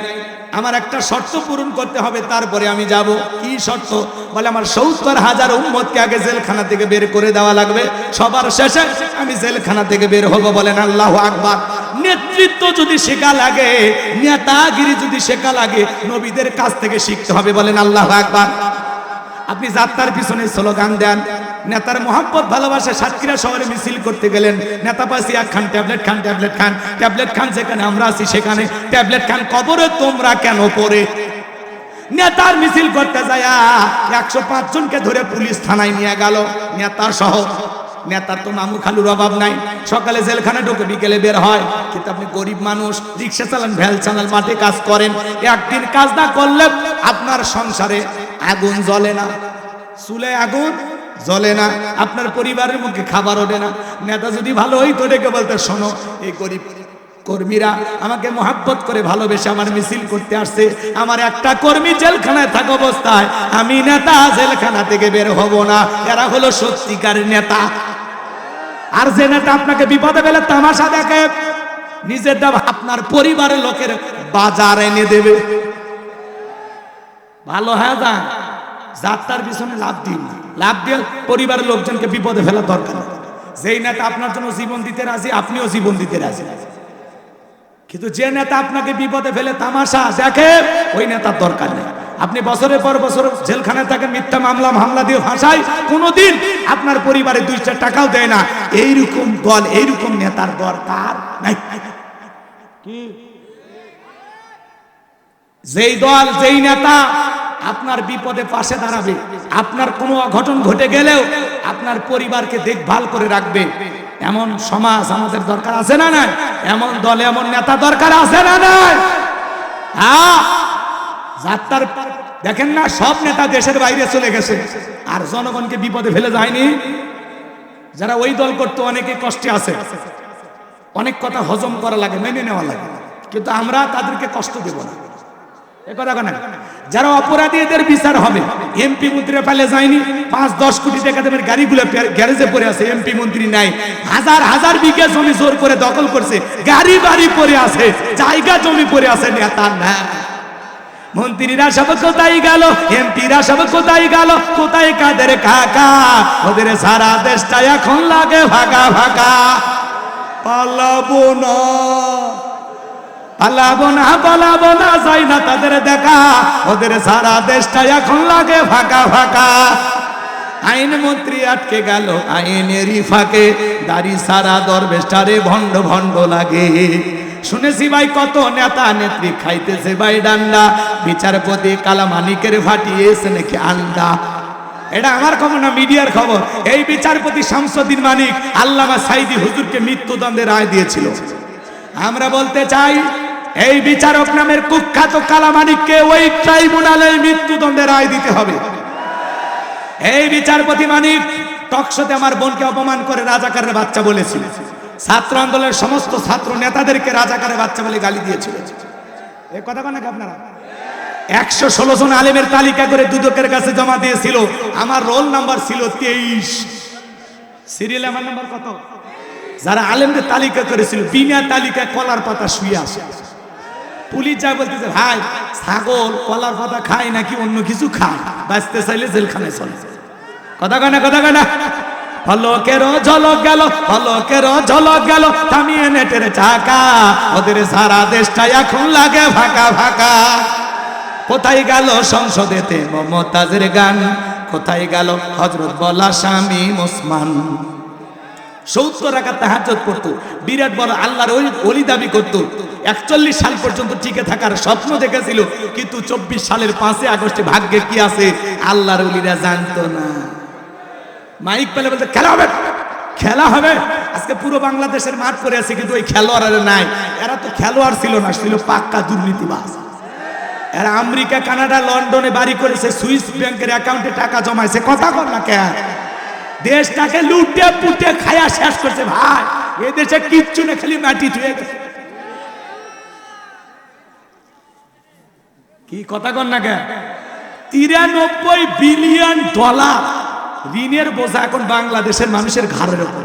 আমার একটা শর্ত পূরণ করতে হবে, তারপরে আমি যাব। কি শর্ত? বলে, আমার 70,000 উম্মতকে আগে জেলখানা থেকে বের করে দেওয়া লাগবে, সবার শেষে আমি জেলখানা থেকে বের হব। বলেন আল্লাহু আকবার। নেতৃত্ব যদি শেখা লাগে, নেতাগিরি যদি শেখা লাগে, নবীদের কাছ থেকে শিখতে হবে। বলেন আল্লাহু আকবার। আপনি যাত্রার পিছনে স্লোগান দেন, নেতার মোহাম্মত ভালোবাসে, সাতক্ষীরা শহরে মিছিল করতে গেলেন, নেতা পাশে এক খান ট্যাবলেট খান, ট্যাবলেট খান, ট্যাবলেট খান, যেখানে আমরা আছি সেখানে ট্যাবলেট খান। কবরে তোমরা কেন পড়ে? নেতার মিছিল করতে যায় 105 জনকে ধরে পুলিশ থানায় নিয়ে গেল, নেতার সহ। নেতার তো মামু খালুর অভাব নাই, সকালে জেলখানে ঢুকে বিকেলে বের হয়। কিন্তু আপনি গরিব মানুষ, রিক্সা চালান, ভ্যাল চালান, মাঠে কাজ করেন, একদিন কাজ না করলে আপনার সংসারে আগুন জ্বলে না, চুলে আগুন জ্বলে না, আপনার পরিবারের মুখে খাবার ওঠে না। নেতা যদি ভালো হইতো ডেকে বলতে, শোনো এই গরিব কর্মীরা আমাকে মহাব্বত করে ভালোবেসে আমার মিছিল করতে আসছে, আমার একটা কর্মী জেলখানায় থাকা অবস্থায় আমি নেতা জেলখানা থেকে বের হব না, এরা হলো সত্যিকার নেতা। আর যে নেতা আপনাকে বিপদে ফেলে তামাশা দেখে, নিজের দাম আপনার পরিবারের লোকের বাজার এনে দেবে, ভালো হয়ে যান, যাত্রার পিছনে লাভ দিন, লাভ দিয়ে পরিবারের লোকজনকে বিপদে ফেলার দরকার নেই। যেই নেতা আপনার জন্য জীবন দিতে রাজি, আপনিও জীবন দিতে রাজি। কিন্তু যে নেতা আপনাকে বিপদে ফেলে তামাশা দেখে, ওই নেতার দরকার নেই। আপনি বছরের পর বছর জেলখানায় থাকেন, মিথ্যা মামলা দিয়ে ফাঁসায়, কোনোদিন আপনার পরিবারে 2-4 টাকাও দেয় না। এইরকম দল, এইরকম নেতার দরকার নাই। যেই দল, যেই নেতা আপনার বিপদে পাশে দাঁড়াবে, আপনার কোনো অঘটন ঘটে গেলেও আপনার পরিবারকে দেখভাল করে রাখবে, এমন সমাজ আমাদের দরকার আছে না নাই? এমন দলে এমন নেতা দরকার আছে না নাই? হ্যাঁ, যাত্রার দেখেন না, সব নেতা দেশের বাইরে চলে গেছে, আর জনগণকে বিপদে ফেলে যায়নি। যারা ওই দল করতো অনেকে কষ্টে আছে, অনেক কথা হজম করা লাগে, মেনে নেওয়া লাগে, কিন্তু আমরা তাদেরকে কষ্ট দেব না। যারা অপরাধী এদের বিচার হবে। এমপি মন্ত্রী পালে যায়নি, 5-10 কোটি টাকা দামের গাড়িগুলো গ্যারেজে পড়ে আছে, এমপি মন্ত্রী নাই, হাজার হাজার বিঘা জমি জোর করে দখল করছে, গাড়ি বাড়ি পড়ে আছে, জায়গা জমি পড়ে আছে, নেতা না। মন্ত্রীরা সব কোথায় গেল, এমপিরা সব কোথায় গেল, কোথায় কাদের কাকা, ওদের সারা দেশটা এখন লাগে ভাগা ভাগা। পালাবো না, পালাবো না, পালাবো না, যাই না তাদের দেখা, ওদের সারা দেশটা এখন লাগে ফাঁকা ফাঁকা। আইন মন্ত্রী আটকে গেল আইনেরই ফাঁকে, দাড়ি সারা দরবেশটারে ভণ্ড ভণ্ড লাগে। শুনেছি ভাই কত নেতা নেত্রী খাইতেছে ভাই ডান্ডা, বিচারপতি কালামানিকের ফাটিয়েছে নাকি আন্ডা। এটা আমার খবর না, মিডিয়ার খবর। এই বিচারপতি শামসুদ্দিন মানিক আল্লামা সাইদি হুজুরকে মৃত্যুদণ্ডের রায় দিয়েছিল। আমরা বলতে চাই, এই বিচারক নামের কুখ্যাত কালামানিককে ওই ট্রাইব্যুনালে মৃত্যুদণ্ডের রায় দিতে হবে। এই বিচারপতি মানিক টকশোতে আমার বোনকে অপমান করে রাজাকারের বাচ্চা বলেছিল, ছাত্র আন্দোলনের সমস্ত ছাত্র নেতাদেরকে রাজাকারের বাচ্চা বলে গালি দিয়েছিল। এই কথা বলেন নাকি আপনারা? 116 জন আলেমের তালিকা করে দুদকের কাছে জমা দিয়েছিল, আমার রোল নাম্বার ছিল 23, সিরিয়াল আমার নাম্বার কত? যারা আলেমদের তালিকা করেছিল বিনা তালিকা কলার পাতা শুয়ে আসে। পুলিশ যা বলতেছে, ভাই ছাগল কলার পাতা খায় নাকি অন্য কিছু খায়, বাঁচতে চাইলে জেলখানায় চলে। কথা কয় না, কথা কয় না? ফলকেরও ঝলক গেল, ফলকেরও ঝলক গেল, থামিয়ে নেটের চাকা, ওদের সারা দেশটা এখন লাগে ফাঁকা ফাঁকা। কোথায় গেল সংসদেতে মমতাজের গান, কোথায় গেল হযরত বলা স্বামী ওসমান। 70 রাকাত তাহাজ্জুদ পড়তো, বিরাট বড় আল্লাহর ওলি দাবি করত, 41 সাল পর্যন্ত টিকে থাকার স্বপ্ন দেখেছিল, কিন্তু 24 সালের 5 আগস্টে ভাগ্যে কি আছে আল্লাহর ওলিরা জানতো না। মাইক পেলে বলতে খেলা হবে, খেলা হবে। আজকে পুরো বাংলাদেশের মাঠ পড়ে আছে, কিন্তু ওই খেলোয়াড়ের নাই। এরা তো খেলোয়াড় ছিল না, ছিল পাক্কা দুর্নীতিবাজ। এরা আমেরিকা, কানাডা, লন্ডনে বাড়ি করেছে, সুইস ব্যাংকের অ্যাকাউন্টে টাকা জমাইছে। কথা কর না কেন? দেশটাকে লুটে পুটে খায়া শেষ করছে ভাই। এই দেশে কিচ্ছু না, খালি মাটি ধুয়ে গেছে। কি কথা কর না কেন? 93 বিলিয়ন ডলার ঋণের বোঝা এখন বাংলাদেশের মানুষের ঘাড়ের উপর।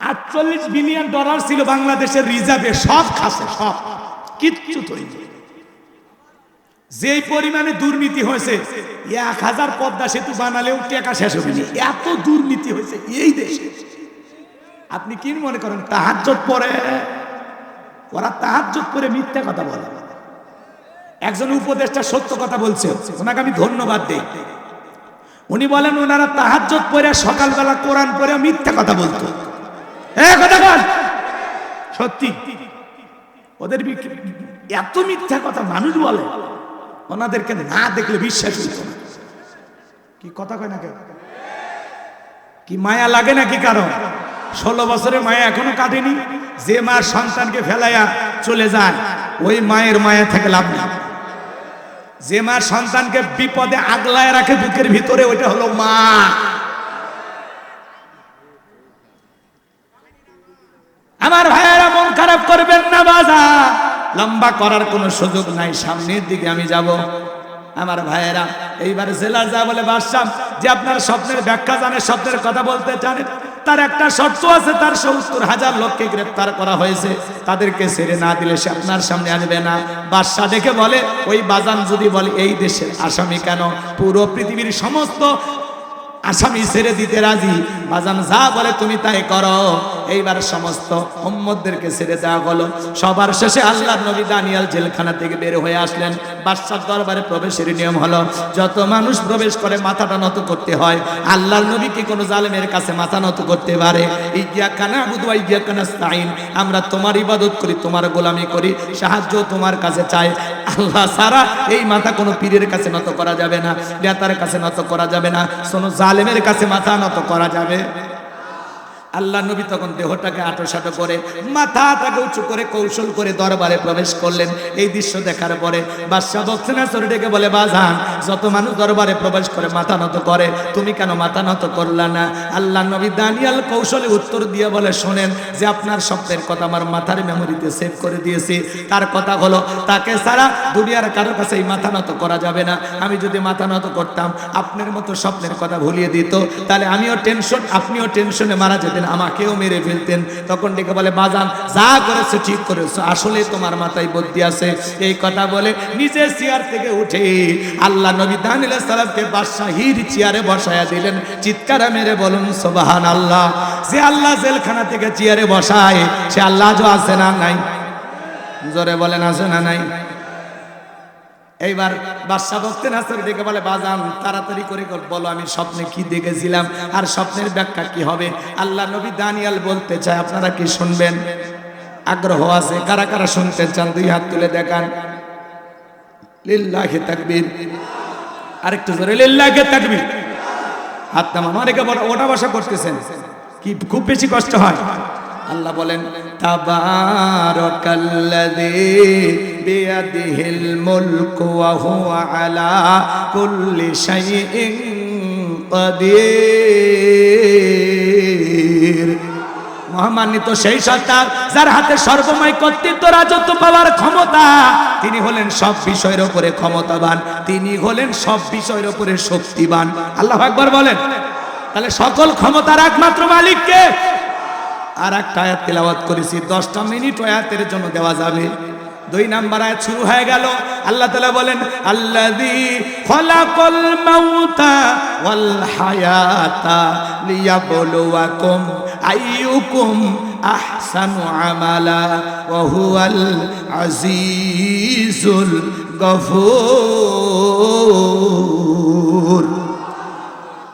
48 বিলিয়ন ডলার ছিল বাংলাদেশের রিজার্ভে, সব খাসে, সব কিচ্ছু তৈরি। যে পরিমাণে দুর্নীতি হয়েছে, 1000 পদ্মা সেতু বানালেও টাকা শেষ হবে না, এত দুর্নীতি হয়েছে এই দেশে। আপনি কি মনে করেন তাহাজ্জুদ পড়ে? ওরা তাহাজ্জুদ পড়ে মিথ্যা কথা বলে। একজন উপদেষ্টা সত্য কথা বলছে, ওনাকে আমি ধন্যবাদ দেই। উনি বলেন ওনারা তাহাজ্জুদ পড়ে সকালবেলা কোরআন পড়ে মিথ্যা কথা বলতো। কথা বল, সত্যি ওদের এত মিথ্যা কথা মানুষ বলে, ওনাদেরকে না দেখলে বিশ্বাস হইত না। কি কথা কয় না কেন? কি মায়া লাগে নাকি কারণ? 16 বছরে মায়া এখনো কাটেনি। যে মা সন্তানকে ফেলাইয়া চলে যায়, ওই মায়ের মায়া থেকে লাভ নেই। যে মা সন্তানকে বিপদে আগলায় রাখে বুকের ভিতরে, ওইটা হলো মা। আমার ভাইয়েরা মন খারাপ করবেন না বাজার, লম্বা করার কোনো সুযোগ নাই, সামনের দিকে আমি যাব। আমার ভাইয়েরা এইবার জেলার যা বলে বাদশাহ যে আপনার স্বপ্নের ব্যাখ্যা জানে, স্বপ্নের কথা বলতে জানেন, তার একটা শর্ত আছে, তার ৭০,০০০ লোককে গ্রেফতার করা হয়েছে, তাদেরকে ছেড়ে না দিলে সে আপনার সামনে আনবে না। বাদশাহ দেখে বলে ওই বাজান যদি বলে এই দেশের আসামি কেন, পুরো পৃথিবীর সমস্ত আসামি ছেড়ে দিতে রাজি, বাজান যা বলে তুমি তাই করো। এইবার সমস্ত উম্মতদেরকে ছেড়ে দেওয়া হলো। সবার শেষে আল্লাহর নবী দানিয়েল জেলখানা থেকে বের হয়ে আসলেন। বাদশার দরবারে প্রবেশের নিয়ম হলো যত মানুষ প্রবেশ করে মাথাটা নত করতে হয়। আল্লাহর নবী কি কোনো জালেমের কাছে মাথা নত করতে পারে? ইয়াকা না'বুদু ওয়া ইয়াকা নাস্তাঈন, আমরা তোমার ইবাদত করি, তোমার গোলামি করি, সাহায্য তোমার কাছে চাই। আল্লাহ ছাড়া এই মাথা কোনো পীরের কাছে নত করা যাবে না, নেতার কাছে নত করা যাবে না, কোনো জালেমের কাছে মাথা নত করা যাবে। আল্লাহ নবী তখন দেহটাকে আঁটোসাঁটো করে মাথাটাকে উঁচু করে কৌশল করে দরবারে প্রবেশ করলেন। এই দৃশ্য দেখার পরে বাদশাহ বক্সিনাসর ডেকে বলে বাজান যত মানুষ দরবারে প্রবেশ করে মাথা নত করে, তুমি কেন মাথা নত করলা না? আল্লাহ নবী দানিয়েল কৌশলে উত্তর দিয়ে বলে শোনেন যে আপনার স্বপ্নের কথা আমার মাথার মেমোরিতে সেভ করে দিয়েছি। তার কথা হলো তাকে ছাড়া দুনিয়ার কারো কাছে এই মাথা নত করা যাবে না। আমি যদি মাথা নত করতাম আপনার মতো স্বপ্নের কথা ভুলিয়ে দিত, তাহলে আমিও টেনশন, আপনিও টেনশনে মারা যেতেন, আমাকেও মেরে ফেলতেন। তখন ডেকে বলে বাজান যা করেছো ঠিক করেছো, আসলে তোমার মাথায় বুদ্ধি আছে। এই কথা বলে নিজের চেয়ার থেকে উঠে আল্লাহ নবী দানিয়েল আলাইহিস সালামকে বাদশাহীর চেয়ারে বসায়া দিলেন। চিৎকার মেরে বলুন সুবহানাল্লাহ। যে আল্লাহ জেলখানা থেকে চেয়ারে বসায় সে আল্লাহ যে আছে না নাই? জোরে বলেন আছে না নাই? এইবার বাদশাহ বক্সিনাসর ডেকে বলে বাজান তাড়াতাড়ি করে বলো আমি স্বপ্নে কি দেখেছিলাম আর স্বপ্নের ব্যাখ্যা কি হবে। আল্লাহ নবী দানিয়েল বলতে চায়, আপনারা কি শুনবেন? আগ্রহ আছে? কারা কারা শুনতে চান দুই হাত তুলে দেখান। লিল্লাহি তাকবীর, আরেকটু জোরে লিল্লাহি তাকবীর। হাত নামান, অনেকে ওটা বসা করতেছেন, কি খুব বেশি কষ্ট হয়? আল্লাহ বলেন তাবারাকাল্লাযী বিয়াদিহিল মুলকু ওয়া হুয়া আলা কুল্লি শাইইন কাদির। মহামান্বিত সেই সত্তা যার হাতে সর্বময় কর্তৃত্ব, রাজত্ব পাওয়ার ক্ষমতা, তিনি হলেন সব বিষয়ের উপরে ক্ষমতাবান, তিনি হলেন সব বিষয়ের উপরে শক্তিবান। আল্লাহু আকবার বলেন। তাহলে সকল ক্ষমতার একমাত্র মালিক কে? আর একটা আয়াত তেলাওয়াত করেছি, 10টা মিনিট আয়াতের জন্য দেওয়া যাবে। 2 নাম্বার আয়াত শুরু হয়ে গেল। আল্লাহ তাআলা বলেন আল্লাযী খালাকাল মাউতা ওয়াল হায়াতা লিয়াবলুয়াকুম আইয়ুকুম আহসানু আমালা ওয়া হুয়াল আজিজুল গফুর।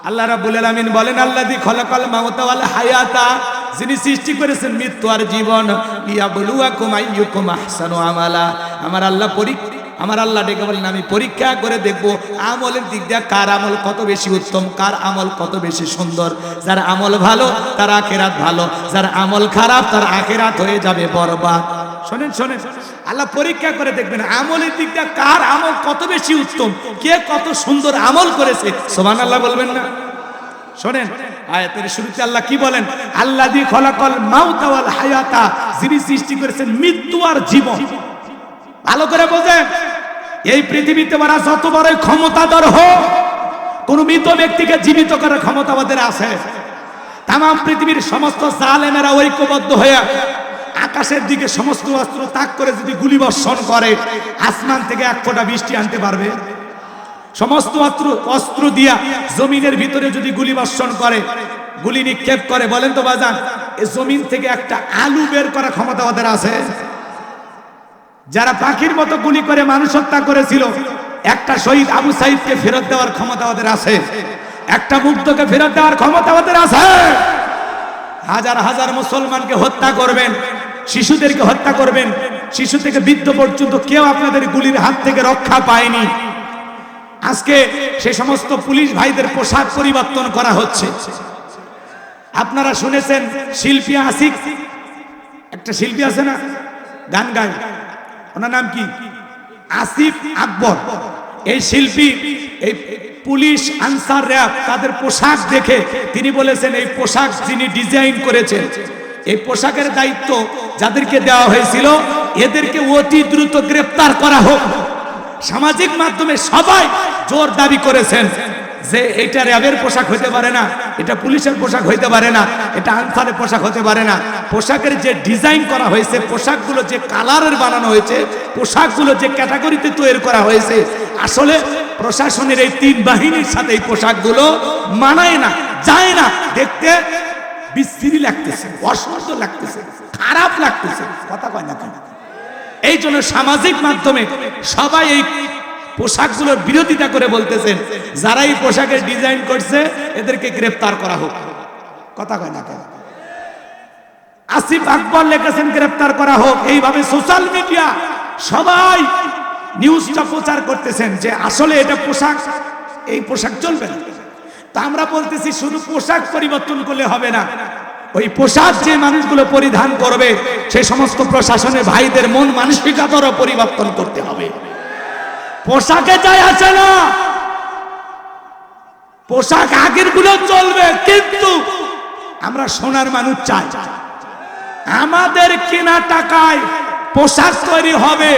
আল্লাহ রাব্বুল আলামিন বলেন আল্লাযী খালাকাল মাউতা ওয়াল হায়াতা, যিনি সৃষ্টি করেছেন মৃত্যু আর জীবন, লিয়াবলুয়াকুম আইয়ুকুম আহসানু আমালা। আমার আল্লাহ ডেকে বলেন আমি পরীক্ষা করে দেখব আমলের দিক দিয়ে কার আমল কত বেশি উত্তম, কার আমল কত বেশি সুন্দর। যার আমল ভালো তার আখিরাত ভালো, যার আমল খারাপ তার আখিরাত হয়ে যাবে বরবাদ। শোনেন শোনেন, আল্লাহ পরীক্ষা করে দেখবেন আমলের দিক দিয়ে কার আমল কত বেশি উত্তম, কে কত সুন্দর আমল করেছে। সুবহানাল্লাহ বলবেন না? শোনেন আয়াতের শুরুতে আল্লাহ কি বলেন? আল্লাযী খালাকাল মাউতা ওয়াল হায়াতা, যিনি সৃষ্টি করেছেন মৃত্যু আর জীবন। ভালো করে বোঝেন, এই পৃথিবীতে ওরা যত বড় ক্ষমতাধর হোক, কোন মৃত ব্যক্তিকে জীবিত করার ক্ষমতা ওদের আছে। তাম পৃথিবীর সমস্ত জালেমেরা ঐক্যবদ্ধ হয়ে আকাশের দিকে সমস্ত অস্ত্র তাক করে যদি গুলি বর্ষণ করে, আসমান থেকে এক ফোঁটা বৃষ্টি আনতে পারবে? সমস্ত অস্ত্র দিয়া জমিনের ভিতরে যদি গুলি বর্ষণ করে, গুলি নিক্ষেপ করে, বলেন তো বাজান এই জমিন থেকে একটা আলু বের করার ক্ষমতা ওদের আছে? যারা পাখির মতো গুলি করে মানুষ হত্যা করেছিল, একটা শহীদ আবু সাইদকে ফেরত দেওয়ার ক্ষমতা ওদের আছে? একটা মুগ্ধকে ফেরত দেওয়ার ক্ষমতা ওদের আছে? হাজার হাজার মুসলমানকে হত্যা করবেন, শিশুদেরকে হত্যা করবেন, শিশু থেকে বৃদ্ধ পর্যন্ত কেউ আপনাদের গুলির হাত থেকে রক্ষা পায়নি। আজকে সে সমস্ত পুলিশ ভাইদের পোশাক পরিবর্তন করা হচ্ছে। আপনারা শুনেছেন শিল্পী আসিক, একটা শিল্পী আছে না গান গায়, ওনার নাম কি? আসিফ আকবর। এই শিল্পী, এই পুলিশ, আনসার, র‍্যাব তাদের পোশাক দেখে তিনি বলেছেন এই পোশাক যিনি ডিজাইন করেছেন, এই পোশাকের দায়িত্ব যাদেরকে দেওয়া হয়েছিল এদেরকে অতি দ্রুত গ্রেফতার করা হোক। সামাজিক মাধ্যমে সবাই জোর দাবি করেছেন যে এটা র‍্যাবের পোশাক হতে পারে না, এটা পুলিশের পোশাক হতে পারে না, এটা আনসারের পোশাক হতে পারে না। পোশাকের যে ডিজাইন করা হয়েছে, পোশাকগুলো যে কালারের বানানো হয়েছে, পোশাকগুলো যে ক্যাটাগরিতে তৈরি করা হয়েছে, আসলে প্রশাসনের এই তিন বাহিনীর সাথে এই পোশাকগুলো মানায় না, যায় না। দেখতে বিশ্রী লাগতেছে, অসুন্দর লাগতেছে, খারাপ লাগতেছে, কথা কয় না কেন? এই জন্য সামাজিক মাধ্যমে সবাই এই পোশাকগুলোর বিরোধিতা করে বলতেছেন যারা এই পোশাকের ডিজাইন করছে এদেরকে গ্রেফতার করা হোক, কথা কয় না কেন? আসিফ আকবর লিখেছেন গ্রেফতার করা হোক। এইভাবে সোশ্যাল মিডিয়া সবাই নিউজটা প্রচার করতেছেন যে আসলে এটা পোশাক, এই পোশাক চলবে না। তা আমরা বলতেছি শুধু পোশাক পরিবর্তন করলে হবে না, ওই পোশাক যে মানুষগুলো পরিধান করবে সেই সমস্ত প্রশাসনের ভাইদের মন মানসিকতারও পরিবর্তন করতে হবে। পোশাকে যায় আসে না, পোশাক আগের গুলো চলবে, কিন্তু আমরা সোনার মানুষ চাই। আমাদের কেনা টাকায় পোশাক তৈরি হবে,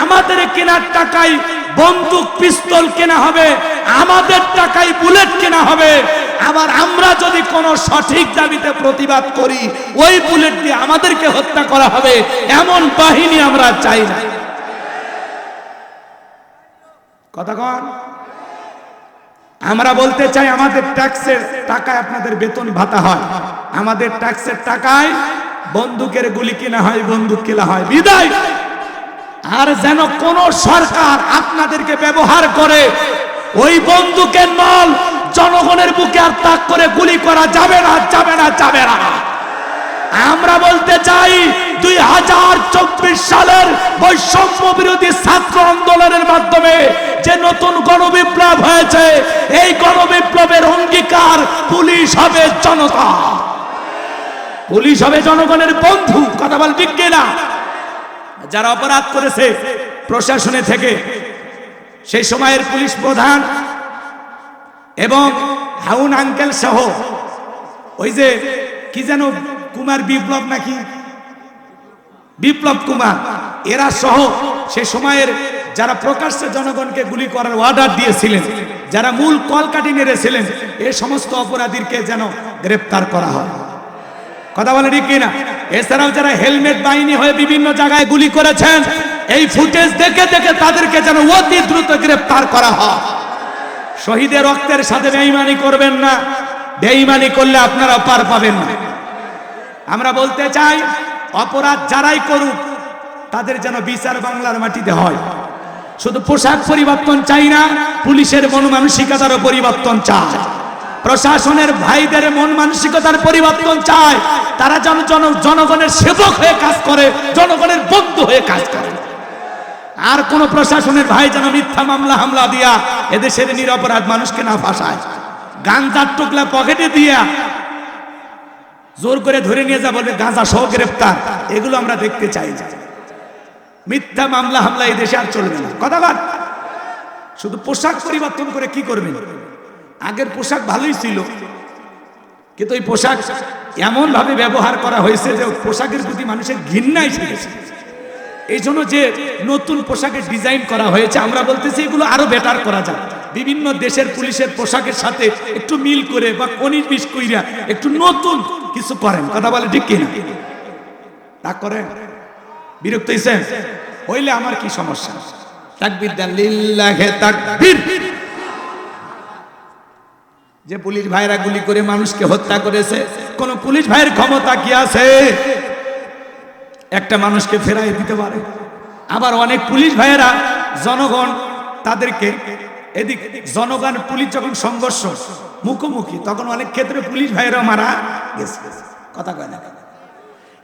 আমাদের কেনার টাকায় বন্দুক পিস্তল কেনা হবে, আমাদের টাকায় বুলেট কেনা হবে। আবার আমরা যদি কোনো সঠিক দাবিতে প্রতিবাদ করি ওই বুলেট দিয়ে আমাদেরকে হত্যা করা হবে, এমন বাহিনী আমরা চাই না। কথা কন? আমরা বলতে চাই আমাদের ট্যাক্সের টাকায় আপনাদের বেতন ভাতা হয়, আমাদের ট্যাক্সের টাকায় বন্দুকের গুলি কেনা হয়, বন্দুক কেনা হয়, বিদায়। আর যেন কোন সরকার আপনাদেরকে ব্যবহার করে ওই বন্দুকের নল জনগণের বুকে আর তাক করে গুলি করা যাবে না, যাবে না, যাবে না। আমরা বলতে চাই 2024 সালের বৈষম্য বিরোধী ছাত্র আন্দোলনের মাধ্যমে যে নতুন গণবিপ্লব হয়েছে, এই গণবিপ্লবের অঙ্গীকার পুলিশ হবে জনতা, পুলিশ হবে জনগণের বন্ধু। কথা বল ঠিক কিনা? যারা অপরাধ করেছে প্রশাসনে থেকে, সেই সময়ের পুলিশ প্রধান এবং হাউন আঙ্কেল সহ ওই যে কি যেন কুমার বিপ্লব, নাকি বিপ্লব কুমার, এরা সহ সে সময়ের যারা প্রকাশ্যে জনগণকে গুলি করার অর্ডার দিয়েছিলেন, যারা মূল কলকাঠি নেড়েছিলেন, এই সমস্ত অপরাধীকে যেন গ্রেফতার করা হয়। কথা বলে ঠিক কিনা? এছাড়াও যারা হেলমেট বাহিনী হয়ে বিভিন্ন জায়গায় গুলি করেছেন, এই ফুটেজ দেখে দেখে তাদেরকে যেন অতি দ্রুত গ্রেফতার করা হয়। শহীদের রক্তের সাথে বেঈমানি করবেন না, বেঈমানি করলে আপনারা পার পাবেন না। আমরা বলতে চাই অপরাধ যারাই করুক তাদের যেন বিচার বাংলার মাটিতে হয়। শুধু পোশাক পরিবর্তন চাই না, পুলিশের মন মানসিকতারও পরিবর্তন চাই, প্রশাসনের ভাইদের মন মানসিকতার পরিবর্তন চায়। তারা যেন জনগণের সেবক হয়ে কাজ করে, জনগণের বন্ধু হয়ে কাজ করে। আর কোন প্রশাসনের ভাই যেন মিথ্যা মামলা হামলা দিয়া এদেশের নিরপরাধ মানুষকে না ফাঁসায়, গাঁজার টুকলা পকেটে দিয়া জোর করে ধরে নিয়ে যা বলবে গাঁজা সহ গ্রেফতার, এগুলো আমরা দেখতে চাই না। মিথ্যা মামলা হামলা এই দেশে আর চলবে না। কথা বল। শুধু পোশাক পরিবর্তন করে কি করবেন? আগের পোশাক ভালোই ছিল, কিন্তু এই পোশাক এমন ভাবে ব্যবহার করা হয়েছে যে পোশাকের প্রতি মানুষের ঘৃণা এসে গেছে। এই জন্য যে নতুন পোশাকের ডিজাইন করা হয়েছে, আমরা বলতেছি এগুলো আরো বেটার করা যায়। বিভিন্ন দেশের পুলিশের পোশাকের সাথে একটু মিল করে বা কনিজ বিষ কইরা একটু নতুন কিছু করেন। কথা বলে ঠিক কিনা? তা করেন। বিরক্ত হইছেন? হইলে আমার কি সমস্যা? তাকবীর দেন, লিল্লাহে তাকবীর। যে পুলিশ ভাইরা গুলি করে মানুষকে হত্যা করেছে, কোন পুলিশ ভাইয়ের ক্ষমতা কি আছে একটা মানুষকে ফেরাই দিতে পারে? আবার অনেক পুলিশ ভাইয়েরা জনগণ তাদেরকে এদিক, জনগণ পুলিশ যখন সংঘর্ষ মুখোমুখি, তখন অনেক ক্ষেত্রে পুলিশ ভাইয়েরা মারা গেছে। কথা কয় না?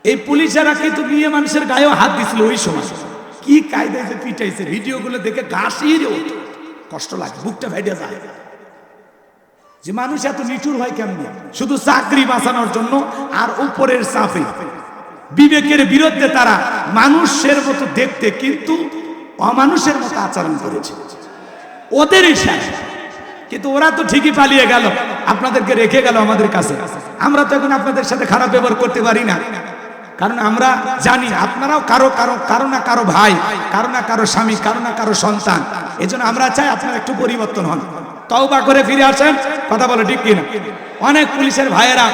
এই পুলিশেরা কিন্তু নিয়ে মানুষের গায়েও হাত দিছিল ওই সময়। কি কায়দায় যে পিটাইছে, ভিডিওগুলো দেখে গা শিরে ওঠে, কষ্ট লাগে, বুকটা ফেটে যায় যে মানুষ এত নিঠুর হয় কেমনে? শুধু চাকরি বাঁচানোর জন্য আর উপরের চাপে বিবেকের বিরুদ্ধে তারা মানুষের মতো দেখতে কিন্তু অমানুষের মতো আচরণ করেছে। ওদের ইশারা। কিন্তু ওরা তো ঠিকই পালিয়ে গেল, আপনাদেরকে রেখে গেল আমাদের কাছে। আমরা তো এখন আপনাদের সাথে খারাপ ব্যবহার করতে পারি না, কারণ আমরা জানি আপনারাও কারো না কারো ভাই, কারো না কারো স্বামী, কারো না কারো সন্তান। এজন্য আমরা চাই আপনারা একটু পরিবর্তন হন, তওবা করে ফিরে আসেন। কথা বলে ঠিক কিনা? অনেক পুলিশের ভাইয়েরা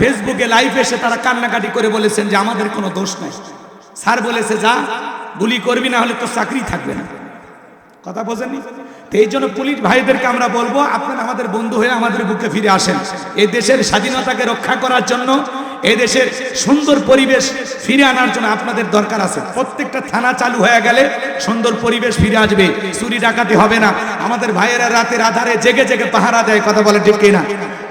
ফেসবুকে লাইভ এসে তারা কান্নাকাটি করে বলেছেন যে আমাদের কোনো দোষ নাই। স্যার বলেছে যা গুলি করবি, না হলে তো চাকরি থাকবে না। কথা বোঝেননি? তো এই জন্য পুলিশ ভাইদেরকে আমরা বলবো, আপনারা আমাদের বন্ধু হয়ে আমাদের বুকে ফিরে আসেন। এই দেশের স্বাধীনতাকে রক্ষা করার জন্য, এই দেশের সুন্দর পরিবেশ ফিরে আনার জন্য আপনাদের দরকার আছে। প্রত্যেকটা থানা চালু হয়ে গেলে সুন্দর পরিবেশ ফিরে আসবে, চুরি ডাকাতি হবে না। আমাদের ভাইয়েরা রাতের আধারে জেগে জেগে পাহারা দেয়। কথা বলে ঠিক কিনা?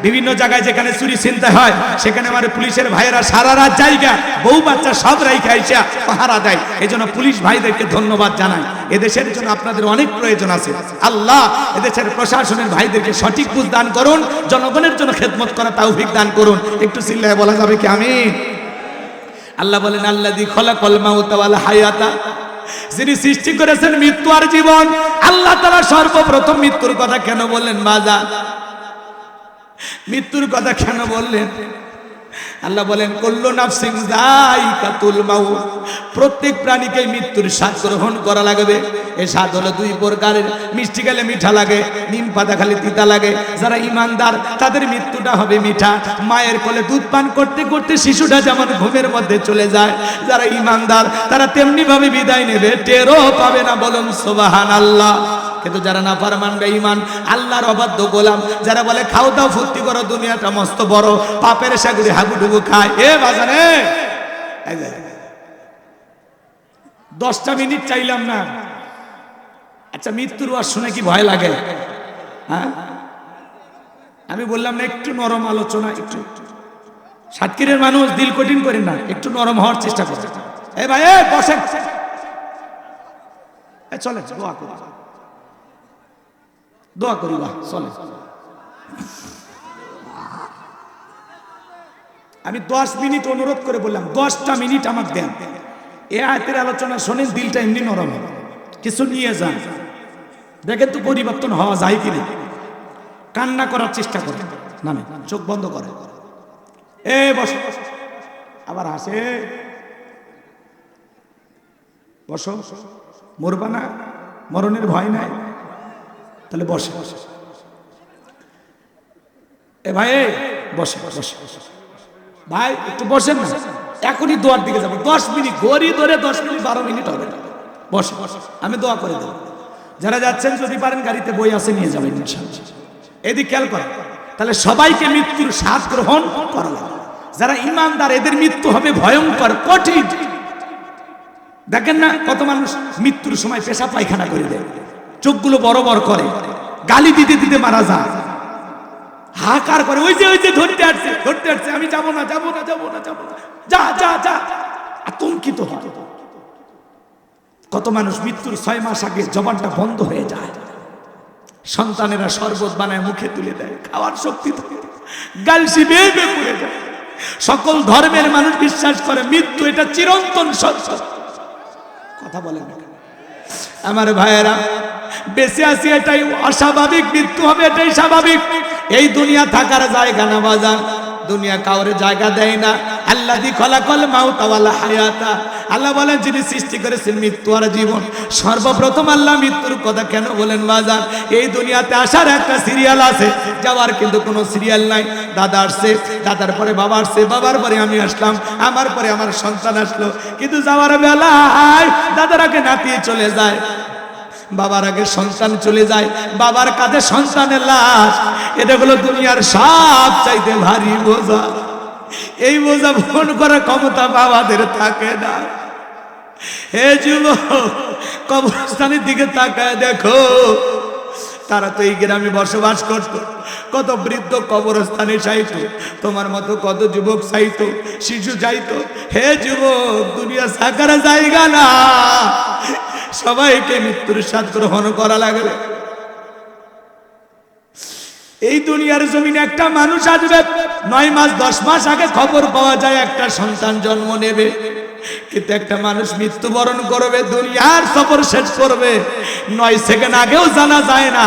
বিভিন্ন জায়গায় যেখানে চুরি ছিনতাই হয় সেখানে আমাদের পুলিশের ভাইয়েরা সারা রাত জায়গা, বউ বাচ্চা সব রাইখা আইসা পাহারা দেয়। এই জন্য পুলিশ ভাইদেরকে ধন্যবাদ জানাই। এদেশের জন্য আপনাদের অনেক প্রয়োজন আছে। আল্লাহ এদেশের প্রশাসনের ভাইদেরকে সঠিক বুঝ দান করুন, জনগণের জন্য খেদমত করা তৌফিক দান করুন। একটু চিল্লায় বলা যাবে কি আমিন? আল্লাহ বলেন আল্লাযী খালাকাল মাউতা ওয়াল হায়াতা, যিনি সৃষ্টি করেছেন মৃত্যু আর জীবন। আল্লাহ তাআলা সর্বপ্রথম মৃত্যুর কথা কেন বললেন বাজার? মৃত্যুর কথা কেন বললেন? আল্লাহ বলেন কুল্লু নাফসিন যায়িকাতুল মাউত, প্রত্যেক প্রাণীকে মৃত্যুর স্বাদ গ্রহণ করা লাগবে। এই স্বাদ হলো দুই প্রকারের, মিষ্টি খেলে মিঠা লাগে, নিম পাতা খেলে তিতা লাগে। যারা ঈমানদার তাদের মৃত্যুটা হবে মিঠা। মায়ের কোলে দুধ পান করতে করতে শিশুটা যেমন ঘুমের মধ্যে চলে যায়, যারা ঈমানদার তারা তেমনি ভাবে বিদায় নেবে, টেরও পাবে না। বলুন সুবহানাল্লাহ। কিন্তু যারা নাফরমান বেঈমান, আল্লাহর অবাধ্য গোলাম, যারা বলে খাও দাও ফুর্তি করো, দুনিয়াটা মস্ত বড়, পাপের সাগরে হাবুডুবু খায়। এ বাজারে 10টা মিনিট চাইলাম না। আচ্ছা, মৃত্যুর ওয়াজ শুনে কি ভয় লাগে? হ্যাঁ, আমি বললাম না একটু নরম আলোচনা। একটু সাতক্ষীরের মানুষ দিল কঠিন করেন না, একটু নরম হওয়ার চেষ্টা করে। এ ভাই বসেন, চলে দোয়া করি, দোয়া করি। চলে, আমি 10 মিনিট অনুরোধ করে বললাম, 10টা মিনিট আমার দেন। এ আয়াতের আলোচনা শোনেন, দিলটা এমনি নরম হবে, কিছু নিয়ে যান, দেখেন তো পরিবর্তন হওয়া যায় কিনা। কান্না করার চেষ্টা করেন, না চোখ বন্ধ করে। এ বসো, আবার হাসে, বসো। মরবা না, মরণের ভয় নাই, তাহলে বসে। এ ভাই বসে বসে ভাই, একটু বসেন না, এখনই দোয়ার দিকে যাবো। 10 মিনিট ঘড়ি ধরে, 10 মিনিট 12 মিনিট হবে না। বসে, আমি দোয়া করে দেবো। যারা যাচ্ছেন যদি পারেন গাড়িতে বই আছে নিয়ে যাবেন ইনশাআল্লাহ। এদিকে খেয়াল করেন, তাহলে সবাইকে মৃত্যুর স্বাদ গ্রহণ করা লাগবে। যারা ঈমানদার এদের মৃত্যু হবে ভয়ঙ্কর, কঠিন। দেখেন না কত মানুষ মৃত্যুর সময় পেশাব পায়খানা করে দেয়, চোখগুলো বড় বড় করে, গালি দিতে দিতে মারা যায়, হাহাকার করে, ওই যে ধরতে আসছে, আমি যাবো না, যা যা যা, আতঙ্কিত হয়। কত মানুষ মৃত্যুর 6 মাস আগে জবানটা বন্ধ হয়ে যায়, সন্তানেরা শরবত বানায় মুখে তুলে দেয়, খাওয়ার শক্তি থাকে, গালসি বেয়ে বেয়ে পড়ে যায়। সকল ধর্মের মানুষ বিশ্বাস করে মৃত্যু এটা চিরন্তন সত্য। কথা বলেন না আমার ভাইয়েরা, বেঁচে আছি এটাই অস্বাভাবিক, মৃত্যু হবে এটাই স্বাভাবিক। এই দুনিয়া থাকার জায়গা না বাজান, দুনিয়া কাউরে জায়গা দেয় না। আল্লাযী খালাকাল মাউতা ওয়াল হায়াতা, আল্লাহ বলেন যিনি সৃষ্টি করেছেন মৃত্যু আর জীবন। সর্বপ্রথম আল্লাহ মৃত্যুর কথা কেন বলেন বাজান? এই দুনিয়াতে আসার একটা সিরিয়াল আছে, যাওয়ার কিন্তু কোনো সিরিয়াল নাই। দাদা আসছে, দাদার পরে বাবা আসছে, বাবার পরে আমি আসলাম, আমার পরে আমার সন্তান আসলো। কিন্তু যাওয়ার বেলায় দাদার আগে নাতি চলে যায়, বাবার আগে সন্তান চলে যায়, বাবার কাঁধে সন্তানের লাশ। এটা হলো দুনিয়ার সব চাইতে ভারী বোঝা। এই বোঝা বহন করার ক্ষমতা বাবাদের থাকে না। হে যুবক, কবরস্থানের দিকে তাকায় দেখো, তারা তো এই গ্রামে বসবাস করতো, কত বৃদ্ধ কবরস্থানে চাইতো, তোমার মতো কত যুবক চাইতো, শিশু চাইতো। হে যুবক, দুনিয়া থাকার জায়গা না, সবাইকে মৃত্যুর স্বাদ গ্রহণ করা লাগবে। এই দুনিয়ার জমিনে একটা মানুষ আসবে, 9 মাস 10 মাস আগে খবর পাওয়া যায় একটা সন্তান জন্ম নেবে। কিন্তু একটা মানুষ মৃত্যুবরণ করবে, দুনিয়ার সফর শেষ করবে, 9 সেকেন্ড আগেও জানা যায় না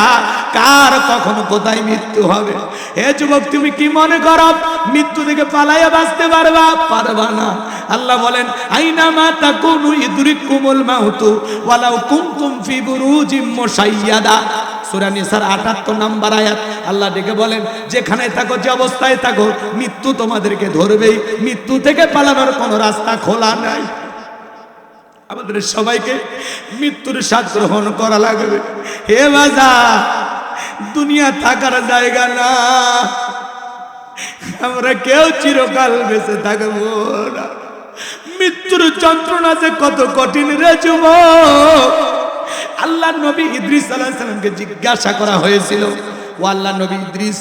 কার কখন কোথায় মৃত্যু হবে। হে যুবক, তুমি কি মনে করো মৃত্যু থেকে পালাইয়া বাঁচতে পারবা? পারবা না। আল্লাহ বলেন, আইনামা তাকুনু ইদরিকুমুল মাউতু ওয়ালাউ কুনতুম ফি বুরুজিম মুশাইয়াদা। সূরা নিসার 78 নম্বর আয়াত। আল্লাহ ডেকে বলেন, যেখানে থাকো, যে অবস্থায় থাকো, মৃত্যু তোমাদেরকে ধরবেই। মৃত্যু থেকে পালানোর কোনো রাস্তা খোলা নাই। আমাদের সবাইকে মৃত্যুর স্বাদ গ্রহণ করা লাগবে। হে বাজার, দুনিয়া থাকার জায়গা না, আমরা কেউ চিরকাল বেঁচে থাকবো না। মৃত্যুর যন্ত্রণা যে কত কঠিন রে যুবক। আল্লাহ নবী ইদ্রিস আলাইহিস সালামকে জিজ্ঞাসা করা হয়েছিল, ও আল্লাহ নবী ইদ্রিস,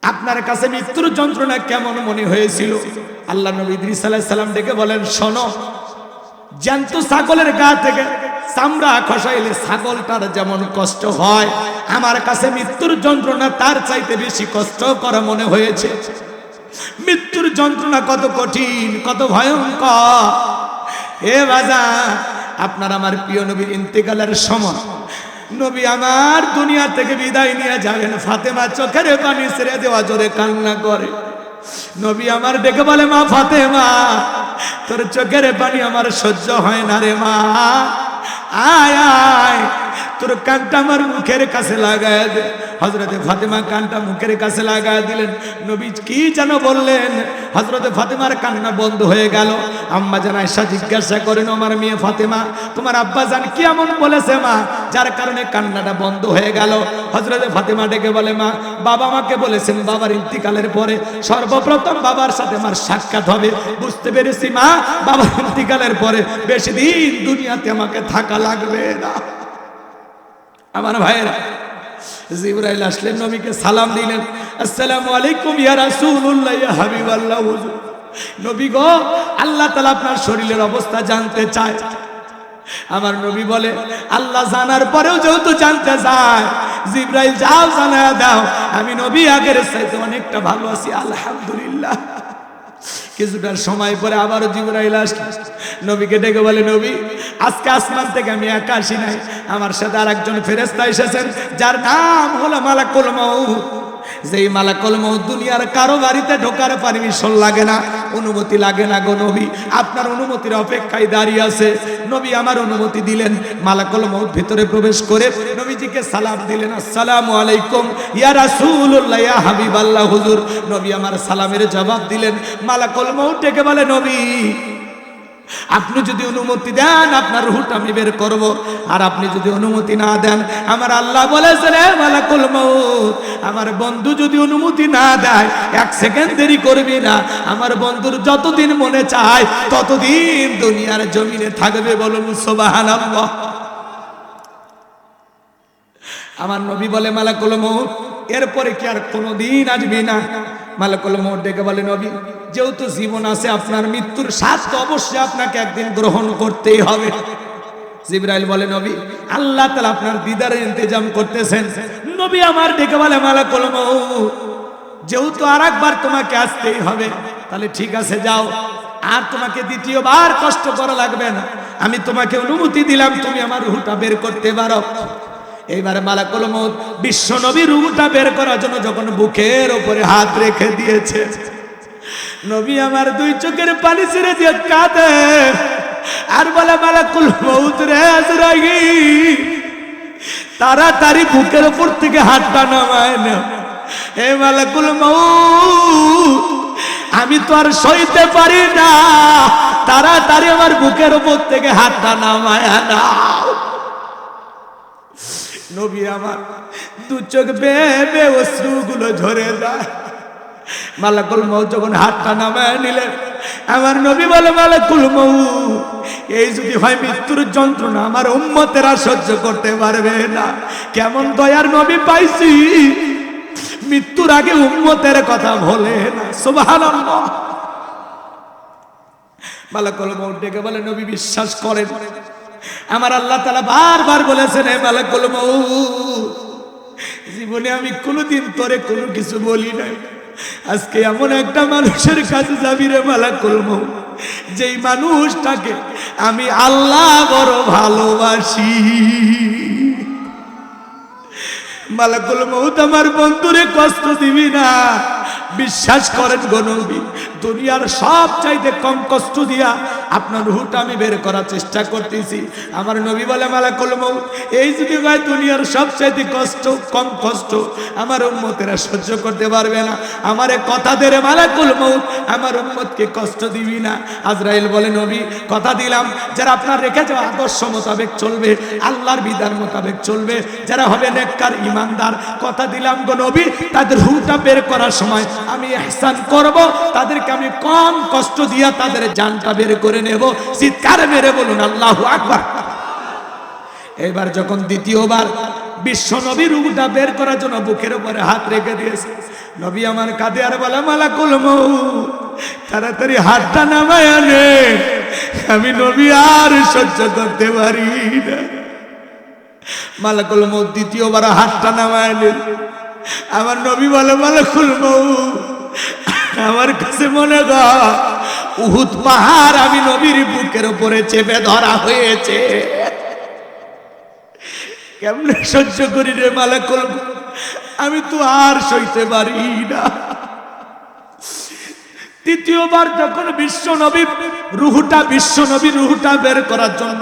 আপনার কাছে মৃত্যুর যন্ত্রণা কেমন মনে হয়েছিল? আল্লাহ নবী ইদ্রিস আলাইহিস সালাম ডেকে বলেন, শোনো, জ্যান্ত ছাগলের গা থেকে চামড়া খসাইলে ছাগলটার যেমন কষ্ট হয়, আমার কাছে মৃত্যুর যন্ত্রণা তার চাইতে বেশি কষ্টকর মনে হয়েছে। মৃত্যুর যন্ত্রণা কত কঠিন, কত ভয়ঙ্কর। এ বাজা, আপনার আমার প্রিয় নবীর ইন্তেকালের সময় নবী আমার দুনিয়া থেকে বিদায় নিয়ে যাবেন, ফাতেমা চোখের পানি ছেড়ে দেওয়া জোরে কান্না করে। নবী আমার ডেকে বলে, মা ফাতেমা, তোর চোখের পানি আমার সহ্য হয় না রে মা, আয় আয়, তোর কানটা আমার মুখের কাছে লাগায় দে। হযরতে ফাতেমা কানটা মুখের কাছে লাগায় দিলেন। নবী কি যেন বললেন, হযরতে ফাতেমার কান্না বন্ধ হয়ে গেল। আম্মা জান আয়েশা জিজ্ঞাসা করেন, আমার মেয়ে ফাতেমা, তোমার আব্বা জান কি এমন বলেছে মা, যার কারণে কান্নাটা বন্ধ হয়ে গেল? হযরতে ফাতেমা ডেকে বলে, মা, বাবা আমাকে বলেছেন বাবার ইন্তিকালের পরে সর্বপ্রথম বাবার সাথে আমার সাক্ষাৎ হবে। বুঝতে পেরেছি মা, বাবার ইন্তিকালের পরে বেশি দিন দুনিয়াতে আমাকে থাকা লাগবে না। আমার ভাইয়েরা, জিবরাইল আসলেন, নবীকে সালাম দিলেন, আসসালামু আলাইকুম ইয়া রাসূলুল্লাহ ইয়া হাবিবাল্লাহ। হুজুর, নবী গো, আল্লাহ তাআলা আপনার শরীরের অবস্থা জানতে চায়। আমার নবী বলে, আল্লাহ জানার পরেও যেহেতু জানতে চায়, জিবরাইল যাও জানায়া দাও, আমি নবী আগের চাইতে অনেকটা ভালো আছি, আলহামদুলিল্লাহ। কিছুটা সময় পরে আবারও জিবরাইল আসলেন, নবীকে ডেকে বলে, নবী, আজকে আসমান থেকে আমি একা আসি নাই, আমার সাথে আরেকজন ফেরেশতা এসেছেন, যার নাম হলো মালাকুল মউত। যেই মালাকুল মউত দুনিয়ার কারো বাড়িতে ঢোকার পারমিশন লাগে না, অনুমতি লাগে না গো নবী, আপনার অনুমতির অপেক্ষায় দাঁড়িয়ে আছে। নবী আমার অনুমতি দিলেন, মালাকুল মউত ভিতরে প্রবেশ করে নবীজিকে সালাম দিলেন, আসসালামু আলাইকুম ইয়া রাসূলুল্লাহ ইয়া হাবিবাল্লাহ। হুজুর, নবী আমার সালামের জবাব দিলেন। মালাকুল মউত ডেকে বলে, নবী, আপনি যদি অনুমতি দেন আপনার রূহটা আমি বের করব, আর আপনি যদি অনুমতি না দেন, আমার আল্লাহ বলেছেন, হে মালাকুল মউত, আমার বন্ধু যদি অনুমতি না দেয় 1 সেকেন্ড দেরি করবি না, আমার বন্ধুর যতদিন মনে চায় ততদিন দুনিয়ার জমিনে থাকবে। বলুন সুবহানাল্লাহ। আমার নবী বলে, মালাকুল মউত, এরপরে কি আর কোনোদিন আসবি না? মালাকুল মউত ডেকে বলে, নবী, যেহেতু জীবন আছে, আপনার মৃত্যুর স্বাদ তো অবশ্যই আপনাকে একদিন গ্রহণ করতেই হবে। জিবরাইল বলে, নবী, আল্লাহ তাআলা আপনার দিদারের ইন্তজাম করতেছেন। নবী আমার ডেকে বলে, মালাকুল মউত, যেহেতু আরেকবার তোমাকে আসতেই হবে, তাহলে ঠিক আছে, যাও, আর তোমাকে দ্বিতীয়বার কষ্ট করা লাগবে না, আমি তোমাকে অনুমতি দিলাম, তুমি আমার রূহটা বের করতে পারো। এইবার মালাকুল মউত বিশ্ব নবী রূহটা বের করার জন্য যখন বুকের উপরে হাত রেখে দিয়েছে, নবী আমার 2 চোখের পানি ছেড়ে দিয়ে কাঁদে আর বলে, মালাকুল মউত রে আজরাইল, তাড়াতাড়ি বুকের উপর থেকে হাতটা নামায় না। হে মালাকুল মউত, আমি তো আর সইতে পারি না, তাড়াতাড়ি আমার বুকের উপর থেকে হাতটা নামায় নাও। নবী আমার 2 চোখ বেয়ে বেয়ে অশ্রুগুলো ঝরে যায়। মালাকুল মউত যখন হাতটা নামায় নিলেন, আমার নবী বলে, মালাকুল মউত, এই যদি হয় মৃত্যুর যন্ত্রণা আমার উম্মতেরা সহ্য করতে পারবে না। কেমন দয়ার নবী পাইছি, মৃত্যুর আগে উম্মতের কথা বলে না। সুবহানাল্লাহ। মালাকুল মউত ডেকে বলে, নবী বিশ্বাস করেন, আমার আল্লাহ তাআলা বারবার বলেছেন, হে মালাকুল মউত, জীবনে আমি কোনোদিন তোরে কোনো কিছু বলি নাই, আজকে এমন একটা মানুষের কাছে যাবি রে মালাকুল মউত, যেই মানুষটাকে আমি আল্লাহ বড় ভালোবাসি। মালাকুল মউত আমার বন্ধুরে কষ্ট দিবি না। বিশ্বাস করেন গো নবী, দুনিয়ার সব চাইতে কম কষ্ট দিয়া আপনার রূহটা আমি বের করার চেষ্টা করতেছি। আমার নবী বলে মালাকুল মউত এই যদি হয় দুনিয়ার সব চাইতে কষ্ট কম কষ্ট আমার উম্মতেরা সহ্য করতে পারবে না, আমারে কথা দে রে মালাকুল মউত, আমার উম্মতকে কষ্ট দিবি না। আজরাইল বলে নবী কথা দিলাম, যারা আপনার রেখে যাওয়া আদর্শ মোতাবেক চলবে, আল্লাহর বিধান মোতাবেক চলবে, যারা হবে নেককার ইমানদার, কথা দিলাম গো নবী তাদের রূহটা বের করার সময় আমি ইহসান করব, তাদেরকে আমি কম কষ্ট দিয়া তাদের জানটা বের করে নেব। চিৎকার মেরে বলুন আল্লাহু আকবার। এবার যখন দ্বিতীয়বার বিশ্ব নবী রূহটা বের করার জন্য বুকের উপরে হাত রেখে দিয়েছে, নবী আমার কাঁধে আর বলে মালাকুল মউত তাড়াতাড়ি হাতটা নামায় আনে, আমি নবী আর সহ্য করতে পারি না। মালাকুল মউত দ্বিতীয়বার হাতটা নামায় আনে। আমার নবী বলে মালাকুল মউত আমার কাছে মনে হয় উহুদ পাহাড় আমি নবীর বুকের উপরে চেপে ধরা হয়েছে। কেমনে সহ্য করি রে মালাকুল, আমি তো আর সইতে পারি না। তৃতীয়বার যখন বিশ্ব নবীর রুহুটা বের করার জন্য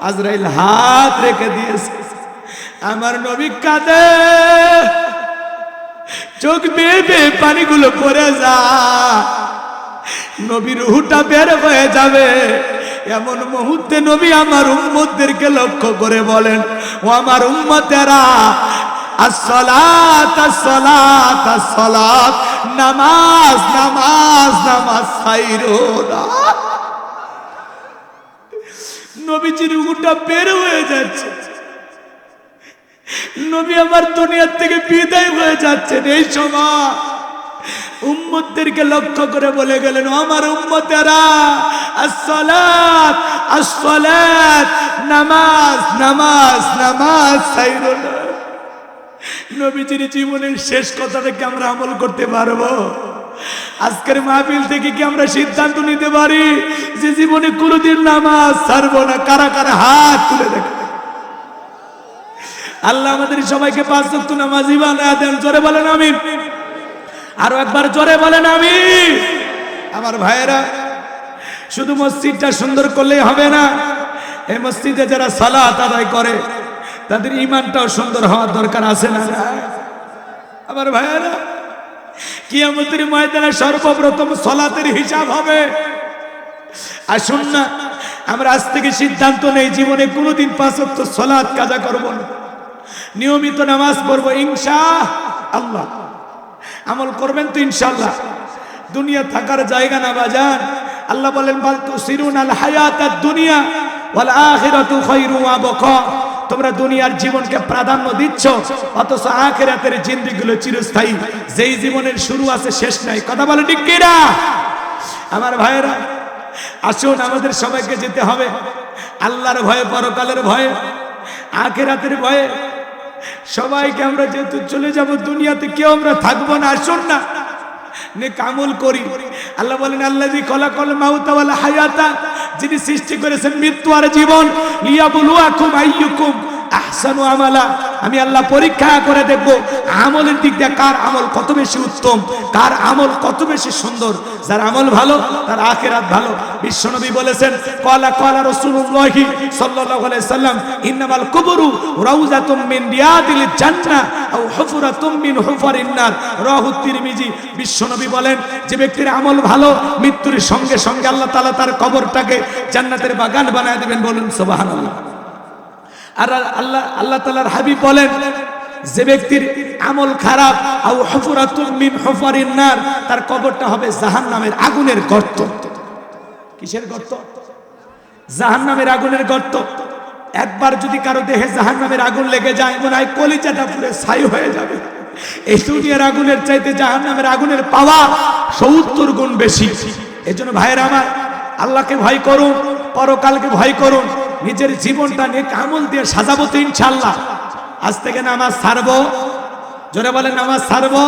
আজরাইল হাত রেখে দিয়েছে, আমার নবী কাঁদে, চোখ বেয়ে বেয়ে পানিগুলো পড়ে যা, নবী রুহুটা বের হয়ে যাবে। এমন মুহূর্তে নবী আমার উম্মতদেরকে লক্ষ্য করে বলেন, ও আমার উম্মতেরা আসসালাত আসসালাত আসসালাত, নামাজ নামাজ নামাজ ছাইরো না। নবীজির রুহুটা বের হয়ে যাচ্ছে, নবী আমার দুনিয়ার থেকে বিদায় হয়ে যাচ্ছেন। এই সময় উম্মতদেরকে লক্ষ্য করে বলে গেলেন, আমার উম্মতেরা আসসালাত আসসালাত, নামাজ নামাজ নামাজ ছাইরো না। নবীজির জীবনের শেষ কথাটাকে আমরা আমল করতে পারবো? আজকের মাহফিল থেকে কি আমরা সিদ্ধান্ত নিতে পারি যে জীবনে কোনোদিন নামাজ ছাড়বো না? কারা কারা হাত তুলে দেখে। আল্লাহ আমাদের সবাইকে পাঁচ ওয়াক্ত নামাজি বানায় দেন। জোরে বলেন আমিন। আরো একবার জোরে বলেন আমিন। আমার ভাইয়েরা, শুধু মসজিদটা সুন্দর করলেই হবে না, এই মসজিদে যারা সালাত আদায় করে তাদের ঈমানটাও সুন্দর হওয়ার দরকার আছে না? আমার ভাইয়েরা, কিয়ামতের ময়দানে সর্বপ্রথম সালাতের হিসাব হবে। আসুন না আমরা আজ থেকে সিদ্ধান্ত নেই জীবনে কোনোদিন পাঁচ ওয়াক্ত সালাত কাজা করব না, নিয়মিত নামাজ পড়বো ইনশাআল্লাহ। আমল করবেন তো ইনশাআল্লাহ? দুনিয়া থাকার জায়গা না বাজান। আল্লাহ বলেন বাল তুসিরুনাল হায়াতাদ দুনিয়া ওয়াল আখিরাতু খায়রু ওয়া আবকা। তোমরা দুনিয়ার জীবনকে প্রাধান্য দিচ্ছ, অথচ আখিরাতের জিন্দেগিগুলো চিরস্থায়ী। যেই জীবনের শুরু আছে শেষ নাই। কথা বলে ঠিক কি না? আমার ভাইয়েরা, আসুন আমাদের সবাইকে যেতে হবে আল্লাহর ভয়ে, পরকালের ভয়ে, আখিরাতের ভয়ে। সবাইকে আমরা যেহেতু চলে যাব দুনিয়াতে, কেউ আমরা থাকবো না। আসুন না নেক আমল করি। আল্লাহ বলেন আল্লাযী খলাকাল মাউতা ওয়াল হায়াতা, যিনি সৃষ্টি করেছেন মৃত্যু আর জীবন, লিয়াবলুয়াকুম আইয়ুকুম আহসানু আমালা। আমি আল্লাহ পরীক্ষা করে দেখব আমলের দিক দিয়ে কার আমল কত বেশি উত্তম, কার আমল কত বেশি সুন্দর। যার আমল ভালো তার আখিরাত ভালো। বিশ্বনবী বলেছেন ক্বালা ক্বালা রাসূলুল্লাহি সাল্লাল্লাহু আলাইহি সাল্লাম ইন্নামাল কুবুরু রাউযাতুম মিন রিয়াদিল জান্নাহ আও হুফরাতুম মিন হুফারিন নার, রাহু তিরমিজি। বিশ্বনবী বলেন যে ব্যক্তির আমল ভালো, মৃত্যুর সঙ্গে সঙ্গে আল্লাহ তাআলা তার কবরটাকে জান্নাতের বাগান বানায় দিবেন। বলুন সুবহানাল্লাহ। আর আল্লাহ তাআলার হাবিব বলেন যে ব্যক্তির আমল খারাপ, আও হুফরাতুম মিন হুফারিন নার, তার কবরটা হবে জাহান্নামের আগুনের গর্ত। কিসের গর্ত? জাহান্নামের আগুনের গর্ত। একবার যদি কারো দেহে জাহান্নামের আগুন লেগে যায়, মনে হয় কলিজাটা পুরো ছাই হয়ে যাবে। এই দুনিয়ার আগুনের চাইতে জাহান্নামের আগুনের পাওয়ার ৭০ গুণ বেশি। এজন্য ভাইয়েরা আমার, আল্লাহকে ভয় করুন, পরকালকে ভয় করুন, নিজের জীবনটা নেক আমল দিয়ে সাজাবো তো ইনশাআল্লাহ। আজ থেকে নামাজ ছাড়বো? জোরে বলেন নামাজ ছাড়বো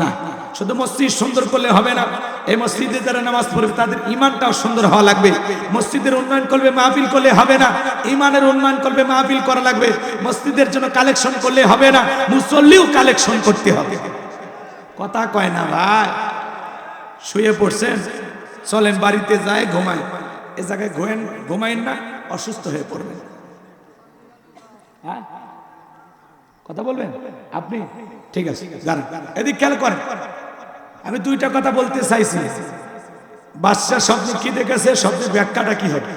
না। শুধু মসজিদ সুন্দর করলে হবে না, এই মসজিদে যারা নামাজ পড়বে তাদের ইমানটাও সুন্দর হওয়া লাগবে। মসজিদের উন্নয়ন করবে, মাহফিল করলে হবে না, ইমানের উন্নয়ন করবে, মাহফিল করা লাগবে। মসজিদের জন্য কালেকশন করলে হবে না, মুসল্লিও কালেকশন করতে হবে। কথা কয় না ভাই। শুয়ে পড়ছেন, চলেন বাড়িতে যায় ঘুমায়। এ জায়গায় ঘুমাইন না, অসুস্থ হয়ে পড়বেন। হ্যাঁ, কথা বলবেন আপনি? ঠিক আছে, এদিক খেয়াল করেন। আমি দুইটা কথা বলতে চাইছি। বাদশা স্বপ্নে কি দেখেছে, স্বপ্নের ব্যাখ্যাটা কি হবে?